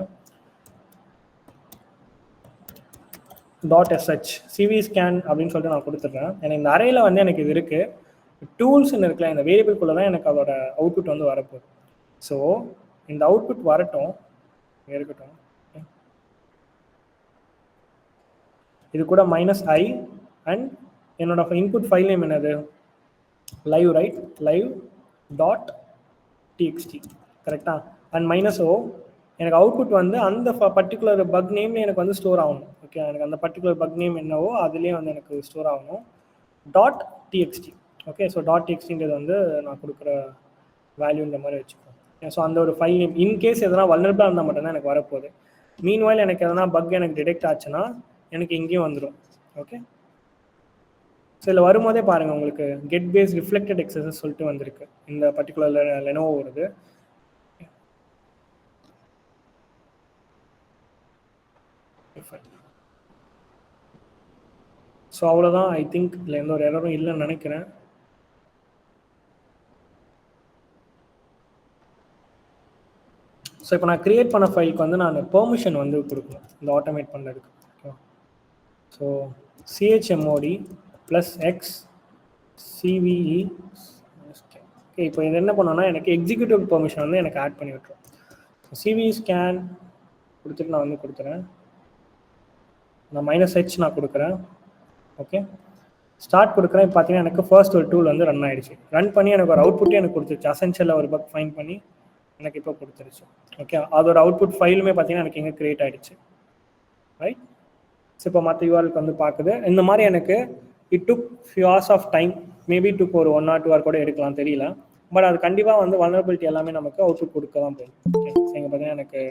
.sh சிவி ஸ்கேன் அப்படின்னு சொல்லிட்டு நான் கொடுத்துட்றேன். எனக்கு இந்த அறையில் வந்து எனக்கு இது இருக்குது, டூல்ஸ்ன்னு இருக்குல்ல, இந்த வேரியபிள்குள்ளே தான் எனக்கு அதோட அவுட்புட் வந்து வரப்போகுது. ஸோ இந்த அவுட்புட் வரட்டும், இருக்கட்டும். இது கூட -i அண்ட் என்னோட இன்புட் ஃபைல் நேம் என்னது, லைவ், ரைட்? live.txt கரெக்டாக. அண்ட் -o எனக்கு அவுட்புட் வந்து அந்த பர்டிகுலர் பக் நேம்ல எனக்கு வந்து ஸ்டோர் ஆகணும். ஓகே, எனக்கு அந்த பர்டிகுலர் பக் நேம் என்னவோ அதுலேயே வந்து எனக்கு ஸ்டோர் ஆகணும். .txt. ஓகே, ஸோ .txtன்றது வந்து நான் கொடுக்குற வேல்யூன்ற மாதிரி வச்சுக்கோம். ஸோ அந்த ஒரு ஃபைல் நேம் இன்கேஸ் எதனா வல்னரபிளாக இருந்தால் மட்டும்தான் எனக்கு வரப்போகுது. மீன்வைல் எனக்கு எதனா பக் எனக்கு டிடெக்ட் ஆச்சுன்னா எனக்கு இங்கேயும் வந்துடும். ஓகே, ஸோ இதில் வரும்போதே பாருங்கள், உங்களுக்கு கெட் பேஸ் ரிஃப்ளெக்டட் எக்ஸசஸ் சொல்லிட்டு வந்திருக்கு. இந்த பர்டிகுலர் லெனோவோ வருது. ஸோ அவ்வளோதான். ஐ திங்க் இதில் எந்த ஒரு எரரும் இல்லைன்னு நினைக்கிறேன். ஸோ இப்போ நான் க்ரியேட் பண்ண ஃபைலுக்கு வந்து நான் பெர்மிஷன் வந்து கொடுக்கணும் இந்த ஆட்டோமேட் பண்ணுறதுக்கு. Okay, so chmod +x cve. Okay, இப்போ இது என்ன பண்ணோன்னா எனக்கு எக்ஸிக்யூட்டிவ் பெர்மிஷன் வந்து எனக்கு ஆட் பண்ணி விட்டுரும். சிவி ஸ்கேன் கொடுத்துட்டு நான் வந்து கொடுத்துறேன். நான் -h நான் கொடுக்குறேன். ஓகே, ஸ்டார்ட் கொடுக்குறேன். இப்போ பார்த்தீங்கன்னா எனக்கு ஃபர்ஸ்ட் ஒரு டூல் வந்து ரன் ஆகிடுச்சு. ரன் பண்ணி எனக்கு ஒரு அவுட்புட்டே எனக்கு கொடுத்துருச்சு. அசென்ஷியலில் ஒரு பக் ஃபைன் பண்ணி எனக்கு இப்போ கொடுத்துருச்சு. ஓகே, அதோட அவுட்புட் ஃபைலுமே பார்த்தீங்கன்னா எனக்கு எங்கே க்ரியேட் ஆகிடுச்சு, ரைட்? ஸோ இப்போ மற்ற யூஆர்எலுக்கு வந்து பார்க்குது. இந்த மாதிரி எனக்கு it took few hours of time, maybe took ஒரு 1 or 2 hour கூட எடுக்கலாம், தெரியல. பட் அது கண்டிப்பாக வந்து வல்னரபிலிட்டி எல்லாமே நமக்கு அவுட்புட் கொடுக்க தான் போகுது. ஓகே, ஸோ இங்கே பார்த்தீங்கன்னா எனக்கு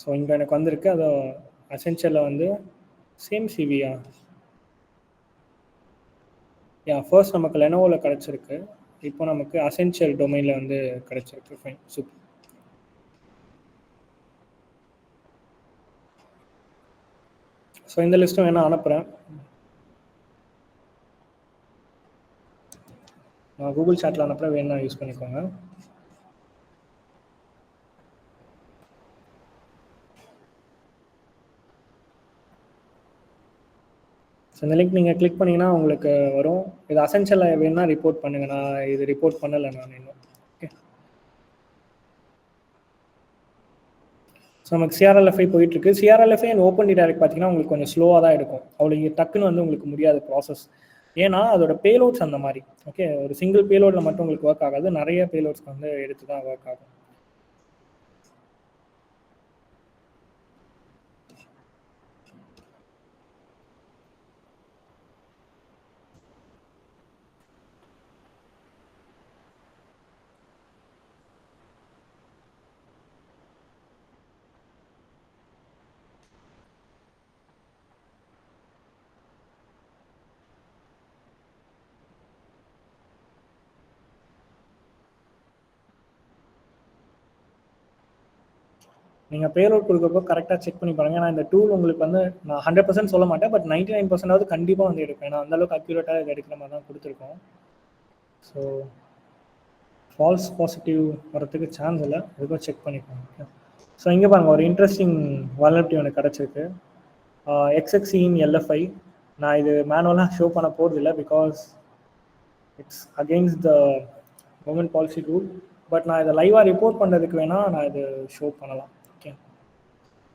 ஸோ இங்கே எனக்கு வந்திருக்கு. அது அசென்ஷியலில் வந்து சேம் சிவியா, ஃபர்ஸ்ட் நமக்கு லெனோவோவில் கிடச்சிருக்கு, இப்போ நமக்கு அசென்ஷியல் டொமைனில் வந்து கிடச்சிருக்கு. Fine, super. ஸோ இந்த லிஸ்ட்டும் வேணால் அனுப்புகிறேன். நான் கூகுள் சாட்டில் அனுப்புகிறேன், வேணா யூஸ் பண்ணிக்கோங்க. ஸோ இந்த லிங்க் நீங்கள் கிளிக் பண்ணிங்கன்னா உங்களுக்கு வரும். இது அசென்ஷியலில் வேணால் ரிப்போர்ட் பண்ணுங்கள். நான் இது ரிப்போர்ட் பண்ணலை நான் இன்னும். ஓகே, ஸோ நமக்கு சிஆர்எல்எஃப்ஐ போயிட்டுருக்கு. சிஆர்எல்எஃப்ஐ அண்ட் ஓப்பன் டைரக்ட் பார்த்தீங்கன்னா உங்களுக்கு கொஞ்சம் ஸ்லோவாக தான் இருக்கும். அவ்வளோ டக்குன்னு வந்து உங்களுக்கு முடியாத ப்ராசஸ். ஏன்னா அதோட பேலோட்ஸ் அந்த மாதிரி. ஓகே, ஒரு சிங்கிள் பேலோடில் மட்டும் உங்களுக்கு ஒர்க் ஆகாது, நிறைய பேலோட்ஸ்க்கு வந்து எடுத்து தான் ஒர்க் ஆகும். நீங்கள் பேலோட் கொடுக்கப்போ கரெக்டாக செக் பண்ணி பாருங்கள். ஏன்னா இந்த டூல் உங்களுக்கு வந்து நான் 100% சொல்ல மாட்டேன், பட் 99% கண்டிப்பாக வந்து எடுப்பேன். ஏன்னா அந்தளவுக்கு அக்யூரேட்டாக இது எடுக்கிற மாதிரி தான் கொடுத்துருக்கோம். ஸோ ஃபால்ஸ் பாசிட்டிவ் வரத்துக்கு சான்ஸ் இல்லை, அதுக்கும் செக் பண்ணிக்கோங்க. ஓகே, ஸோ இங்கே பாருங்கள் ஒரு இன்ட்ரெஸ்டிங் வல்னரபிலிட்டி எனக்கு கிடச்சிருக்கு. XXE in LFI. நான் இது மேனுவலாக ஷோ பண்ண போகிறது இல்லை, because it's against the government policy rule. But நான் இதை லைவாக ரிப்போர்ட் பண்ணுறதுக்கு வேணால் நான் இது ஷோ பண்ணலாம். Okay,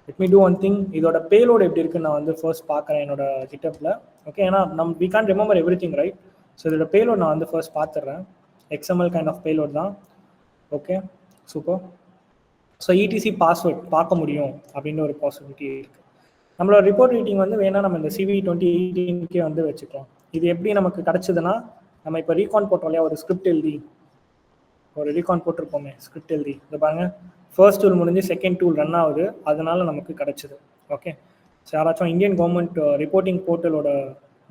let me do one thing. இதோட பேலோடு எப்படி இருக்குன்னு நான் வந்து ஃபர்ஸ்ட் பார்க்குறேன் என்னோட GitHubல. ஓகே, ஏன்னா we can remember every thing, right? So இதோட பேலோட் நான் வந்து ஃபர்ஸ்ட் பார்த்துடுறேன். XML கைண்ட் ஆஃப் பேலோட் தான். Okay, super. So ETC password பார்க்க முடியும் அப்படின்னு ஒரு பாசிபிலிட்டி இருக்குது. நம்மளோட ரிப்போர்ட் ரீட்டிங் வந்து வேணால் நம்ம இந்த CV 2018 வந்து வச்சுக்கலாம். இது எப்படி நமக்கு கிடச்சிதுன்னா, நம்ம இப்போ ரீகான் போட்டோம் இல்லையா, ஒரு ஸ்கிரிப்ட் எழுதி ஒரு ரீகான் போட்டிருப்போமே, ஸ்கிரிப்ட் எழுதி இதை பாருங்க, ஃபர்ஸ்ட் டூல் முடிஞ்சு செகண்ட் டூல் ரன் ஆகுது, அதனால நமக்கு கிடச்சிது. ஓகே, ஸோ யாராச்சும் இந்தியன் கவர்மெண்ட் ரிப்போர்ட்டிங் போர்ட்டலோட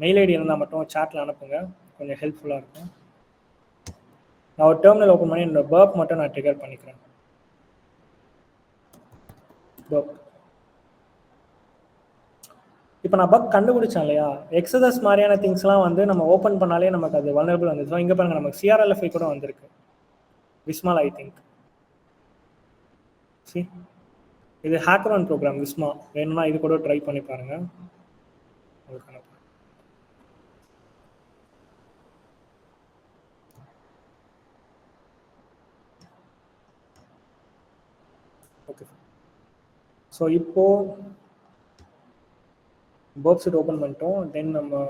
மெயில் ஐடி இருந்தால் மட்டும் சேட்டில் அனுப்புங்க, கொஞ்சம் ஹெல்ப்ஃபுல்லாக இருக்கும். நான் ஒரு டெர்மினல் ஓப்பன் பண்ணி இந்த பர்க் மட்டும் நான் ட்ரிகர் பண்ணிக்கிறேன். பர்க் இப்போ நான் பக் கண்டுபிடிச்சேன் இல்லையா, XSS மாதிரியான திங்ஸ்லாம் வந்து நம்ம ஓப்பன் பண்ணாலே நமக்கு அது வல்னரபிள் வந்துச்சு. இங்கே பாருங்க, நமக்கு CRLFI கூட வந்திருக்கு, விஸ்மால் ஐ திங்க். சி, இது ஹேக்கரான் ப்ரோக்ராம் விஸ்மா, வேணும்னா இது கூட ட்ரை பண்ணி பாருங்க. ஓகே, ஸோ இப்போ பர்க் சீட் ஓப்பன் பண்ணிட்டோம். தென் நம்ம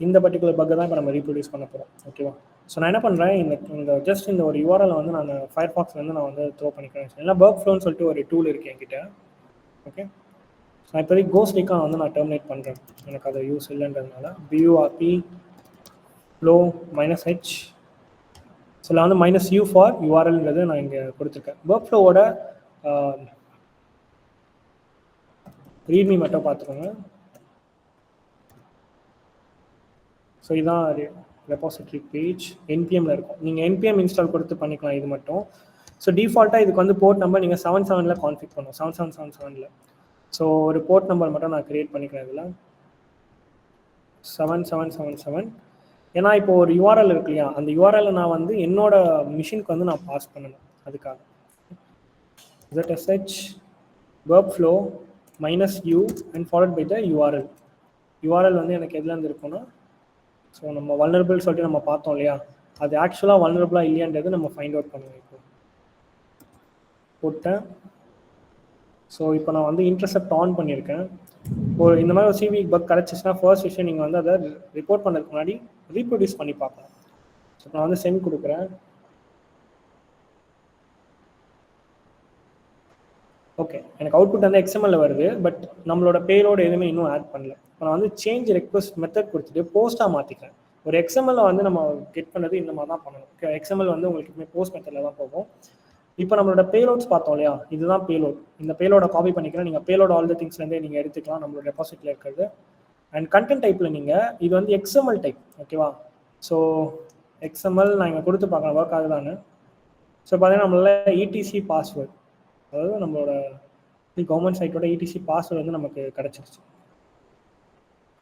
இந்த பர்டிகுலர் பக்கை தான் இப்போ நம்ம ரீப்ரொடியூஸ் பண்ண போகிறோம். ஓகேவா? ஸோ நான் என்ன பண்ணுறேன், இந்த ஜஸ்ட் இந்த ஒரு URL வந்து நான் ஃபயர்பாக்ஸ்லேருந்து நான் வந்து த்ரோ பண்ணிக்கிறேன். இல்லை பர்க் ஃப்ளோன்னு சொல்லிட்டு ஒரு டூல் இருக்குது என்கிட்ட. ஓகே, ஸோ நான் இப்போதைக்கு கோஸ்ட் ரீகான் வந்து நான் டெர்மினேட் பண்ணுறேன், எனக்கு அதை யூஸ் இல்லைன்றதுனால. BURP flow -H. ஸோ நான் வந்து -U ஃபார் URLன்றது நான் இங்கே கொடுத்துருக்கேன். பர்க் ஃப்ளோவோட ரீட்மி மட்டும் பார்த்துக்கோங்க. ஸோ இதுதான் ரெபாசிட்டரி பேஜ், NPMல இருக்கும். நீங்கள் NPM இன்ஸ்டால் கொடுத்து பண்ணிக்கலாம் இது மட்டும். ஸோ டிஃபால்ட்டாக இதுக்கு வந்து போர்ட் நம்பர் நீங்கள் 77 கான்ஃபிக் பண்ணணும், 7777. ஸோ ஒரு போர்ட் நம்பர் மட்டும் நான் கிரியேட் பண்ணிக்கிறேன் இதில் 7777. ஏன்னா இப்போ ஒரு URL இருக்கு இல்லையா, அந்த URL நான் வந்து என்னோட மிஷினுக்கு வந்து நான் பாஸ் பண்ணணும். அதுக்காக ZSH workflow -U and followed by the URL. URL வந்து எனக்கு எதுலேருந்து இருக்குன்னா, ஸோ நம்ம வல்னரபிள் சொல்லிட்டு நம்ம பார்த்தோம் இல்லையா, அது ஆக்சுவலாக வல்னரபிளாக இல்லையான்றது நம்ம ஃபைண்ட் அவுட் பண்ணுவோம். இப்போ போட்டேன். ஸோ இப்போ நான் வந்து இன்டர்செப்ட் ஆன் பண்ணியிருக்கேன். ஒரு இந்த மாதிரி ஒரு CV பக் கிடச்சிச்சுன்னா ஃபர்ஸ்ட் விஷயம் நீங்கள் வந்து அதை ரிப்போர்ட் பண்ணுறதுக்கு முன்னாடி ரீப்ரொடியூஸ் பண்ணி பார்க்கணும். ஸோ நான் வந்து சென்ட் கொடுக்குறேன். ஓகே, எனக்கு அவுட்புட் வந்து XML வருது, பட் நம்மளோட பேரோடு எதுவுமே இன்னும் ஆட் பண்ணல. இப்போ நான் வந்து சேஞ்ச் ரெக்வஸ்ட் மெத்தட் கொடுத்துட்டு போஸ்ட்டாக மாற்றிக்கிறேன். ஒரு XML வந்து நம்ம கெட் பண்ணது இந்த மாதிரி தான் பண்ணணும். ஓகே, XML வந்து உங்களுக்கு எப்பவுமே போஸ்ட் மெத்தடில் தான் போகும். இப்போ நம்மளோட பேலோட்ஸ் பார்த்தோம் இல்லையா, இதுதான் பேலோட். இந்த பேலோட காப்பி பண்ணிக்கிறேன். நீங்கள் பேலோட் ஆல் த திங்ஸ்லேருந்தே நீங்கள் எடுத்துக்கலாம் நம்மளோட டெபாசிட்டில் இருக்கிறது. அண்ட் கண்டென்ட் டைப்பில் நீங்கள் இது வந்து XML டைப். ஓகேவா? ஸோ XML நான் இங்கே கொடுத்து பார்க்கலாம் ஒர்க் ஆகுதான்னு. ஸோ பார்த்தீங்கன்னா நம்மளால ETC பாஸ்வேர்ட், அதாவது நம்மளோட கவர்மெண்ட் சைட்டோட ETC பாஸ்வேர்டு வந்து நமக்கு கிடச்சிருச்சு.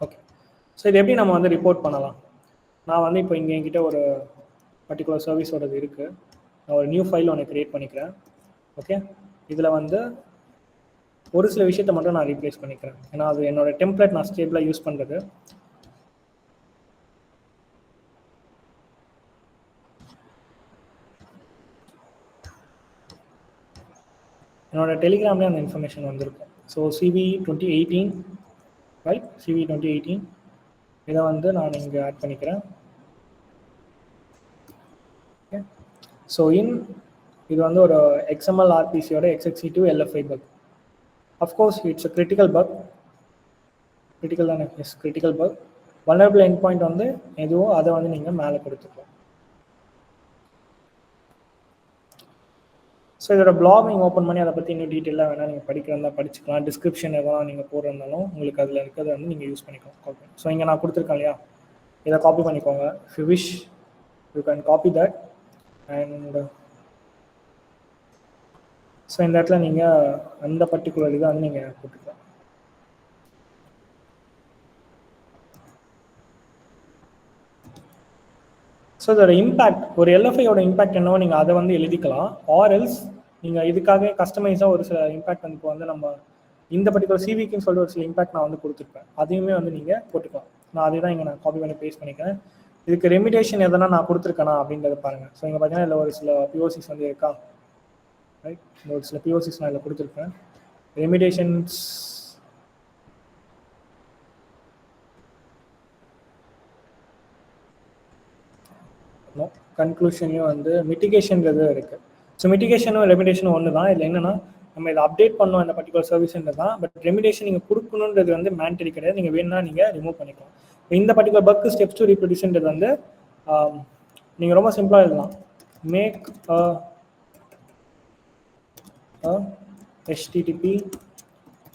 ஓகே, ஸோ இது எப்படி நம்ம வந்து ரிப்போர்ட் பண்ணலாம்? நான் வந்து இப்போ இங்கே என்கிட்ட ஒரு பர்டிகுலர் சர்வீஸோடது இருக்குது. நான் ஒரு நியூ ஃபைல் ஒன்று க்ரியேட் பண்ணிக்கிறேன். ஓகே, இதில் வந்து ஒரு சில விஷயத்தை மட்டும் நான் ரீப்ளேஸ் பண்ணிக்கிறேன், ஏன்னா அது என்னோட டெம்ப்ளேட் நான் ஸ்டேபிளாக யூஸ் பண்ணுறது. என்னோட டெலிகிராம்லேயே அந்த இன்ஃபர்மேஷன் வந்திருக்கும். So CV 2018, right? CV 2018 இதை வந்து நான் இங்கே ஆட் பண்ணிக்கிறேன். ஓகே, ஸோ இது வந்து ஒரு XML RPCயோட XXE2 LFI bug. Of course it's a critical bug. Critical தானே? Yes, critical bug. Vulnerable end point வந்து எதுவோ அதை வந்து நீங்கள் மேலே கொடுத்துக்கலாம். ஸோ இதோட பிளாக் நீங்கள் ஓப்பன் பண்ணி அதை பற்றி இன்னும் டீட்டெயிலாக வேணால் நீங்கள் படிக்கிறதா படிச்சுக்கலாம். டிஸ்கிரிப்ஷன் எதெல்லாம் நீங்கள் போடுறதுனாலும் உங்களுக்கு அதில் இருக்கிறத வந்து நீங்கள் யூஸ் பண்ணிக்கலாம். ஓகே, ஸோ இங்கே நான் கொடுத்துருக்கேன் இல்லையா, இதை காப்பி பண்ணிக்கோங்க. If you wish you can copy that and so இந்த இடத்துல நீங்கள் அந்த பர்டிகுலர் இதை வந்து நீங்கள் போட்டுக்கலாம். ஸோ இதோட இம்பேக்ட், ஒரு எல்எஃப்ஐயோட இம்பேக்ட் என்னவோ நீங்கள் அதை வந்து எழுதிக்கலாம். ஆர்எல்ஸ் நீங்கள் இதுக்காக கஸ்டமைஸாக ஒரு சில இம்பேக்ட் வந்து இப்போ வந்து நம்ம இந்த பர்டிகுலர் சிவிக்குன்னு சொல்லிட்டு ஒரு சில இம்பேக்ட் நான் வந்து கொடுத்துருப்பேன், அதையுமே வந்து நீங்கள் போட்டுக்கலாம். நான் அதே தான் இங்கே நான் காப்பி பண்ணி பேஸ்ட் பண்ணிக்கிறேன். இதுக்கு ரெமிடேஷன் எதனா நான் கொடுத்துருக்கேனா அப்படின்றத பாருங்கள். ஸோ இங்கே பார்த்தீங்கன்னா இதில் ஒரு சில பிஓசிஸ் வந்து இருக்கா, ரைட்? இந்த ஒரு சில பிஓசிஸ் நான் இதில் கொடுத்துருப்பேன். ரெமிடேஷன்ஸ் கன்க்ளூஷன்லையும் வந்து மிட்டிகேஷன்றது இருக்குது. ஸோ மிட்டிகேஷனும் ரெமிடேஷனும் ஒன்று தான். இதில் என்னென்னா நம்ம இதை அப்டேட் பண்ணோம் இந்த பர்டிகுலர் சர்வீஸ்ன்றது தான். பட் ரெமிடேஷன் நீங்கள் கொடுக்கணுன்றது வந்து மேண்டரி கிடையாது, நீங்கள் வேணும்னா நீங்கள் ரிமூவ் பண்ணிக்கலாம். இந்த பர்டிகுலர் பக்கு ஸ்டெப்ஸ் டு ரீப்ரொடியூஸ்ன்றது வந்து நீங்கள் ரொம்ப சிம்பிளாக எழுதலாம். Make HTTP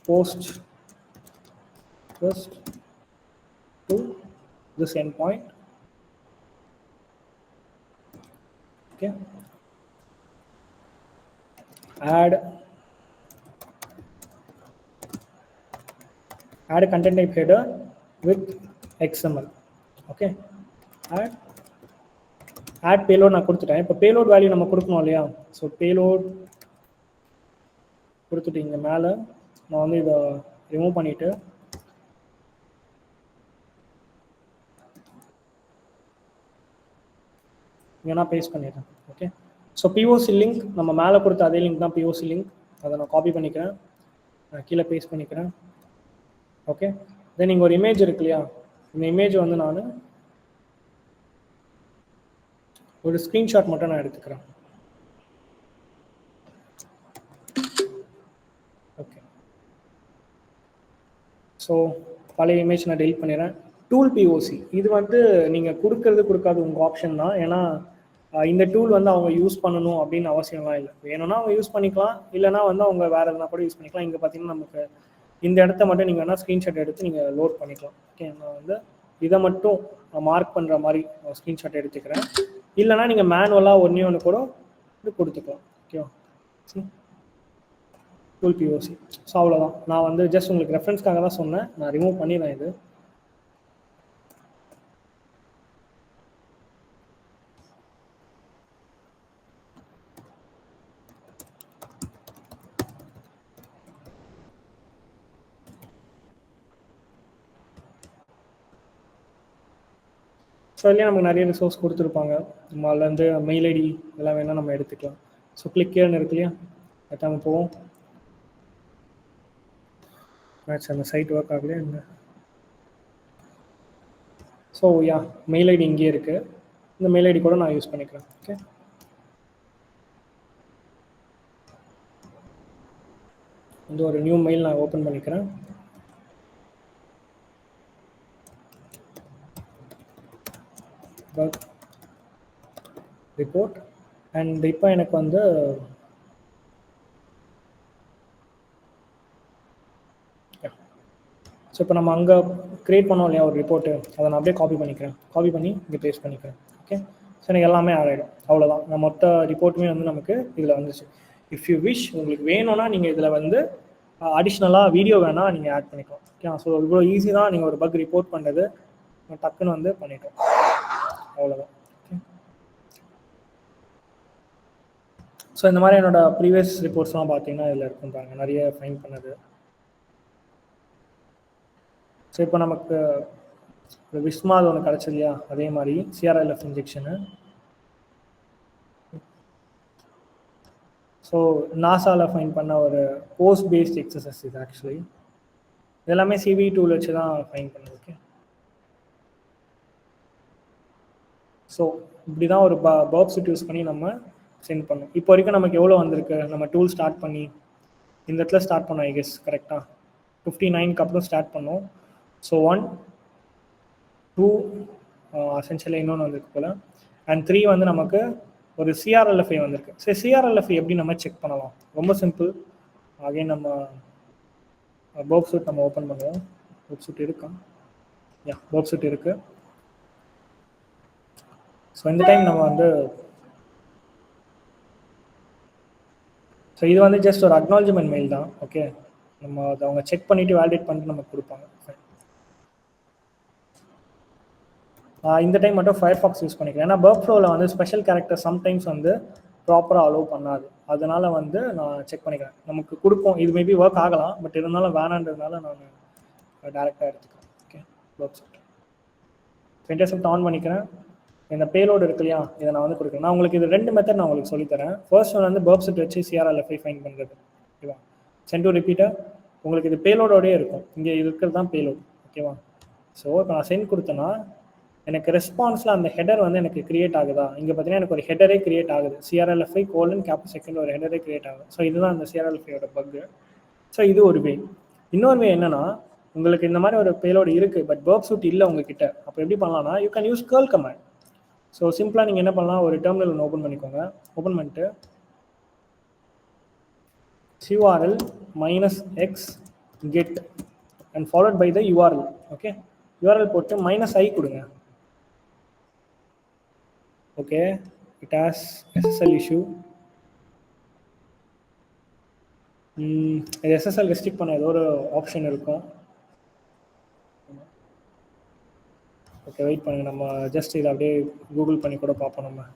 post first to this endpoint. Okay, add content type header with XML. Okay, add payload நான் கொடுத்துட்டேன். இப்போ பேலோட் வேல்யூ நம்ம கொடுக்கணும் இல்லையா? ஸோ பேலோட் கொடுத்துட்டு இங்கே மேலே நான் வந்து இதை ரிமூவ் பண்ணிவிட்டு இங்கே நான் பேஸ்ட் பண்ணிடுறேன். ஓகே, ஸோ பிஓசி லிங்க் நம்ம மேலே கொடுத்த அதே லிங்க் தான் பிஓசி லிங்க். அதை நான் காப்பி பண்ணிக்கிறேன், நான் கீழே பேஸ்ட் பண்ணிக்கிறேன். ஓகே, தென் இங்கே ஒரு இமேஜ் இருக்கு இல்லையா? இந்த இமேஜ் வந்து நான் ஒரு ஸ்க்ரீன்ஷாட் மட்டும் நான் எடுத்துக்கிறேன். ஓகே, ஸோ பழைய இமேஜ் நான் டெலிட் பண்ணிடுறேன். டூல் பிஓசி இது வந்து நீங்கள் கொடுக்காது உங்கள் ஆப்ஷன் தான். ஏன்னா இந்த டூல் வந்து அவங்க யூஸ் பண்ணணும் அப்படின்னு அவசியம்லாம் இல்லை. வேணும்னா அவங்க யூஸ் பண்ணிக்கலாம், இல்லைனா வந்து அவங்க வேறு எதுனா கூட யூஸ் பண்ணிக்கலாம். இங்கே பார்த்தீங்கன்னா நமக்கு இந்த இடத்த மட்டும் நீங்கள் வேணால் ஸ்க்ரீன்ஷாட் எடுத்து நீங்கள் லோட் பண்ணிக்கலாம். ஓகே, நான் வந்து இதை மட்டும் மார்க் பண்ணுற மாதிரி ஸ்க்ரீன்ஷாட் எடுத்துக்கிறேன். இல்லைனா நீங்கள் மேனுவலாக ஒன்று கூட இது கொடுத்துக்கலாம். ஓகேவா? Tool POC. ஸோ அவ்வளோதான். நான் வந்து ஜஸ்ட் உங்களுக்கு ரெஃபரன்ஸ்க்காக தான் சொன்னேன். நான் ரிமூவ் பண்ணிடுறேன் இது. ஸோ இல்லையா நமக்கு நிறைய ரிசோர்ஸ் கொடுத்துருப்பாங்க. நம்ம அதுலேருந்து மெயில் ஐடி எல்லாம் வேணால் நம்ம எடுத்துக்கலாம். ஸோ கிளிக் கேர்னு இருக்கு இல்லையா, அதை நம்ம போவோம். மேட்ச் அந்த சைட் ஒர்க் ஆகலையா என்ன? ஸோ யா, மெயில் ஐடி இங்கே இருக்குது. இந்த மெயில் ஐடி கூட நான் யூஸ் பண்ணிக்கிறேன். ஓகே, வந்து ஒரு நியூ மெயில் நான் ஓப்பன் பண்ணிக்கிறேன். பக் ரிப்போர்ட் அண்ட் இப்போ எனக்கு வந்து ஸோ இப்போ நம்ம அங்கே க்ரியேட் பண்ணோம் இல்லையா ஒரு ரிப்போர்ட்டு, அதை நான் அப்படியே காப்பி பண்ணி இங்கே பேஸ்ட் பண்ணிக்கிறேன். ஓகே, ஸோ எனக்கு எல்லாமே ஆட் ஆகிடும். அவ்வளோதான், நான் மொத்த ரிப்போர்ட்டுமே வந்து நமக்கு இதில் வந்துச்சு. இஃப் யூ விஷ், உங்களுக்கு வேணும்னா நீங்கள் இதில் வந்து அடிஷ்னலாக வீடியோ வேணால் நீங்கள் ஆட் பண்ணிக்கலாம். ஓகே, ஸோ இவ்வளோ ஈஸி தான் நீங்கள் ஒரு பக் ரிப்போர்ட் பண்ணுறது. டக்குன்னு வந்து பண்ணிட்டோம், அவ்வளோதான். ஓகே, ஸோ இந்த மாதிரி என்னோட ப்ரீவியஸ் ரிப்போர்ட்ஸ்லாம் பார்த்தீங்கன்னா இதில் இருக்கும் பாருங்கள், நிறைய ஃபைன் பண்ணது. ஸோ இப்போ நமக்கு விஸ்மால் ஒன்று கிடச்சி இல்லையா, அதே மாதிரி சிஆர்எல்எஃப் இன்ஜெக்ஷனு. ஸோ நாசாவில் ஃபைன் பண்ண ஒரு போஸ்ட் பேஸ்ட் எக்ஸசைஸ் இது. ஆக்சுவலி இதெல்லாமே சிவி டூல் வச்சு தான் ஃபைன் பண்ணுது. ஓகே, ஸோ இப்படி தான் ஒரு பர்ப் சூட் யூஸ் பண்ணி நம்ம சென்ட் பண்ணோம். இப்போ வரைக்கும் நமக்கு எவ்வளோ வந்திருக்கு, நம்ம டூல் ஸ்டார்ட் பண்ணி இந்த இடத்துல ஸ்டார்ட் பண்ணோம். ஐ கெஸ் கரெக்டாக 59க்கு அப்புறம் ஸ்டார்ட் பண்ணோம். ஸோ 1 2 அசென்ஷியலாக இன்னொன்று வந்திருக்கு போல், அண்ட் 3 வந்து நமக்கு ஒரு சிஆர்எல்எஃப்ஐ வந்திருக்கு. சரி, சிஆர்எல்எஃப்ஐ எப்படி நம்ம செக் பண்ணலாம்? ரொம்ப சிம்பிள். அகைன் நம்ம பர்ப் சூட் நம்ம ஓப்பன் பண்ணுவோம். பர்ப் சூட் இருக்கா? யா, பர்ப் சூட் இருக்குது. ஸோ இந்த டைம் நம்ம வந்து ஸோ இது வந்து ஜஸ்ட் ஒரு அக்னாலஜ்மெண்ட் மெயில் தான். ஓகே, நம்ம அதை அவங்க செக் பண்ணிவிட்டு வேலிடேட் பண்ணிட்டு நமக்கு கொடுப்பாங்க. இந்த டைம் மட்டும் ஃபயர்ஃபாக்ஸ் யூஸ் பண்ணிக்கிறேன். ஏன்னா பர்ப் ஃப்ளோவில் வந்து ஸ்பெஷல் கேரக்டர் சம்டைம்ஸ் வந்து ப்ராப்பராக அலோவ் பண்ணாது. அதனால் வந்து நான் செக் பண்ணிக்கிறேன். நமக்கு கொடுப்போம், இது மேபி ஒர்க் ஆகலாம், பட் இருந்தாலும் வேணான்றதுனால நான் டேரெக்டாக எடுத்துக்கிறேன். ஓகே, பர்ப் செட் இன்டர்செப்ட் ஆன் பண்ணிக்கிறேன். இந்த பேலோடு இருக்கு இல்லையா, இதை நான் வந்து கொடுக்குறேன். நான் உங்களுக்கு இது 2 மெத்தட் நான் உங்களுக்கு சொல்லித்தரேன். ஃபர்ஸ்ட் ஒன் வந்து பர்ப் செட் வச்சு CRLFI ஃபைன் பண்ணுறது. ஓகேவா, சென்ட் டு ரிப்பீட்டர் உங்களுக்கு இது பேலோடோடே இருக்கும். இங்கே இருக்கிறது தான் பேலோட். ஓகேவா, ஸோ இப்போ நான் சென்ட் கொடுத்தேன்னா எனக்கு ரெஸ்பான்ஸில் அந்த ஹெடர் வந்து எனக்கு கிரியேட் ஆகுதா. இங்கே பார்த்தீங்கன்னா எனக்கு ஒரு ஹெடரே கிரியேட் ஆகுது, CRLFI ::, ஒரு ஹெடரே கிரியேட் ஆகுது. ஸோ இதுதான் அந்த CRLFIயோட பக்கு. ஸோ இது ஒரு வே. இன்னொரு வே என்னன்னா, உங்களுக்கு இந்த மாதிரி ஒரு பேலோடு இருக்குது பட் பர்ப் சூட் இல்லை உங்ககிட்ட. அப்போ எப்படி பண்ணலாம்னா, you can use curl command. So சிம்பிளாக நீங்கள் என்ன பண்ணலாம், ஒரு டெர்மினல் ஒன்று ஓப்பன் பண்ணிக்கோங்க. ஓப்பன் பண்ணிட்டு curl -x get and followed by the URL. Okay, URL போட்டு -i கொடுங்க. Okay, it has SSL issue. இது SSL ரெஸ்ட்ரிக்ட் பண்ண ஏதோ ஒரு ஆப்ஷன் இருக்கும். ஓகே, வெயிட் பண்ணுங்க, நம்ம ஜஸ்ட் இதை அப்படியே கூகுள் பண்ணி கூட பார்ப்போம். நம்ம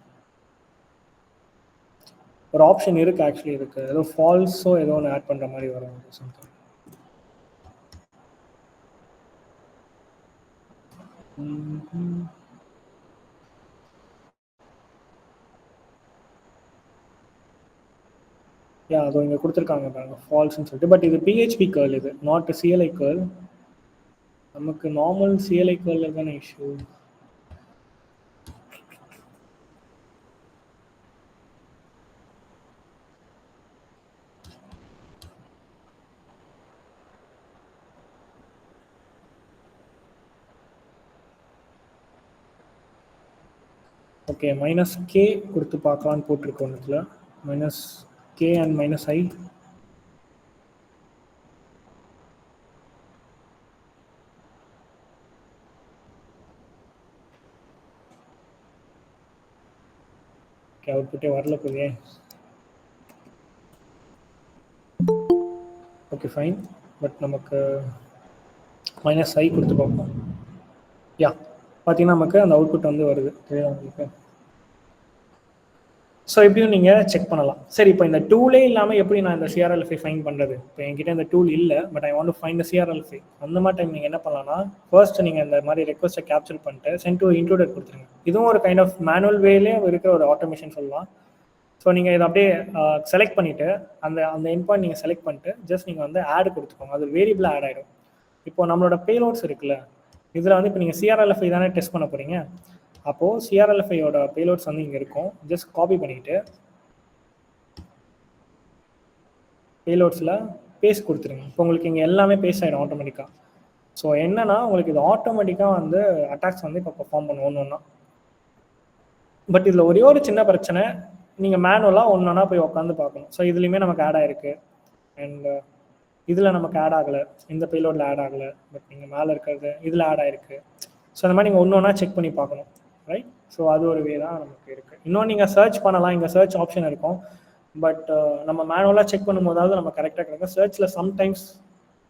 ஒரு ஆப்ஷன் இருக்கு, ஆக்சுவலி இருக்கு, ஏதோ ஃபால்ஸோ ஏதோ ஒன்று ஆட் பண்ணுற மாதிரி வரும். சம்திங் அதோ இங்கே கொடுத்துருக்காங்க பாருங்க, ஃபால்ஸ்ன்னு சொல்லிட்டு. பட் இது PHP curl, இது நாட் CLI curl. நமக்கு நார்மல் CLI curl தானே இஷ்யூ. ஓகே, -k கொடுத்து பார்க்கலான்னு போட்டிருக்கு ஒன்றுத்தில். -k and -i. ஓகே, அவுட்புட்டே வரல போதே. ஓகே ஃபைன், பட் நமக்கு -i கொடுத்து பார்ப்போம். பார்த்தீங்கன்னா நமக்கு அந்த அவுட்புட் வந்து வருது. தெரியுதா உங்களுக்கு? ஸோ எப்படியும் நீங்கள் செக் பண்ணலாம். சரி, இப்போ இந்த டூலே இல்லாமல் எப்படி நான் இந்த CRLFI ஃபைன் பண்ணுறது? இப்போ என்கிட்ட இந்த டூல் இல்லை, but I want to find CRLFI. அந்த மாதிரி டைம் நீங்கள் என்ன பண்ணலாம்னா, ஃபர்ஸ்ட் நீங்கள் இந்த மாதிரி ரெக்வஸ்ட்டை கேப்சர் பண்ணிட்டு சென்ட் டு இன்க்ளூடட் கொடுத்துருங்க. இதுவும் ஒரு கைண்ட் ஆஃப் மேனுவல் வேலே இருக்கிற ஒரு ஆட்டோமேஷன் சொல்லலாம். ஸோ நீங்கள் இதை அப்படியே செலக்ட் பண்ணிவிட்டு அந்த எண்ட் பாயிண்ட் நீங்கள் செலக்ட் பண்ணிட்டு ஜஸ்ட் நீங்கள் வந்து ஆட் கொடுத்துக்கோங்க. அது வேரியபிளாக ஆட் ஆகிடும். இப்போ நம்மளோட பேலோட்ஸ் இருக்குல்ல, இதில் வந்து இப்போ நீங்கள் CRLFI தானே டெஸ்ட் பண்ண போகிறீங்க. அப்போது CRLFIயோட பேலோட்ஸ் வந்து இங்கே இருக்கும். ஜஸ்ட் காப்பி பண்ணிவிட்டு பேலோட்ஸில் பேஸ்ட் கொடுத்துருங்க. இப்போ உங்களுக்கு இங்கே எல்லாமே பேஸ்ட் ஆகிடும் ஆட்டோமேட்டிக்காக. ஸோ என்னன்னா, உங்களுக்கு இது ஆட்டோமேட்டிக்காக வந்து அட்டாக்ஸ் வந்து இப்போ பெர்ஃபார்ம் பண்ணும் ஒன்று. பட் இதில் ஒரே ஒரு சின்ன பிரச்சனை, நீங்கள் மேனுவலாக ஒன்றா போய் உட்காந்து பார்க்கணும். ஸோ இதுலேயுமே நமக்கு ஆட் ஆகிருக்கு, அண்ட் இதில் நமக்கு ஆட் ஆகலை, இந்த பேலோடில் ஆட் ஆகலை, பட் நீங்கள் மேலே இருக்கிறது இதில் ஆட் ஆகிருக்கு. ஸோ அந்த மாதிரி நீங்கள் ஒன்றா செக் பண்ணி பார்க்கணும், ரைட்? ஸோ அது ஒரு வே தான் நமக்கு இருக்குது. இன்னொன்று நீங்கள் சர்ச் பண்ணலாம், இங்கே சர்ச் ஆப்ஷன் இருக்கும். பட் நம்ம மேனுவலாக செக் பண்ணும்போதாவது நம்ம கரெக்டாக கிடைக்கும். சர்ச்சில் சம்டைம்ஸ்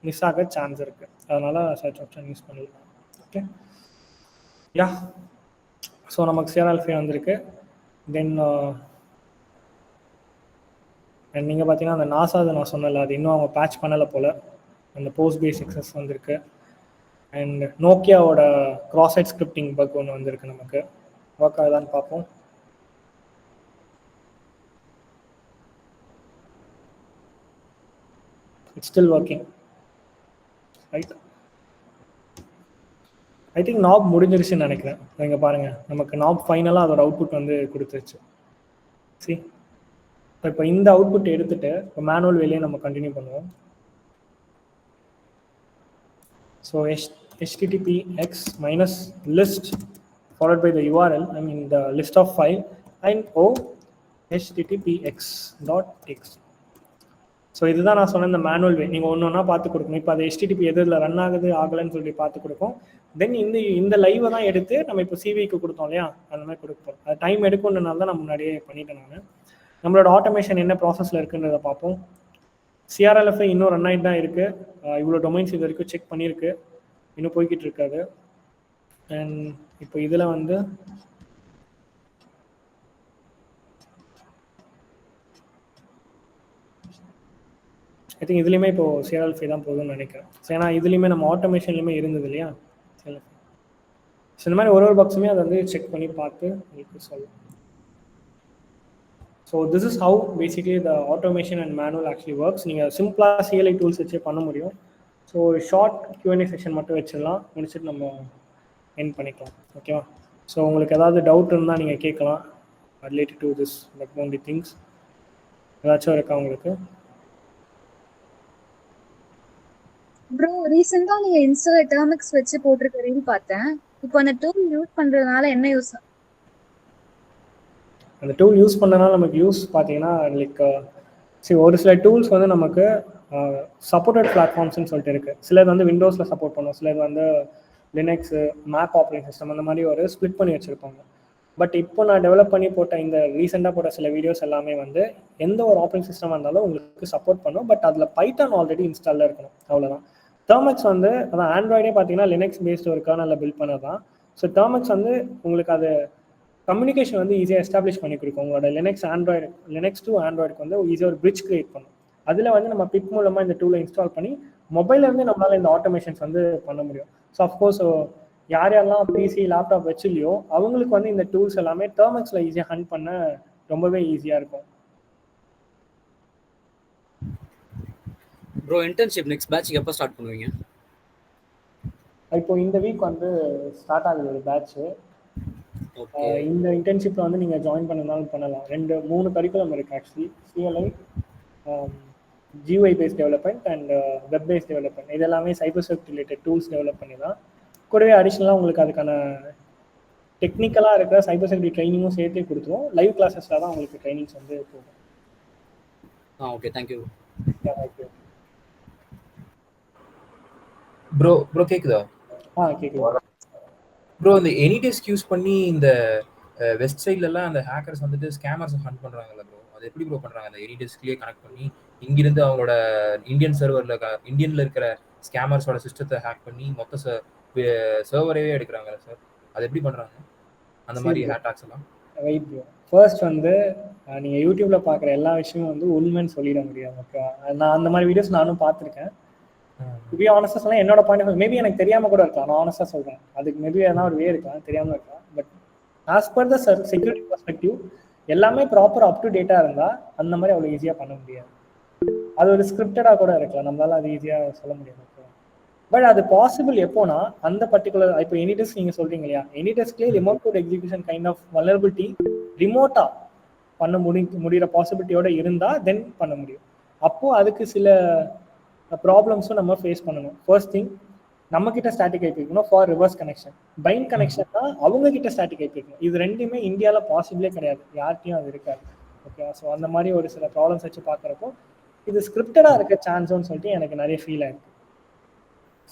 மிஸ் ஆக சான்ஸ் இருக்குது, அதனால் சர்ச் ஆப்ஷன் யூஸ் பண்ணலாம். ஓகே, ஸோ நமக்கு CRLFI வந்திருக்கு. தென் அண்ட் நீங்கள் பார்த்தீங்கன்னா அந்த NASA நான் சொன்னல, அது இன்னும் அவங்க பேட்ச் பண்ணலை போல். அந்த போஸ்ட் பேஸ் எக்ஸஸ் வந்திருக்கு. அண்ட் நோக்கியாவோட கிராஸ் சைட் ஸ்கிரிப்டிங் பக் ஒன்று வந்திருக்கு. நமக்கு ஒர்க் ஆகுதான்னு பார்ப்போம். It's still working, right? I think Naabu முடிஞ்சிருச்சுன்னு நினைக்கிறேன். இங்கே பாருங்கள், நமக்கு நாப் ஃபைனலாக அதோட அவுட்புட் வந்து கொடுத்துருச்சு. சரி, இப்போ இந்த அவுட்புட் எடுத்துகிட்டு இப்போ மேனுவல் வேலையை நம்ம கண்டினியூ பண்ணுவோம். So httpx -list followed by the URL, I mean the list of file, and httpx.txt. So இதுதான் நான் சொன்ன இந்த மேனுவல் வே. நீங்கள் ஒன்றா பார்த்து கொடுக்கணும். இப்போ அது HTTP எதில் ரன் ஆகுது ஆகலைன்னு சொல்லி பார்த்து கொடுக்கும். தென் இந்த லைவை தான் எடுத்து நம்ம இப்போ CVக்கு கொடுத்தோம் இல்லையா, அந்த மாதிரி கொடுப்போம். அது டைம் எடுக்கும்ன்றனால தான் நான் முன்னாடியே பண்ணிட்டேன் நான். நம்மளோட ஆட்டோமேஷன் என்ன ப்ராசஸில் இருக்குன்றதை பார்ப்போம். சிஆர்எல்எஃப்ஐ இன்னும் ரன் ஆகிட்டு தான் இருக்குது. இவ்வளோ டொமைன்ஸ் இது வரைக்கும் செக் பண்ணியிருக்கு, இன்னும் போய்கிட்டு இருக்காது. அண்ட் இப்போ இதில் வந்து ஐ திங்க் இதுலேயுமே இப்போது சிஆர்எல்எஃப்ஐ தான் போகுதுன்னு நினைக்கிறேன். ஏன்னா இதுலேயுமே நம்ம ஆட்டோமேஷன்லேயுமே இருந்தது இல்லையா சிஆர்எல்எஃப்ஐ. ஸோ இந்த மாதிரி ஒரு பக்ஸுமே அதை வந்து செக் பண்ணி பார்த்து உங்களுக்கு சொல்லும். So this is how basically the automation and manual actually works. நீங்கள் சிம்பிளாக சிஎல்ஐ டூல்ஸ் வச்சே பண்ண முடியும். ஸோ ஒரு ஷார்ட் Q&A செஷன் மட்டும் வச்சிடலாம், முடிச்சுட்டு நம்ம எண்ட் பண்ணிக்கலாம். ஓகேவா? ஸோ உங்களுக்கு ஏதாவது டவுட் இருந்தால் நீங்கள் கேட்கலாம் related to this background things. ஏதாச்சும் இருக்கா உங்களுக்கு? ப்ரோ ரீசெண்டா நீங்க இன்ஸ்டால டெர்மிக்ஸ் வச்சு போட்டிருக்க ரீல் பார்த்தேன். இப்போ அந்த டூல் யூஸ் பண்றதுனால என்ன யூஸ்? அந்த டூல் யூஸ் பண்ணனால நமக்கு யூஸ் பார்த்தீங்கன்னா லைக் சரி, ஒரு சில டூல்ஸ் வந்து நமக்கு சப்போர்ட்டட் பிளாட்ஃபார்ம்ஸ்னு சொல்லிட்டு இருக்குது. சிலது வந்து விண்டோஸில் சப்போர்ட் பண்ணும், சிலது வந்து லினக்ஸு, மேக் ஆப்ரேட்டிங் சிஸ்டம், அந்த மாதிரி ஒரு ஸ்ப்ளிட் பண்ணி வச்சுருப்பாங்க. பட் இப்போ நான் டெவலப் பண்ணி போட்ட இந்த ரீசெண்டாக போட்ட சில வீடியோஸ் எல்லாமே வந்து எந்த ஒரு ஆப்ரேட்டிங் சிஸ்டமாக இருந்தாலும் உங்களுக்கு சப்போர்ட் பண்ணும். பட் அதில் பைத்தான் ஆல்ரெடி இன்ஸ்டாலில் இருக்கணும், அவ்வளோதான். டெர்மிக்ஸ் வந்து அதான் ஆண்ட்ராய்டே பார்த்தீங்கன்னா லினக்ஸ் பேஸ்டு ஒரு கர்னலில் பில்ட் பண்ணது தான். ஸோ டெர்மிக்ஸ் வந்து உங்களுக்கு அது கம்யூனிகேஷன் வந்து ஈஸியாக எஸ்டாப்ளிஷ் பண்ணி கொடுக்கும். உங்களோட லினக்ஸ் டு ஆண்ட்ராய்டுக்கு வந்து ஈஸியாக ஒரு பிரிட்ஜ் கிரியேட் பண்ணும். அதில் வந்து நம்ம பிக் மூலமாக இந்த டூலை இன்ஸ்டால் பண்ணி மொபைல்லேருந்து நம்மளால் இந்த ஆட்டோமேஷன்ஸ் வந்து பண்ண முடியும். ஸோ அஃப்கோர்ஸ் யார் யாரெல்லாம் பிசி லேப்டாப் வச்சுலையோ அவங்களுக்கு வந்து இந்த டூல்ஸ் எல்லாமே டெர்மிக்ஸில் ஈஸியாக ஹண்ட் பண்ண ரொம்பவே ஈஸியாக இருக்கும். ப்ரோ இன்டர்ன்ஷிப் நெக்ஸ்ட் பேட்ச் எப்போ ஸ்டார்ட் பண்ணுவீங்க? இப்போ இந்த வீக் வந்து ஸ்டார்ட் ஆகுது ஒரு பேட்ச்சு. இந்த இன்டர்ன்ஷிப்பில் வந்து நீங்கள் ஜாயின் பண்ணனாலும் பண்ணலாம். 2-3 கரிக்குலம் இருக்குது actually. CLI, GUI based development and web based development. இது எல்லாமே cyber security related tools develop பண்ணி தான். கூடவே அடிஷ்னலாக உங்களுக்கு அதுக்கான டெக்னிக்கலாக இருக்கிற சைபர் செக்யூரிட்டி ட்ரைனிங்கும் சேர்த்தே கொடுத்துரும். லைவ் கிளாஸஸில் தான் உங்களுக்கு ட்ரைனிங்ஸ் வந்து போகும். Okay, thank you. ப்ரோ கேக்குதா? கேட்குது ப்ரோ. இந்த எனிடெஸ்க் யூஸ் பண்ணி இந்த வெஸ்ட் சைட்லலாம் அந்த ஹேக்கர்ஸ் வந்துட்டு ஸ்கேமர்ஸ் ஹண்ட் பண்ணுறாங்கல்ல ப்ரோ, அது எப்படி ப்ரோ பண்ணுறாங்க? அந்த எனிடெஸ்க்லேயே கனெக்ட் பண்ணி இங்கிருந்து அவங்களோட இந்தியன் இந்தியனில் இருக்கிற ஸ்கேமர்ஸோட சிஸ்டத்தை ஹேக் பண்ணி மொத்த சர்வரவே எடுக்கிறாங்கல்ல சார், அது எப்படி பண்ணுறாங்க அந்த மாதிரி ஹேட்டாக்ஸ் எல்லாம்? Right bro. ஃபர்ஸ்ட் வந்து நீங்கள் யூடியூப்பில் பார்க்குற எல்லா விஷயமும் வந்து உண்மைன்னு சொல்லிட முடியாது. ஓகேவா? நான் அந்த மாதிரி வீடியோஸ் நானும் பார்த்துருக்கேன். டு பி ஆனஸ்டாக சொன்னால் என்னோட பாயிண்ட் ஆஃப் மேபி எனக்கு தெரியாமல் கூட இருக்கலாம். நான் ஆனஸ்டாக சொல்கிறேன், அதுக்கு மேபி எதனா ஒரு வே இருக்கலாம், தெரியாமல் இருக்கலாம். But as per the security perspective எல்லாமே ப்ராப்பர் அப் டு டேட்டாக இருந்தால் அந்த மாதிரி அவ்வளோ ஈஸியாக பண்ண முடியாது. அது ஒரு ஸ்கிரிப்டடாக கூட இருக்கலாம், நம்மளால அது ஈஸியாக சொல்ல முடியாது. பட் அது பாசிபிள் எப்போனா அந்த பர்டிகுலர் இப்போ எனிடெஸ்க் நீங்கள் சொல்கிறீங்க இல்லையா, எனிடெஸ்க்லேயே remote code execution kind of vulnerability ரிமோட்டாக பண்ண முடிகிற பாசிபிலிட்டியோட இருந்தால் தென் பண்ண முடியும். அப்போது அதுக்கு சில ப்ராப்ளம்ஸும் நம்ம ஃபேஸ் பண்ணணும். ஃபர்ஸ்ட் திங், நம்மக்கிட்ட ஸ்டாட்டிக் ஐபி இருக்கணும் for reverse connection. Bind connection தான் அவங்கக்கிட்ட ஸ்டாட்டிக் ஐபி இருக்கணும். இது ரெண்டுமே இந்தியாவில் பாசிபிளே கிடையாது, யார்கிட்டையும் அது இருக்காது. ஓகே, ஸோ அந்த மாதிரி ஒரு சில ப்ராப்ளம்ஸ் வச்சு பார்க்குறப்போ இது ஸ்கிரிப்டடாக இருக்க சான்ஸ்னு சொல்லிட்டு எனக்கு நிறைய ஃபீல் ஆயிருக்கு.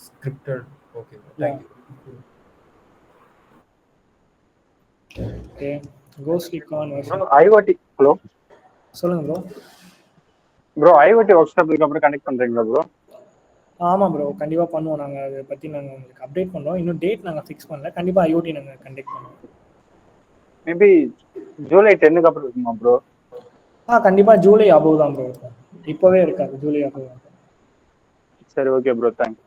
ஸ்கிரிப்டட். Okay, thank you. ஓகே, கோஸ்ட்லிகான் ஐஓடி. ஹலோ சொல்லுங்க bro. Bro IoT workshop அப்புறம் கனெக்ட் பண்றீங்களா ப்ரோ? ஆமாம் ப்ரோ, கண்டிப்பாக பண்ணுவோம். நாங்கள் அதை பற்றி நாங்கள் உங்களுக்கு அப்டேட் பண்ணுறோம். இன்னும் டேட் நாங்கள் ஃபிக்ஸ் பண்ணல. கண்டிப்பாக ஐஓடி நாங்கள் கண்டக்ட் பண்ணுவோம். மேபி ஜூலை 10க்கு அப்புறம் இருக்குமா ப்ரோ? கண்டிப்பாக ஜூலை அபோவ் தான் ப்ரோ இருக்கும், இப்போவே இருக்காது, ஜூலை அபோவ் தான். சரி, ஓகே ப்ரோ, தேங்க்ஸ்.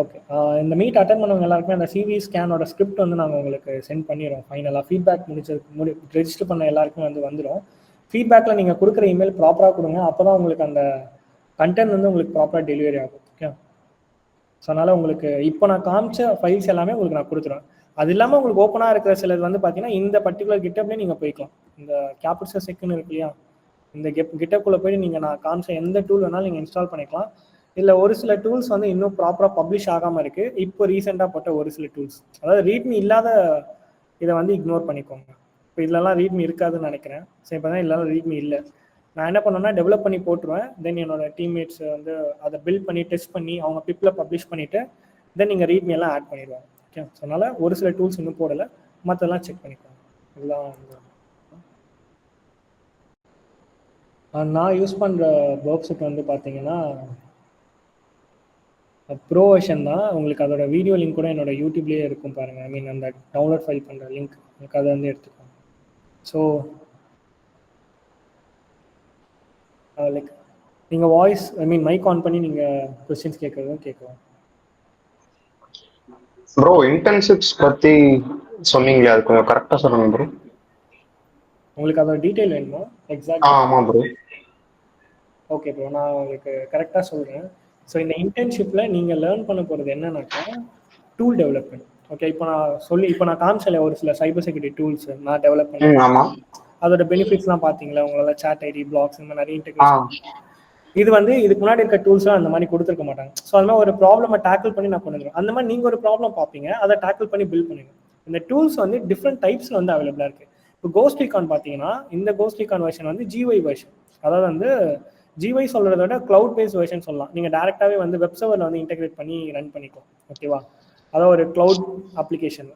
ஓகே, இந்த மீட் அட்டன் பண்ணவங்க எல்லாருக்குமே அந்த சிவி ஸ்கேனோட ஸ்கிரிப்ட் வந்து நாங்கள் உங்களுக்கு சென்ட் பண்ணிடுறோம். ஃபைனலாக ஃபீட்பேக் ரெஜிஸ்டர் பண்ண எல்லாருக்குமே வந்து வந்துடும். ஃபீட்பேக்கில் நீங்கள் கொடுக்குற இமெயில் ப்ராப்பராக கொடுங்க, அப்போ தான் உங்களுக்கு அந்த கண்டென்ட் வந்து உங்களுக்கு ப்ராப்பராக டெலிவரி ஆகும். ஓகே, ஸோ அதனால் உங்களுக்கு இப்போ நான் காமிச்ச ஃபைல்ஸ் எல்லாமே உங்களுக்கு நான் கொடுத்துருவேன். அது இல்லாமல் உங்களுக்கு ஓப்பனாக இருக்கிற சிலது வந்து பார்த்தீங்கன்னா இந்த பர்டிகுலர் கிட்டப்லேயே நீங்கள் போய்க்கலாம். இந்த கேபிட்டல் செக்குன்னு இருக்கு இல்லையா, இந்த கிட்டப்புக்குள்ளே போய்ட்டு நீங்கள் நான் காமிச்ச எந்த டூல் வேணாலும் நீங்கள் இன்ஸ்டால் பண்ணிக்கலாம். இதில் ஒரு சில டூல்ஸ் வந்து இன்னும் ப்ராப்பராக பப்ளிஷ் ஆகாமல் இருக்குது. இப்போ ரீசெண்டாக போட்ட ஒரு சில டூல்ஸ், அதாவது ரீட்மி இல்லாத இதை வந்து இக்னோர் பண்ணிக்கோங்க. இப்போ இதெல்லாம் ரீட்மி இருக்காதுன்னு நினைக்கிறேன். ஸோ இப்போ தான் இல்லைனா ரீட்மி இல்லை. நான் என்ன பண்ணேன்னா டெவலப் பண்ணி போட்டுருவேன். தென் என்னோட டீம்மேட்ஸ் வந்து அதை பில்ட் பண்ணி டெஸ்ட் பண்ணி அவங்க பிப்பில் பப்ளிஷ் பண்ணிவிட்டு தென் நீங்கள் ரீட்மி எல்லாம் ஆட் பண்ணிடுவாங்க. ஓகே, ஸோ அதனால் ஒரு சில டூல்ஸ் இன்னும் போடலை, மற்றெல்லாம் செக் பண்ணிக்கோங்க. இதெல்லாம் நான் யூஸ் பண்ணுற பர்ப் செட் வந்து பார்த்தீங்கன்னா ப்ரோ வெர்ஷன் தான். உங்களுக்கு அதோட வீடியோ லிங்க் கூட என்னோட யூடியூப்லேயே இருக்கும் பாருங்கள். ஐ மீன் அந்த டவுன்லோட் ஃபைல் பண்ணுற லிங்க் எனக்கு அதை வந்து எடுத்துக்கோங்க. ஸோ லைக் நீங்கள் voice I mean mic on பண்ணி நீங்கள் கொஸ்டின்ஸ் கேட்குறதும் கேட்கலாம். ப்ரோ இன்டர்ன்ஷிப்ஸ் பற்றி சொன்னீங்களே, அது கொஞ்சம் கரெக்டாக சொல்லுங்க ப்ரோ. உங்களுக்கு அதோட டீட்டெயில் வேணுமா? எக்ஸாக்ட். ஆமாம் ப்ரோ. ஓகே ப்ரோ, நான் உங்களுக்கு கரெக்டாக சொல்கிறேன். ஸோ இந்த இன்டர்ன்ஷிப்பில் நீங்கள் லேர்ன் பண்ண போகிறது என்னன்னாக்கா டூல் டெவலப்மெண்ட். ஓகே, இப்போ நான் காமிச்சல ஒரு சில சைபர் செக்யூரிட்டி டூல்ஸ் நான் டெவலப் பண்ணேன். ஆமாம். அதோட பெனிஃபிட்ஸ்லாம் பார்த்தீங்களா? உங்களால் சாட் ஐடி, பிளாக்ஸ், இந்த மாதிரி நிறைய இன்டெகிரேஷன். இது வந்து இதுக்கு முன்னாடி இருக்க டூல்ஸ்லாம் அந்த மாதிரி கொடுத்துருக்க மாட்டாங்க. ஸோ அது மாதிரி ஒரு ப்ராப்ளமை டேக்கிள் பண்ணி நான் கொண்டு அந்த மாதிரி நீங்கள் ஒரு ப்ராப்ளம் பார்ப்பீங்க, அதை டேக்கிள் பண்ணி பில்ட் பண்ணுங்க. இந்த டூல்ஸ் வந்து டிஃப்ரெண்ட் டைப்ஸில் வந்து அவைலபிளாக இருக்குது. இப்போ கோஸ்ட் ரீகான் பார்த்தீங்கன்னா இந்த கோஸ்ட் ரீகான் வெர்ஷன் வந்து GUI வெர்ஷன். அதாவது வந்து GUI சொல்கிறத விட க்ளவுட் பேஸ்ட் வெர்ஷன் சொல்லலாம். நீங்கள் டேரெக்டாகவே வந்து வெப் சர்வரில் வந்து இன்டெகிரேட் பண்ணி ரன் பண்ணிக்கலாம். ஓகேவா? அதாவது ஒரு க்ளவுட் அப்ளிகேஷன்.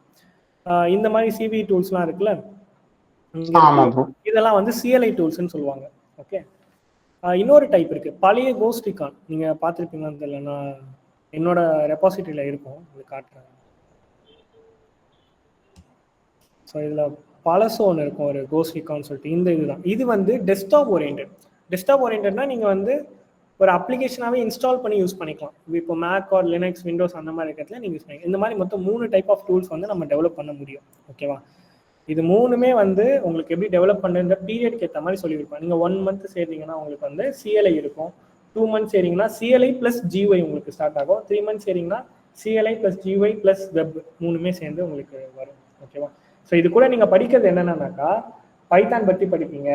இந்த மாதிரி CV டூல்ஸ்லாம் இருக்குல்ல, இதெல்லாம் வந்து CLI டூல்ஸ்ன்னு சொல்லுவாங்க. ஓகே, இன்னொரு டைப் இருக்கு, பழைய கோஸ்ட் ரீகான். நீங்க பார்த்துருப்பீங்கன்னு தெரியல, நான் என்னோட ரெபாசிட்டரியில இருக்கும், இது காட்டுறேன். ஸோ இதில் பழசு ஒன்று இருக்கும், ஒரு கோஸ்ட் ரீகான் சொல்லிட்டு. இந்த இதுதான், இது வந்து டெஸ்க்டாப் ஓரியன்டட். டெஸ்க்டாப் ஓரியன்டட்னா நீங்கள் வந்து ஒரு அப்ளிகேஷனாகவே இன்ஸ்டால் பண்ணி யூஸ் பண்ணிக்கலாம். இப்போ மேக் ஆர் லினக்ஸ், விண்டோஸ் அந்த மாதிரி இருக்கிறதுல நீங்கள் யூஸ் பண்ணிக்கலாம். இந்த மாதிரி மொத்தம் 3 டைப் ஆஃப் டூல்ஸ் வந்து நம்ம டெவலப் பண்ண முடியும். ஓகேவா? இது 3மே வந்து உங்களுக்கு எப்படி டெவலப் பண்ணுற பீரியட்க்கு ஏற்ற மாதிரி சொல்லியிருப்பேன். நீங்கள் 1 மந்த் சேர்ந்தீங்கன்னா உங்களுக்கு வந்து CLI இருக்கும். 2 மந்த்ஸ் சேரிங்கன்னா CLI + GUI உங்களுக்கு ஸ்டார்ட் ஆகும். 3 மந்த்ஸ் சேரிங்கன்னா CLI + GUI + வெப் 3மே சேர்ந்து உங்களுக்கு வரும். ஓகேவா? ஸோ இது கூட நீங்கள் படிக்கிறது என்னென்னாக்கா பைத்தான் பற்றி படிப்பீங்க,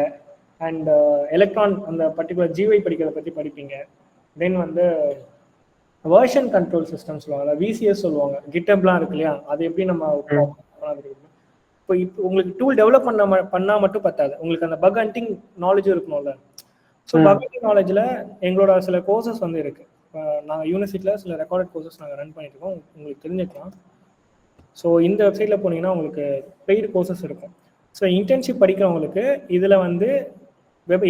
அண்ட் எலக்ட்ரான் அந்த பர்டிகுலர் GUI படிக்கிறத பற்றி படிப்பீங்க. தென் வந்து வெர்ஷன் கண்ட்ரோல் சிஸ்டம் சொல்லுவாங்க, VCS சொல்லுவாங்க. கிட்டப்லாம் இருக்கு இல்லையா, அது எப்படி நம்ம இப்போ உங்களுக்கு டூல் டெவலப் பண்ணால் மட்டும் பத்தாது, உங்களுக்கு அந்த பக் ஹண்டிங் நாலேஜும் இருக்கணும்ல. ஸோ பக் ஹண்டிங் நாலேஜில் எங்களோட சில கோர்சஸ் வந்து இருக்குது. நாங்கள் யூனிவர்சிட்டியில் சில ரெக்கார்டட் கோர்சஸ் நாங்கள் ரன் பண்ணிட்டு இருக்கோம், உங்களுக்கு தெரிஞ்சுக்கலாம். ஸோ இந்த வெப்சைட்டில் போனீங்கன்னா உங்களுக்கு பெய்டு கோர்சஸ் இருக்கும். ஸோ இன்டர்ன்ஷிப் படிக்கிறவங்களுக்கு இதில் வந்து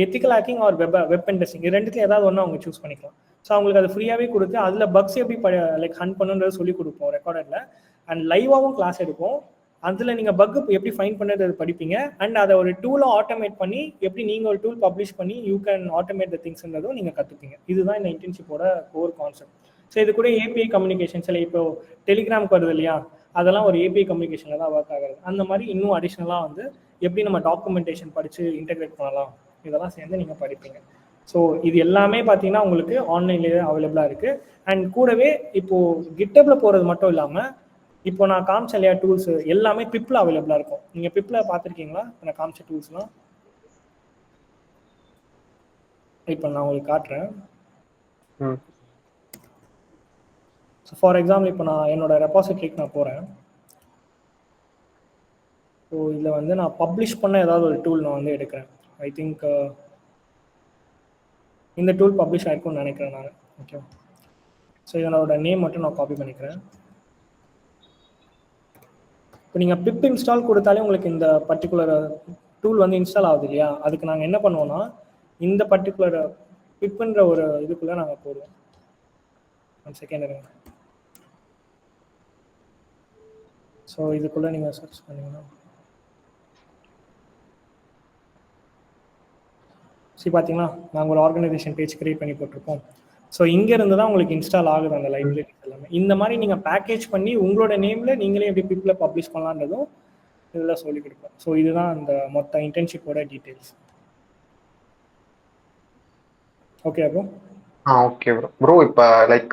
ethical hacking R web testing, இது ரெண்டுத்துல ஏதாவது ஒன்று அவங்க சூஸ் பண்ணிக்கலாம். ஸோ அவங்களுக்கு அது ஃப்ரீயாகவே கொடுத்து அதில் பக்ஸ் எப்படி லைக் ஹண்ட் பண்ணுன்றது சொல்லி கொடுப்போம் ரெக்கார்டரில். அண்ட் லைவாகவும் கிளாஸ் எடுப்போம். அதில் நீங்கள் பக்கு எப்படி ஃபைன் பண்ணுறது படிப்பீங்க. அண்ட் அதை ஒரு டூலை ஆட்டோமேட் பண்ணி எப்படி நீங்கள் ஒரு டூல் பப்ளிஷ் பண்ணி யூ கேன் ஆட்டோமேட் த திங்ஸ்ன்றதும் நீங்கள் கற்றுப்பீங்க. இதுதான் இந்த இன்டர்ன்ஷிப்போட கோர் கான்செப்ட். ஸோ இது கூட API கம்யூனிகேஷன்ஸ் இல்லை, இப்போ டெலிகிராமுக்கு வருது இல்லையா, அதெல்லாம் ஒரு API கம்யூனிகேஷனில் தான் ஒர்க் ஆகுது. அந்த மாதிரி இன்னும் அடிஷ்னலாக வந்து எப்படி நம்ம டாக்குமெண்டேஷன் படித்து இன்டெகிரேட் பண்ணலாம், இதெல்லாம் சேர்ந்து நீங்கள் படிப்பீங்க. ஸோ இது எல்லாமே பார்த்தீங்கன்னா உங்களுக்கு ஆன்லைன்லேயே அவைலபிளாக இருக்குது. அண்ட் கூடவே இப்போது கிட்டப்பில் போகிறது மட்டும் இல்லாமல் இப்போ நான் காமிச்ச இல்லையா டூல்ஸ் எல்லாமே பிப்பில் அவைலபிளாக இருக்கும். நீங்கள் பிப்பில் பார்த்துருக்கீங்களா நான் காமிச்ச டூல்ஸ்லாம்? இப்போ நான் உங்களுக்கு காட்டுறேன். ஸோ ஃபார் எக்ஸாம்பிள் இப்போ நான் என்னோட ரெபாசிட்டரிக்கு நான் போகிறேன். ஸோ இதில் வந்து நான் பப்ளிஷ் பண்ண ஏதாவது ஒரு டூல் நான் வந்து எடுக்கிறேன். ஐ திங்க் இந்த டூல் பப்ளிஷ் ஆகிருக்கும்னு நினைக்கிறேன் நான். ஓகே, ஸோ இதனோட நேம் மட்டும் நான் காப்பி பண்ணிக்கிறேன். இப்போ நீங்கள் பிப் இன்ஸ்டால் கொடுத்தாலே உங்களுக்கு இந்த பர்டிகுலர் டூல் வந்து இன்ஸ்டால் ஆகுது இல்லையா, அதுக்கு நாங்கள் என்ன பண்ணுவோம்னா இந்த பர்டிகுலர் பிப்புன்ற ஒரு இதுக்குள்ளே நாங்கள் போடுவோம். 1 செகண்ட் இருங்க. ஸோ இதுக்குள்ளே நீங்கள் சர்ச் பண்ணிங்கன்னா சரி பார்த்தீங்கன்னா நாங்கள் ஒரு ஆர்கனைசேஷன் பேஜ் கிரியேட் பண்ணி போட்டிருப்போம். ஸோ இங்கேருந்து தான் உங்களுக்கு இன்ஸ்டால் ஆகுது அந்த லைப்ரரிஸ் எல்லாமே. இந்த மாதிரி நீங்கள் பேக்கேஜ் பண்ணி உங்களோட நேமில் நீங்களே எப்படி பிப்பில் பப்ளிஷ் பண்ணலான்றதும் இதெல்லாம் சொல்லிக் கொடுப்போம். ஸோ இதுதான் அந்த மொத்த இன்டர்ன்ஷிப்போட details. Okay bro. Okay bro. Bro இப்போ லைக்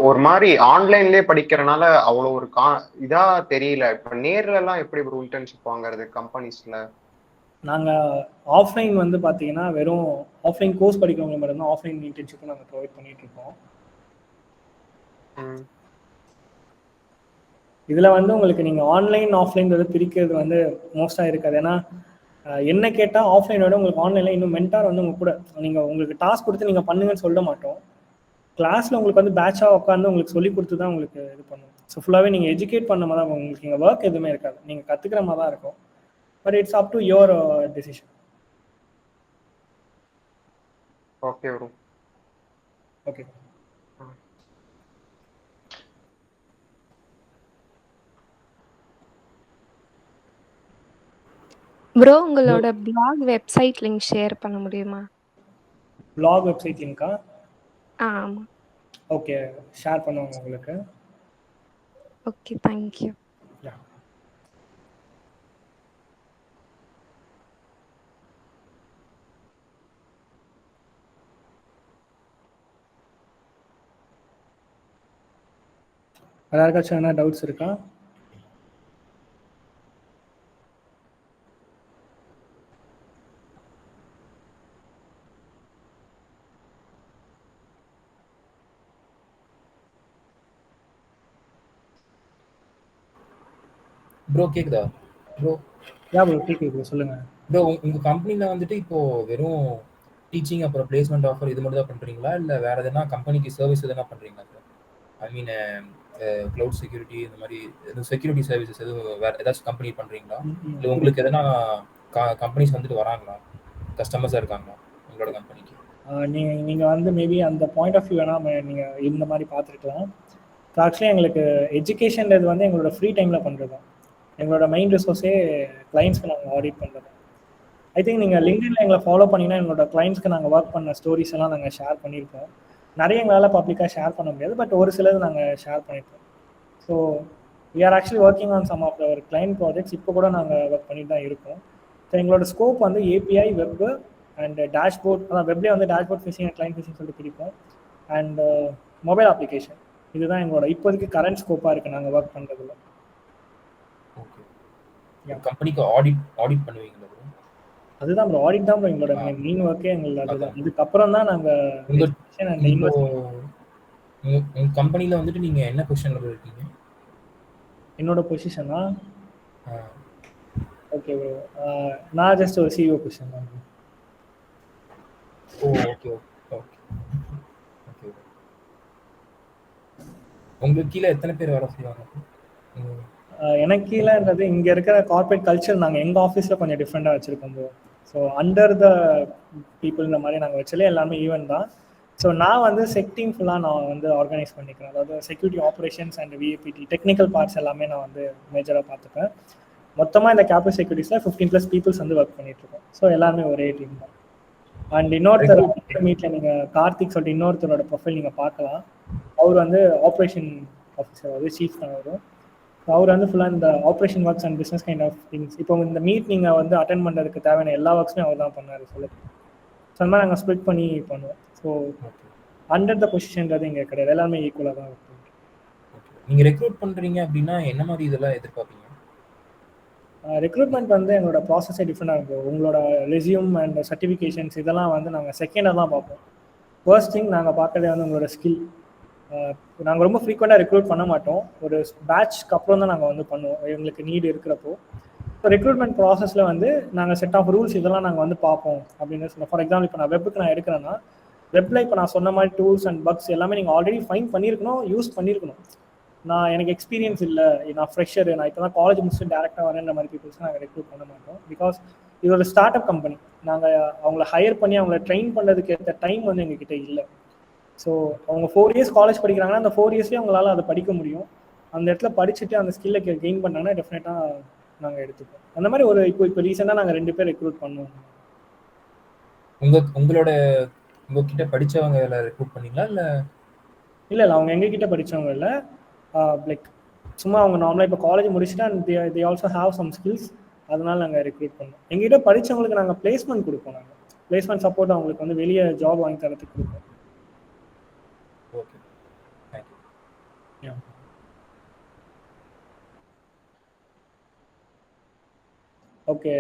ஒரு மாதிரி ஆன்லைன்லேயே படிக்கிறனால அவ்வளோ ஒரு இதாக தெரியல. இப்போ நேர்லலாம் எப்படி ப்ரோ இன்டர்ன்ஷிப் வாங்குறது கம்பெனிஸில்? நாங்கள் ஆஃப்லைன் வந்து பார்த்தீங்கன்னா வெறும் ஆஃப்லைன் கோர்ஸ் படிக்கிறவங்க மட்டும்தான் ஆஃப்லைன் இன்டர்ன்ஷிப்பும் நாங்கள் ப்ரொவைட் பண்ணிட்டு இருக்கோம். இதில் வந்து உங்களுக்கு நீங்கள் ஆன்லைன் ஆஃப்லைன் பிரிக்கிறது வந்து மோஸ்ட்டாக இருக்காது. ஏன்னா என்ன கேட்டால் ஆஃப்லைனோட உங்களுக்கு ஆன்லைனில் இன்னும் மென்டார் வந்து உங்கள் கூட நீங்கள் உங்களுக்கு டாஸ்க் கொடுத்து நீங்கள் பண்ணுங்கன்னு சொல்ல மாட்டோம். கிளாஸில் உங்களுக்கு வந்து பேட்சாக உட்காந்து உங்களுக்கு சொல்லி கொடுத்து தான் உங்களுக்கு இது பண்ணுவோம். ஸோ ஃபுல்லாகவே நீங்கள் எஜுகேட் பண்ண மாதிரி தான் உங்களுக்கு இங்கே ஒர்க் எதுவுமே இருக்காது, நீங்கள் கற்றுக்கிற மாதிரி தான் இருக்கும். But it's up to your decision. Okay bro. Okay. Bro உங்களோட பிளாக் வெப்சைட் லிங்க் ஷேர் பண்ண முடியுமா? பிளாக் வெப்சைட் லிங்கா? ஆமா. ஓகே, ஷேர் பண்ணுவாங்க உங்களுக்கு. Okay, thank you. யா. யாருக்காச்சும் என்ன டவுட்ஸ் இருக்கா? ப்ரோ கேக்குதா ப்ரோ? யா ப்ரோ கேக்குது ப்ரோ, சொல்லுங்க. ப்ரோ உங்க கம்பெனில வந்துட்டு இப்போ வெறும் டீச்சிங் அப்புறம் பிளேஸ்மெண்ட் ஆஃபர் இது மட்டும் தான் பண்றீங்களா, இல்ல வேற எதனா கம்பெனிக்கு சர்வீஸ் எதனா பண்றீங்களா ப்ரோ? ஐ மீன் கிளவுட் செக்யூரிட்டி இந்த மாதிரி எதுவும் செக்யூரிட்டி சர்வீசஸ் எதுவும் வேற ஏதாச்சும் கம்பெனி பண்றீங்களா, இல்லை உங்களுக்கு எதனா கம்பெனிஸ் வந்துட்டு வராங்களா, கஸ்டமர்ஸா இருக்காங்களா உங்களோட கம்பெனிக்கு? நீங்கள் வந்து மேபி அந்த பாயிண்ட் ஆஃப் வியூ வேணால் நீங்கள் இந்த மாதிரி பார்த்துருக்கலாம். ஆக்சுவலி எங்களுக்கு எஜுகேஷன்றது வந்து எங்களோட ஃப்ரீ டைமில் பண்ணுறது தான். எங்களோட மெயின் ரிசோர்ஸே கிளைண்ட்ஸ்க்கு நாங்கள் ஆடிட் பண்ணுறது. ஐ திங்க் நீங்கள் லிங்க்டின்ல எங்களை ஃபாலோ பண்ணிங்கன்னா எங்களோட கிளைண்ட்ஸ்க்கு நாங்கள் ஒர்க் பண்ண ஸ்டோரிஸ் எல்லாம் நாங்கள் ஷேர் பண்ணியிருக்கோம். நிறைய எங்களால் பப்ளிக்காக ஷேர் பண்ண முடியாது, பட் ஒரு சிலது நாங்கள் ஷேர் பண்ணியிருக்கோம். So we are actually working on some of our client projects. இப்போ கூட நாங்கள் ஒர்க் பண்ணிட்டு தான் இருக்கோம். ஸோ எங்களோட ஸ்கோப் வந்து ஏபிஐ, வெப் அண்ட் டேஷ்போர்ட். அதான் வெப்லேயே வந்து dashboard phishing and client phishing சொல்லிட்டு பிடிப்போம். And mobile application. இதுதான் எங்களோட இப்போதைக்கு கரண்ட் ஸ்கோப்பாக இருக்குது நாங்கள் ஒர்க் பண்ணுறதுல. ஓகே. கம்பெனிக்கு ஆடிட் பண்ணுவீங்களா ப்ரோ? அதுதான் ப்ரோ, ஆடிட் தான் ப்ரோ எங்களோட மெயின் ஒர்க்கே. எங்களுக்கு அதுதான். இதுக்கப்புறம் தான் நாங்கள் உங்க கம்பெனில வந்துட்டு நீங்க என்ன பொசிஷன்ல இருக்கீங்க? என்னோட பொசிஷனா? ஓகே ப்ரோ, நான் ஜஸ்ட் ஒரு சிஇஓ பொசிஷன் தான். ஓ ஓகே ஓகே ஓகே. உங்களுக்கு கீழே எத்தனை பேர் வேலை செய்வாங்க? எனக்கு கீழேன்றது இங்கே இருக்கிற கார்பரேட் கல்ச்சர் நாங்கள் எங்கள் ஆஃபீஸில் கொஞ்சம் டிஃப்ரெண்ட்டாக வச்சுருக்கோம் bro. So under the people இந்த மாதிரி நாங்கள் வச்சலே எல்லாமே ஈவன் தான். ஸோ நான் வந்து செக்டிங் ஃபுல்லாக நான் வந்து ஆர்கனைஸ் பண்ணிக்கிறேன். அதாவது security operations and VAPT technical parts எல்லாமே நான் வந்து மேஜராக பார்த்துப்பேன். மொத்தமாக இந்த கேம்பஸ் செக்யூரிட்டிஸில் 15+ பீப்புள்ஸ் வந்து ஒர்க் பண்ணிகிட்ருக்கோம். ஸோ எல்லாமே ஒரே டீம் தான். அண்ட் இன்னொருத்தர் மீட்டில் நீங்கள் கார்த்திக் சொல்லிட்டு இன்னொருத்தரோட ப்ரொஃபைல் நீங்கள் பார்க்கலாம். அவர் வந்து ஆப்ரேஷன் ஆஃபீஸர், வந்து சீஃப் தான் வரும். அவர் வந்து ஃபுல்லாக இந்த operation works and business kind of things. இப்போ இந்த மீட் நீங்கள் வந்து அட்டென்ட் பண்ணுறதுக்கு தேவையான எல்லா ஒர்க்ஸுமே அவர் தான் பண்ணார் சொல்லுது. ஸோ அந்த மாதிரி நாங்கள் ஸ்ப்ளிட் பண்ணி பண்ணுவோம். ஸோ அண்டர் த பொசிஷன்றது இங்கே கிடையாது, எல்லாமே ஈக்குவலாக தான் இருக்கும். நீங்கள் ரெக்ரூட் பண்ணுறீங்க அப்படின்னா என்ன மாதிரி இதெல்லாம் எதிர்பார்ப்பீங்க? ரெக்ரூட்மெண்ட் வந்து எங்களோட ப்ராசஸே டிஃப்ரெண்டாக இருக்கும். உங்களோட ரெஸ்யூம் அண்ட் சர்டிஃபிகேஷன்ஸ் இதெல்லாம் வந்து நாங்கள் செகண்டாக தான் பார்ப்போம். ஃபர்ஸ்ட் திங் நாங்கள் பார்க்கறதே வந்து உங்களோட ஸ்கில். நாங்கள் ரொம்ப ஃப்ரீக்வெண்ட்டாக ரெக்ரூட் பண்ண மாட்டோம். ஒரு பேட்ச்க்கு அப்புறம் தான் நாங்கள் வந்து பண்ணுவோம் எங்களுக்கு நீடு இருக்கிறப்போ. ஸோ ரெக்ரூட்மெண்ட் ப்ராசஸில் வந்து நாங்கள் செட் ஆஃப் ரூல்ஸ் இதெல்லாம் நாங்கள் வந்து பார்ப்போம் அப்படின்னு சொல்லுவோம். ஃபார் எக்ஸாம்பிள் இப்போ நான் வெப்புக்கு நான் எடுக்கிறேன்னா, வெப்பில் இப்போ நான் சொன்ன மாதிரி டூல்ஸ் அண்ட் பக்ஸ் எல்லாமே நீங்கள் ஆல்ரெடி ஃபைன் பண்ணியிருக்கணும், யூஸ் பண்ணியிருக்கணும். நான் எனக்கு எக்ஸ்பீரியன்ஸ் இல்லை, நான் ஃப்ரெஷர், நான் இப்போ தான் காலேஜ் முடிச்சுட்டு டேரெக்டாக வரேன்ற மாதிரி பீப்புள்ஸ் நாங்கள் ரெக்ரூட் பண்ண மாட்டோம். பிகாஸ் இது ஒரு ஸ்டார்ட் அப் கம்பெனி. நாங்கள் அவங்கள ஹையர் பண்ணி அவங்கள ட்ரெயின் பண்ணுறதுக்கு ஏற்ற டைம் வந்து எங்ககிட்ட இல்லை. ஸோ அவங்க 4 இயர்ஸ் காலேஜ் படிக்கிறாங்கன்னா அந்த 4 இயர்ஸ்லேயே அவங்களால அதை படிக்க முடியும். அந்த இடத்துல படிச்சுட்டு அந்த ஸ்கில்லை கெயின் பண்ணாங்கன்னா டெஃபினட்டாக நாங்கள் எடுத்துப்போம். அந்த மாதிரி ஒரு இப்போ ரீசெண்டாக நாங்கள் 2 பேர் ரெக்ரூட் பண்ணுவோம். உங்ககிட்ட படித்தவங்க எல்லாம் ரெக்ரூட் பண்ணீங்களா? இல்லை அவங்க எங்ககிட்ட படித்தவங்க இல்லை. லைக் சும்மா அவங்க நார்மலாக இப்போ காலேஜ் முடிச்சுட்டு and they also have some skills, அதனால நாங்கள் ரெக்ரூட் பண்ணோம். எங்ககிட்ட படித்தவங்களுக்கு நாங்கள் பிளேஸ்மெண்ட் கொடுப்போம். நாங்கள் பிளேஸ்மெண்ட் சப்போர்ட் அவங்களுக்கு வந்து வெளியே ஜாப் வாங்கி தரத்துக்கு கொடுப்போம். Okay, thank you. Okay,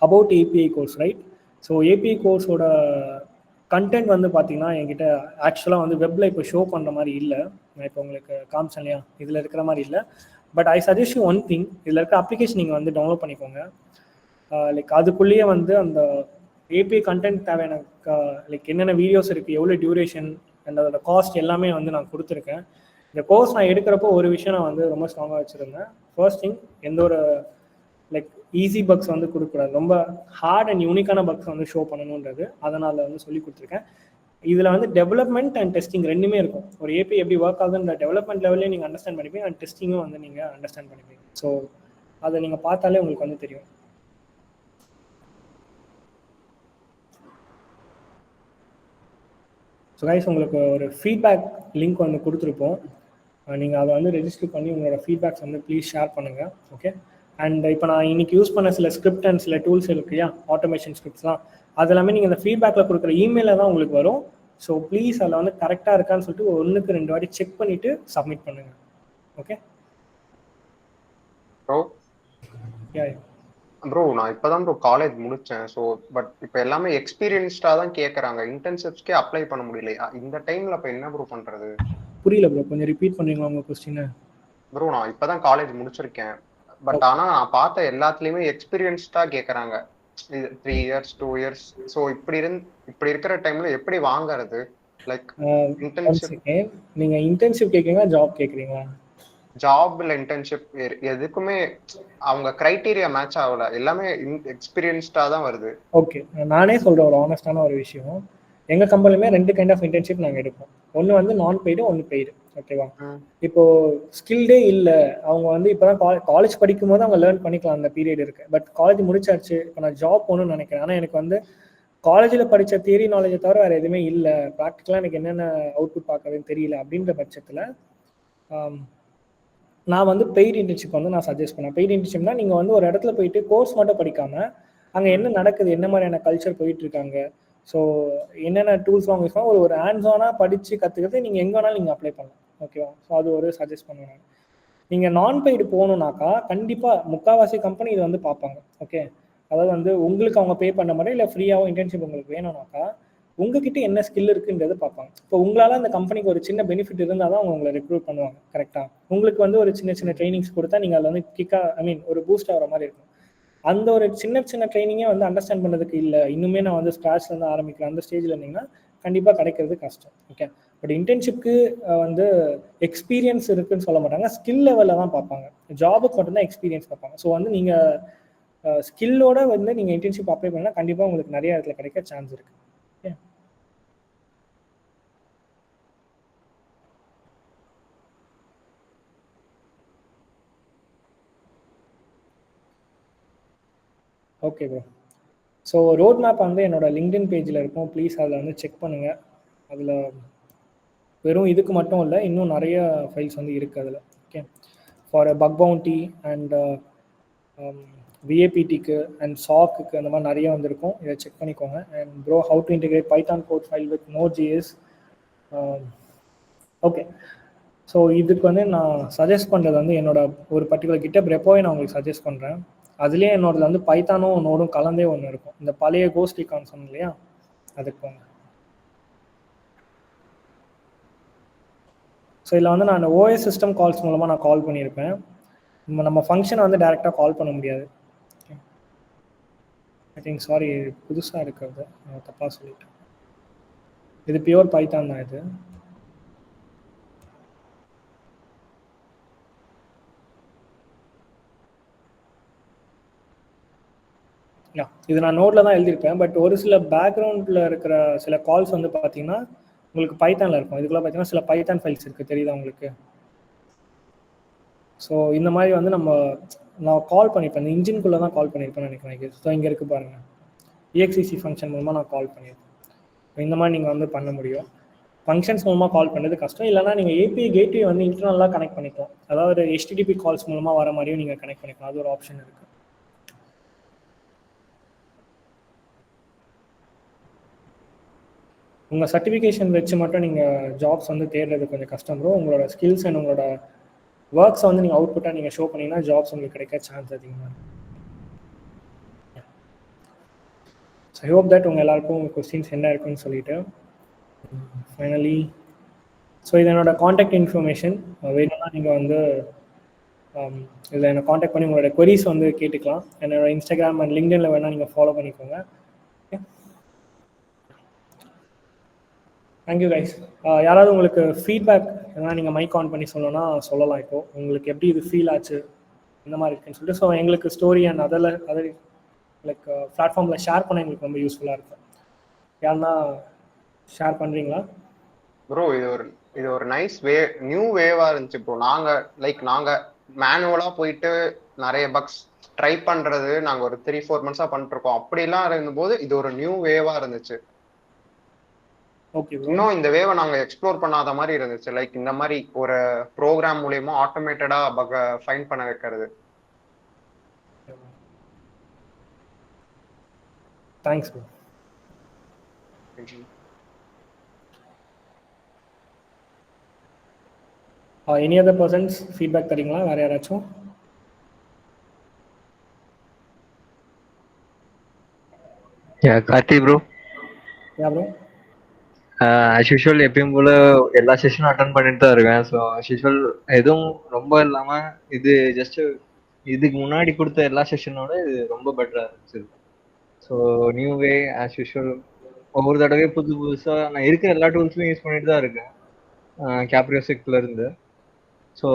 about API course right. So API கோர்ஸோட கண்டென்ட் வந்து பார்த்தீங்கன்னா என்கிட்ட ஆக்சுவலாக வந்து வெப்பில் இப்போ ஷோ பண்ணுற மாதிரி இல்லை. நான் இப்போ உங்களுக்கு காமிச்சேன் இல்லையா, இதில் இருக்கிற மாதிரி இல்லை. But I suggest you one thing, இதில் இருக்க அப்ளிகேஷன் நீங்கள் வந்து டவுன்லோட் பண்ணிக்கோங்க. லைக் அதுக்குள்ளேயே வந்து அந்த ஏபிஐ கண்டென்ட் தேவையான லைக் என்னென்ன வீடியோஸ் இருக்குது, எவ்வளோ டியூரேஷன் அண்ட் அதோட காஸ்ட் எல்லாமே வந்து நான் கொடுத்துருக்கேன். இந்த கோர்ஸ் நான் எடுக்கிறப்போ ஒரு விஷயம் நான் வந்து ரொம்ப ஸ்ட்ராங்காக வச்சுருந்தேன். ஃபர்ஸ்ட் திங், எந்த ஒரு லைக் ஈஸி பக்ஸ் வந்து கொடுக்கக்கூடாது, ரொம்ப ஹார்ட் அண்ட் யூனிக்கான பக்ஸ் வந்து ஷோ பண்ணணுன்றது அதனால் வந்து சொல்லி கொடுத்துருக்கேன். இதில் வந்து டெவலப்மெண்ட் அண்ட் டெஸ்டிங் ரெண்டுமே இருக்கும். ஒரு ஏபி எப்படி ஒர்க் ஆகுதுன்ற டெவலப்மெண்ட் லெவல்லையும் நீங்கள் அண்டர்ஸ்டாண்ட் பண்ணிப்பீங்க, அண்ட் டெஸ்டிங்கும் வந்து நீங்கள் அண்டர்ஸ்டாண்ட் பண்ணிப்பீங்க. ஸோ அதை நீங்கள் பார்த்தாலே உங்களுக்கு வந்து தெரியும். ஸோ கைஸ், உங்களுக்கு ஒரு ஃபீட்பேக் லிங்க் வந்து கொடுத்துருப்போம். நீங்கள் அதை வந்து ரெஜிஸ்டர் பண்ணி உங்களோட ஃபீட்பேக்ஸ் வந்து ப்ளீஸ் ஷேர் பண்ணுங்கள். ஓகே. அண்ட் இப்போ நான் இன்னைக்கு யூஸ் பண்ண சில ஸ்கிரிப்ட் அண்ட் சில டூல்ஸ் இருக்கு இல்லையா, ஆட்டோமேஷன் ஸ்கிரிப்ட்ஸ்லாம், அது எல்லாமே நீங்கள் இந்த ஃபீட்பேக்கில் கொடுக்குற இமெயிலில் தான் உங்களுக்கு வரும். ஸோ ப்ளீஸ் அதில் வந்து கரெக்டாக இருக்கான்னு சொல்லிட்டு 1க்கு 2 வாட்டி செக் பண்ணிவிட்டு சப்மிட் பண்ணுங்கள். Okay bro. யா ப்ரோ நான் இப்போதான் ப்ரோ காலேஜ் முடித்தேன். ஸோ பட் இப்போ எல்லாமே எக்ஸ்பீரியன்ஸ்டாக தான் கேட்குறாங்க, இன்டர்ன்ஷிப்ஸ்க்கே அப்ளை பண்ண முடியலையா இந்த டைமில்? இப்போ என்ன ப்ரோ பண்ணுறது? புரியல ப்ரோ, கொஞ்சம் ரிப்பீட் பண்ணுறீங்களா உங்கள் கொஸ்டினை? ப்ரோ நான் இப்போ தான் காலேஜ் முடிச்சிருக்கேன். பட் ஆனால் நான் பார்த்த எல்லாத்துலேயுமே எக்ஸ்பீரியன்ஸ்டாக கேட்குறாங்க, 3 years 2 years. ஸோ இப்படி இருக்கிற டைமில் எப்படி வாங்குறது? Like internship. நீங்கள் இன்டர்ன்ஷிப் கேட்குறீங்களா ஜாப் கேட்குறீங்களா? ஜாப் இல்லை இன்டர்ன்ஷிப், எதுக்குமே அவங்க கிரைட்டீரியா மேட்ச் ஆகல, எல்லாமே எக்ஸ்பீரியன்ஸ்டாக தான் வருது. ஓகே, நானே சொல்கிறேன் ஒரு ஆனஸ்டான ஒரு விஷயம். எங்கள் கம்பெனிலுமே 2 கைண்ட் ஆஃப் இன்டர்ன்ஷிப் நாங்கள் எடுப்போம். ஒன்று வந்து நான் பெய்டு, ஒன்று பெய்டு. ஓகேவா? இப்போ ஸ்கில்டே இல்லை, அவங்க வந்து இப்போ தான் காலேஜ் படிக்கும் போது அவங்க லேர்ன் பண்ணிக்கலாம், அந்த பீரியட் இருக்குது. பட் காலேஜ் முடிச்சாச்சு, இப்போ நான் ஜாப் போகணும்னு நினைக்கிறேன். ஆனால் எனக்கு வந்து காலேஜில் படித்த தியரி நாலேஜை தவிர வேறு எதுவுமே இல்லை, ப்ராக்டிக்கலாக எனக்கு என்னென்ன அவுட்புட் பார்க்கறதுன்னு தெரியல. அப்படின்ற பட்சத்தில் நான் வந்து பெய்டு இன்டர்ன்ஷிப் வந்து நான் சஜஸ்ட் பண்ணேன். பெய்டு இன்டர்ன்ஷிப்னா நீங்கள் வந்து ஒரு இடத்துல போயிட்டு கோர்ஸ் மட்டும் படிக்காமல் அங்கே என்ன நடக்குது, என்ன மாதிரியான கல்ச்சர் போயிட்டுருக்காங்க, ஸோ என்னென்ன டூல்ஸ் அவங்க யூஸ் பண்ணால் ஒரு ஹேண்ட்ஸ் ஆனாக படித்து கற்றுக்கிறது நீங்கள் எங்கே வேணாலும் நீங்கள் அப்ளை பண்ணலாம். ஓகேவா? ஸோ அது ஒரு சஜஸ்ட் பண்ணுவேன். நீங்கள் நான் பெய்டு போகணுன்னாக்கா கண்டிப்பாக முக்கால்வாசி கம்பெனி இது வந்து பார்ப்பாங்க. ஓகே, அதாவது வந்து உங்களுக்கு அவங்க பே பண்ண மாதிரி இல்லை ஃப்ரீயாகவும் இன்டர்ன்ஷிப் உங்களுக்கு வேணும்னாக்கா உங்ககிட்ட என்ன ஸ்கில் இருக்குன்றது பார்ப்பாங்க. இப்போ உங்களால் அந்த கம்பெனிக்கு ஒரு சின்ன பெனிஃபிட் இருந்தால் தான் அவங்க உங்களை ரெக்ரூட் பண்ணுவாங்க. கரெக்டாக? உங்களுக்கு வந்து ஒரு சின்ன சின்ன ட்ரைனிங்ஸ் கொடுத்தா நீங்கள் அதில் வந்து ஒரு பூஸ்ட் ஆகிற மாதிரி இருக்கும். அந்த ஒரு சின்ன சின்ன ட்ரைனிங்கே வந்து அண்டர்ஸ்டாண்ட் பண்ணதுக்கு இல்லை, இன்னுமே நான் வந்து ஸ்க்ராட்ச்லேருந்து ஆரம்பிக்கிறேன், அந்த ஸ்டேஜில் இருந்தீங்கன்னா கண்டிப்பாக கிடைக்கிறது கஷ்டம். ஓகே, பட் இன்டர்ன்ஷிப்க்கு வந்து எக்ஸ்பீரியன்ஸ் இருக்குன்னு சொல்ல மாட்டாங்க, ஸ்கில் லெவலில் தான் பார்ப்பாங்க. ஜாபுக்கு மட்டும்தான் எக்ஸ்பீரியன்ஸ் பார்ப்பாங்க. ஸோ வந்து நீங்கள் ஸ்கில்லோட வந்து நீங்கள் இன்டர்ன்ஷிப் அப்ளை பண்ணால் கண்டிப்பாக உங்களுக்கு நிறைய இடத்துல கிடைக்க சான்ஸ் இருக்குது. Okay, okay bro. So road map வந்து என்னோட லிங்க்டின் பேஜில் இருக்கும், ப்ளீஸ் அதில் வந்து செக் பண்ணுங்கள். அதில் வெறும் இதுக்கு மட்டும் இல்லை, இன்னும் நிறைய ஃபைல்ஸ் வந்து இருக்குது அதில். Okay, for bug bounty and விஏபிடிக்கு அண்ட் சாக்குக்கு அந்த மாதிரி நிறைய வந்துருக்கும், இதை செக் பண்ணிக்கோங்க. And bro, how to integrate Python code file with Node.js. Okay, so இதுக்கு வந்து நான் சஜஸ்ட் பண்ணுறது வந்து என்னோட ஒரு பர்டிகுலர் GitHub ரெப்போவை நான் உங்களுக்கு சஜஸ்ட் பண்ணுறேன். அதுலேயே என்னோடதுல வந்து பைத்தானும் நோடும் கலந்தே ஒன்று இருக்கும், இந்த பழைய கோஸ்ட் ரிகான் சொன்னேன் இல்லையா, அதுக்கு போங்க. ஸோ இதில் வந்து நான் OS சிஸ்டம் கால்ஸ் மூலமாக நான் கால் பண்ணியிருப்பேன். நம்ம ஃபங்க்ஷனை வந்து டைரெக்டாக கால் பண்ண முடியாது. ஐ திங்க் சாரி, புதுசாக இருக்கிறது நான் தப்பாக சொல்லிட்டேன். இது பியூர் பைத்தான் தான். இது இது நான் நோட்டில் தான் எழுதியிருப்பேன். பட் ஒரு சில பேக்ரவுண்டில் இருக்கிற சில கால்ஸ் வந்து பார்த்தீங்கன்னா உங்களுக்கு பைத்தானில் இருக்கும். இதுக்குள்ள பார்த்தீங்கன்னா சில பைத்தான் ஃபைல்ஸ் இருக்குது, தெரியுதா உங்களுக்கு? ஸோ இந்த மாதிரி வந்து நான் கால் பண்ணியிருப்பேன், இந்த இன்ஜின்குள்ளே தான் கால் பண்ணியிருப்பேன்னு நினைக்கிறேன். ஸோ இங்கே இருக்குது பாருங்கள், EXEC ஃபங்க்ஷன் மூலமாக நான் கால் பண்ணியிருப்பேன். இந்த மாதிரி நீங்கள் வந்து பண்ண முடியும். ஃபங்க்ஷன்ஸ் மூலமாக கால் பண்ணுறது கஷ்டம். இல்லைனா நீங்கள் API கேட்வே வந்து இன்டர்னலாக கனெக்ட் பண்ணிக்கலாம், அதாவது HTTP கால்ஸ் மூலமாக வர மாதிரியும் நீங்கள் கனெக்ட் பண்ணிக்கலாம், அது ஒரு ஆப்ஷன் இருக்குது. உங்கள் சர்டிஃபிகேஷன் வச்சு மட்டும் நீங்கள் ஜாப்ஸ் வந்து தேடுறது கொஞ்சம் கஷ்டம் ப்ரோ. உங்களோட ஸ்கில்ஸ் அண்ட் உங்களோட ஒர்க்ஸை வந்து நீங்கள் அவுட்புட்டாக நீங்கள் ஷோ பண்ணிங்கன்னா ஜாப்ஸ் உங்களுக்கு கிடைக்க சான்ஸ் அதிகமாக இருக்கும். ஸோ ஐ ஹோப் தட் உங்கள் எல்லாருக்கும் உங்கள் கொஸ்டின்ஸ் என்ன இருக்குன்னு சொல்லிட்டு ஃபைனலி, ஸோ இது என்னோட காண்டாக்ட் இன்ஃபர்மேஷன். வேணும்னா நீங்கள் வந்து இதில் என்னை காண்டாக்ட் பண்ணி உங்களோட queries வந்து கேட்டுக்கலாம். என்னோட இன்ஸ்டாகிராம் அண்ட் லிங்க்டின்ல வேணால் நீங்கள் ஃபாலோ பண்ணிக்கோங்க. Thank you guys. யாராவது உங்களுக்கு ஃபீட்பேக் எதனா நீங்கள் மைக் ஆன் பண்ணி சொல்லணும்னா சொல்லலாம். இப்போது உங்களுக்கு எப்படி இது ஃபீல் ஆச்சு, இந்த மாதிரி இருக்குன்னு சொல்லிட்டு. ஸோ எங்களுக்கு ஸ்டோரி அண்ட் அதர் லைக் பிளாட்ஃபார்மில் ஷேர் பண்ண எங்களுக்கு ரொம்ப யூஸ்ஃபுல்லாக இருக்கும். யாருன்னா ஷேர் பண்ணுறீங்களா? ப்ரோ இது ஒரு நைஸ் நியூ வேவா இருந்துச்சு ப்ரோ. நாங்க மேனுவலா போயிட்டு நிறைய பக்ஸ் ட்ரை பண்றது நாங்க ஒரு 3-4 மந்த்ஸா பண்ணிட்டு இருக்கோம். அப்படிலாம் இருந்தபோது இது ஒரு நியூ வேவா இருந்துச்சு. Okay bro. இன்னும் இந்த வேவை நாங்க எக்ஸ்ப்ளோர் பண்ணாத மாதிரி இருந்துச்சு. லைக் இந்த மாதிரி ஒரு ப்ரோக்ராம் மூலியமா ஆட்டோமேட்டடா பக ஃபைண்ட் பண்ண வைக்கிறது. Thanks bro. Any other persons feedback தரீங்களா? வேற யாராச்சும்? Karthi bro. Yeah bro. As usual எப்பயும் போல எல்லா செஷனும் அட்டன் பண்ணிட்டு தான் இருக்கேன். ஸோ ஆஸ் யூஷுவல் எதுவும் ரொம்ப இல்லாமல் இது ஜஸ்ட் இதுக்கு முன்னாடி கொடுத்த எல்லா செஷனோட இது ரொம்ப பெட்டராக இருந்துச்சு. So new way as usual ஒவ்வொரு தடவையும் புதுசாக நான் இருக்கிற எல்லா டூல்ஸுமே யூஸ் பண்ணிட்டு தான் இருக்கேன் கேப்ரியோசிக்ல இருந்து. ஸோ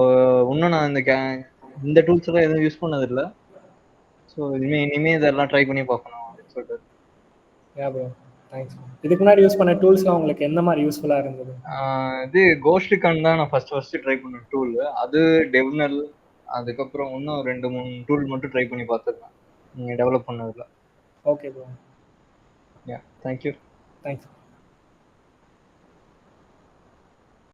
இன்னும் நான் இந்த டூல்ஸ் எல்லாம் எதுவும் யூஸ் பண்ணதில்லை. ஸோ இனிமே இதெல்லாம் ட்ரை பண்ணி பார்க்கணும் அப்படின்னு சொல்லிட்டு. யா ப்ரோ, தேங்க்ஸ். இதுக்கு முன்னாடி யூஸ் பண்ண டூல்ஸ்லாம் உங்களுக்கு எந்த மாதிரி யூஸ்ஃபுல்லாக இருந்தது? இது கோஸ்ட்ரிகான் தான் நான் ஃபர்ஸ்ட் ட்ரை பண்ண டூல். அது டெவ்னல், அதுக்கப்புறம் இன்னும் 2-3 டூல் மட்டும் ட்ரை பண்ணி பார்த்துருக்கேன் நீங்கள் டெவலப் பண்ணதில்ல. Okay bro. Yeah, thank you. Thanks.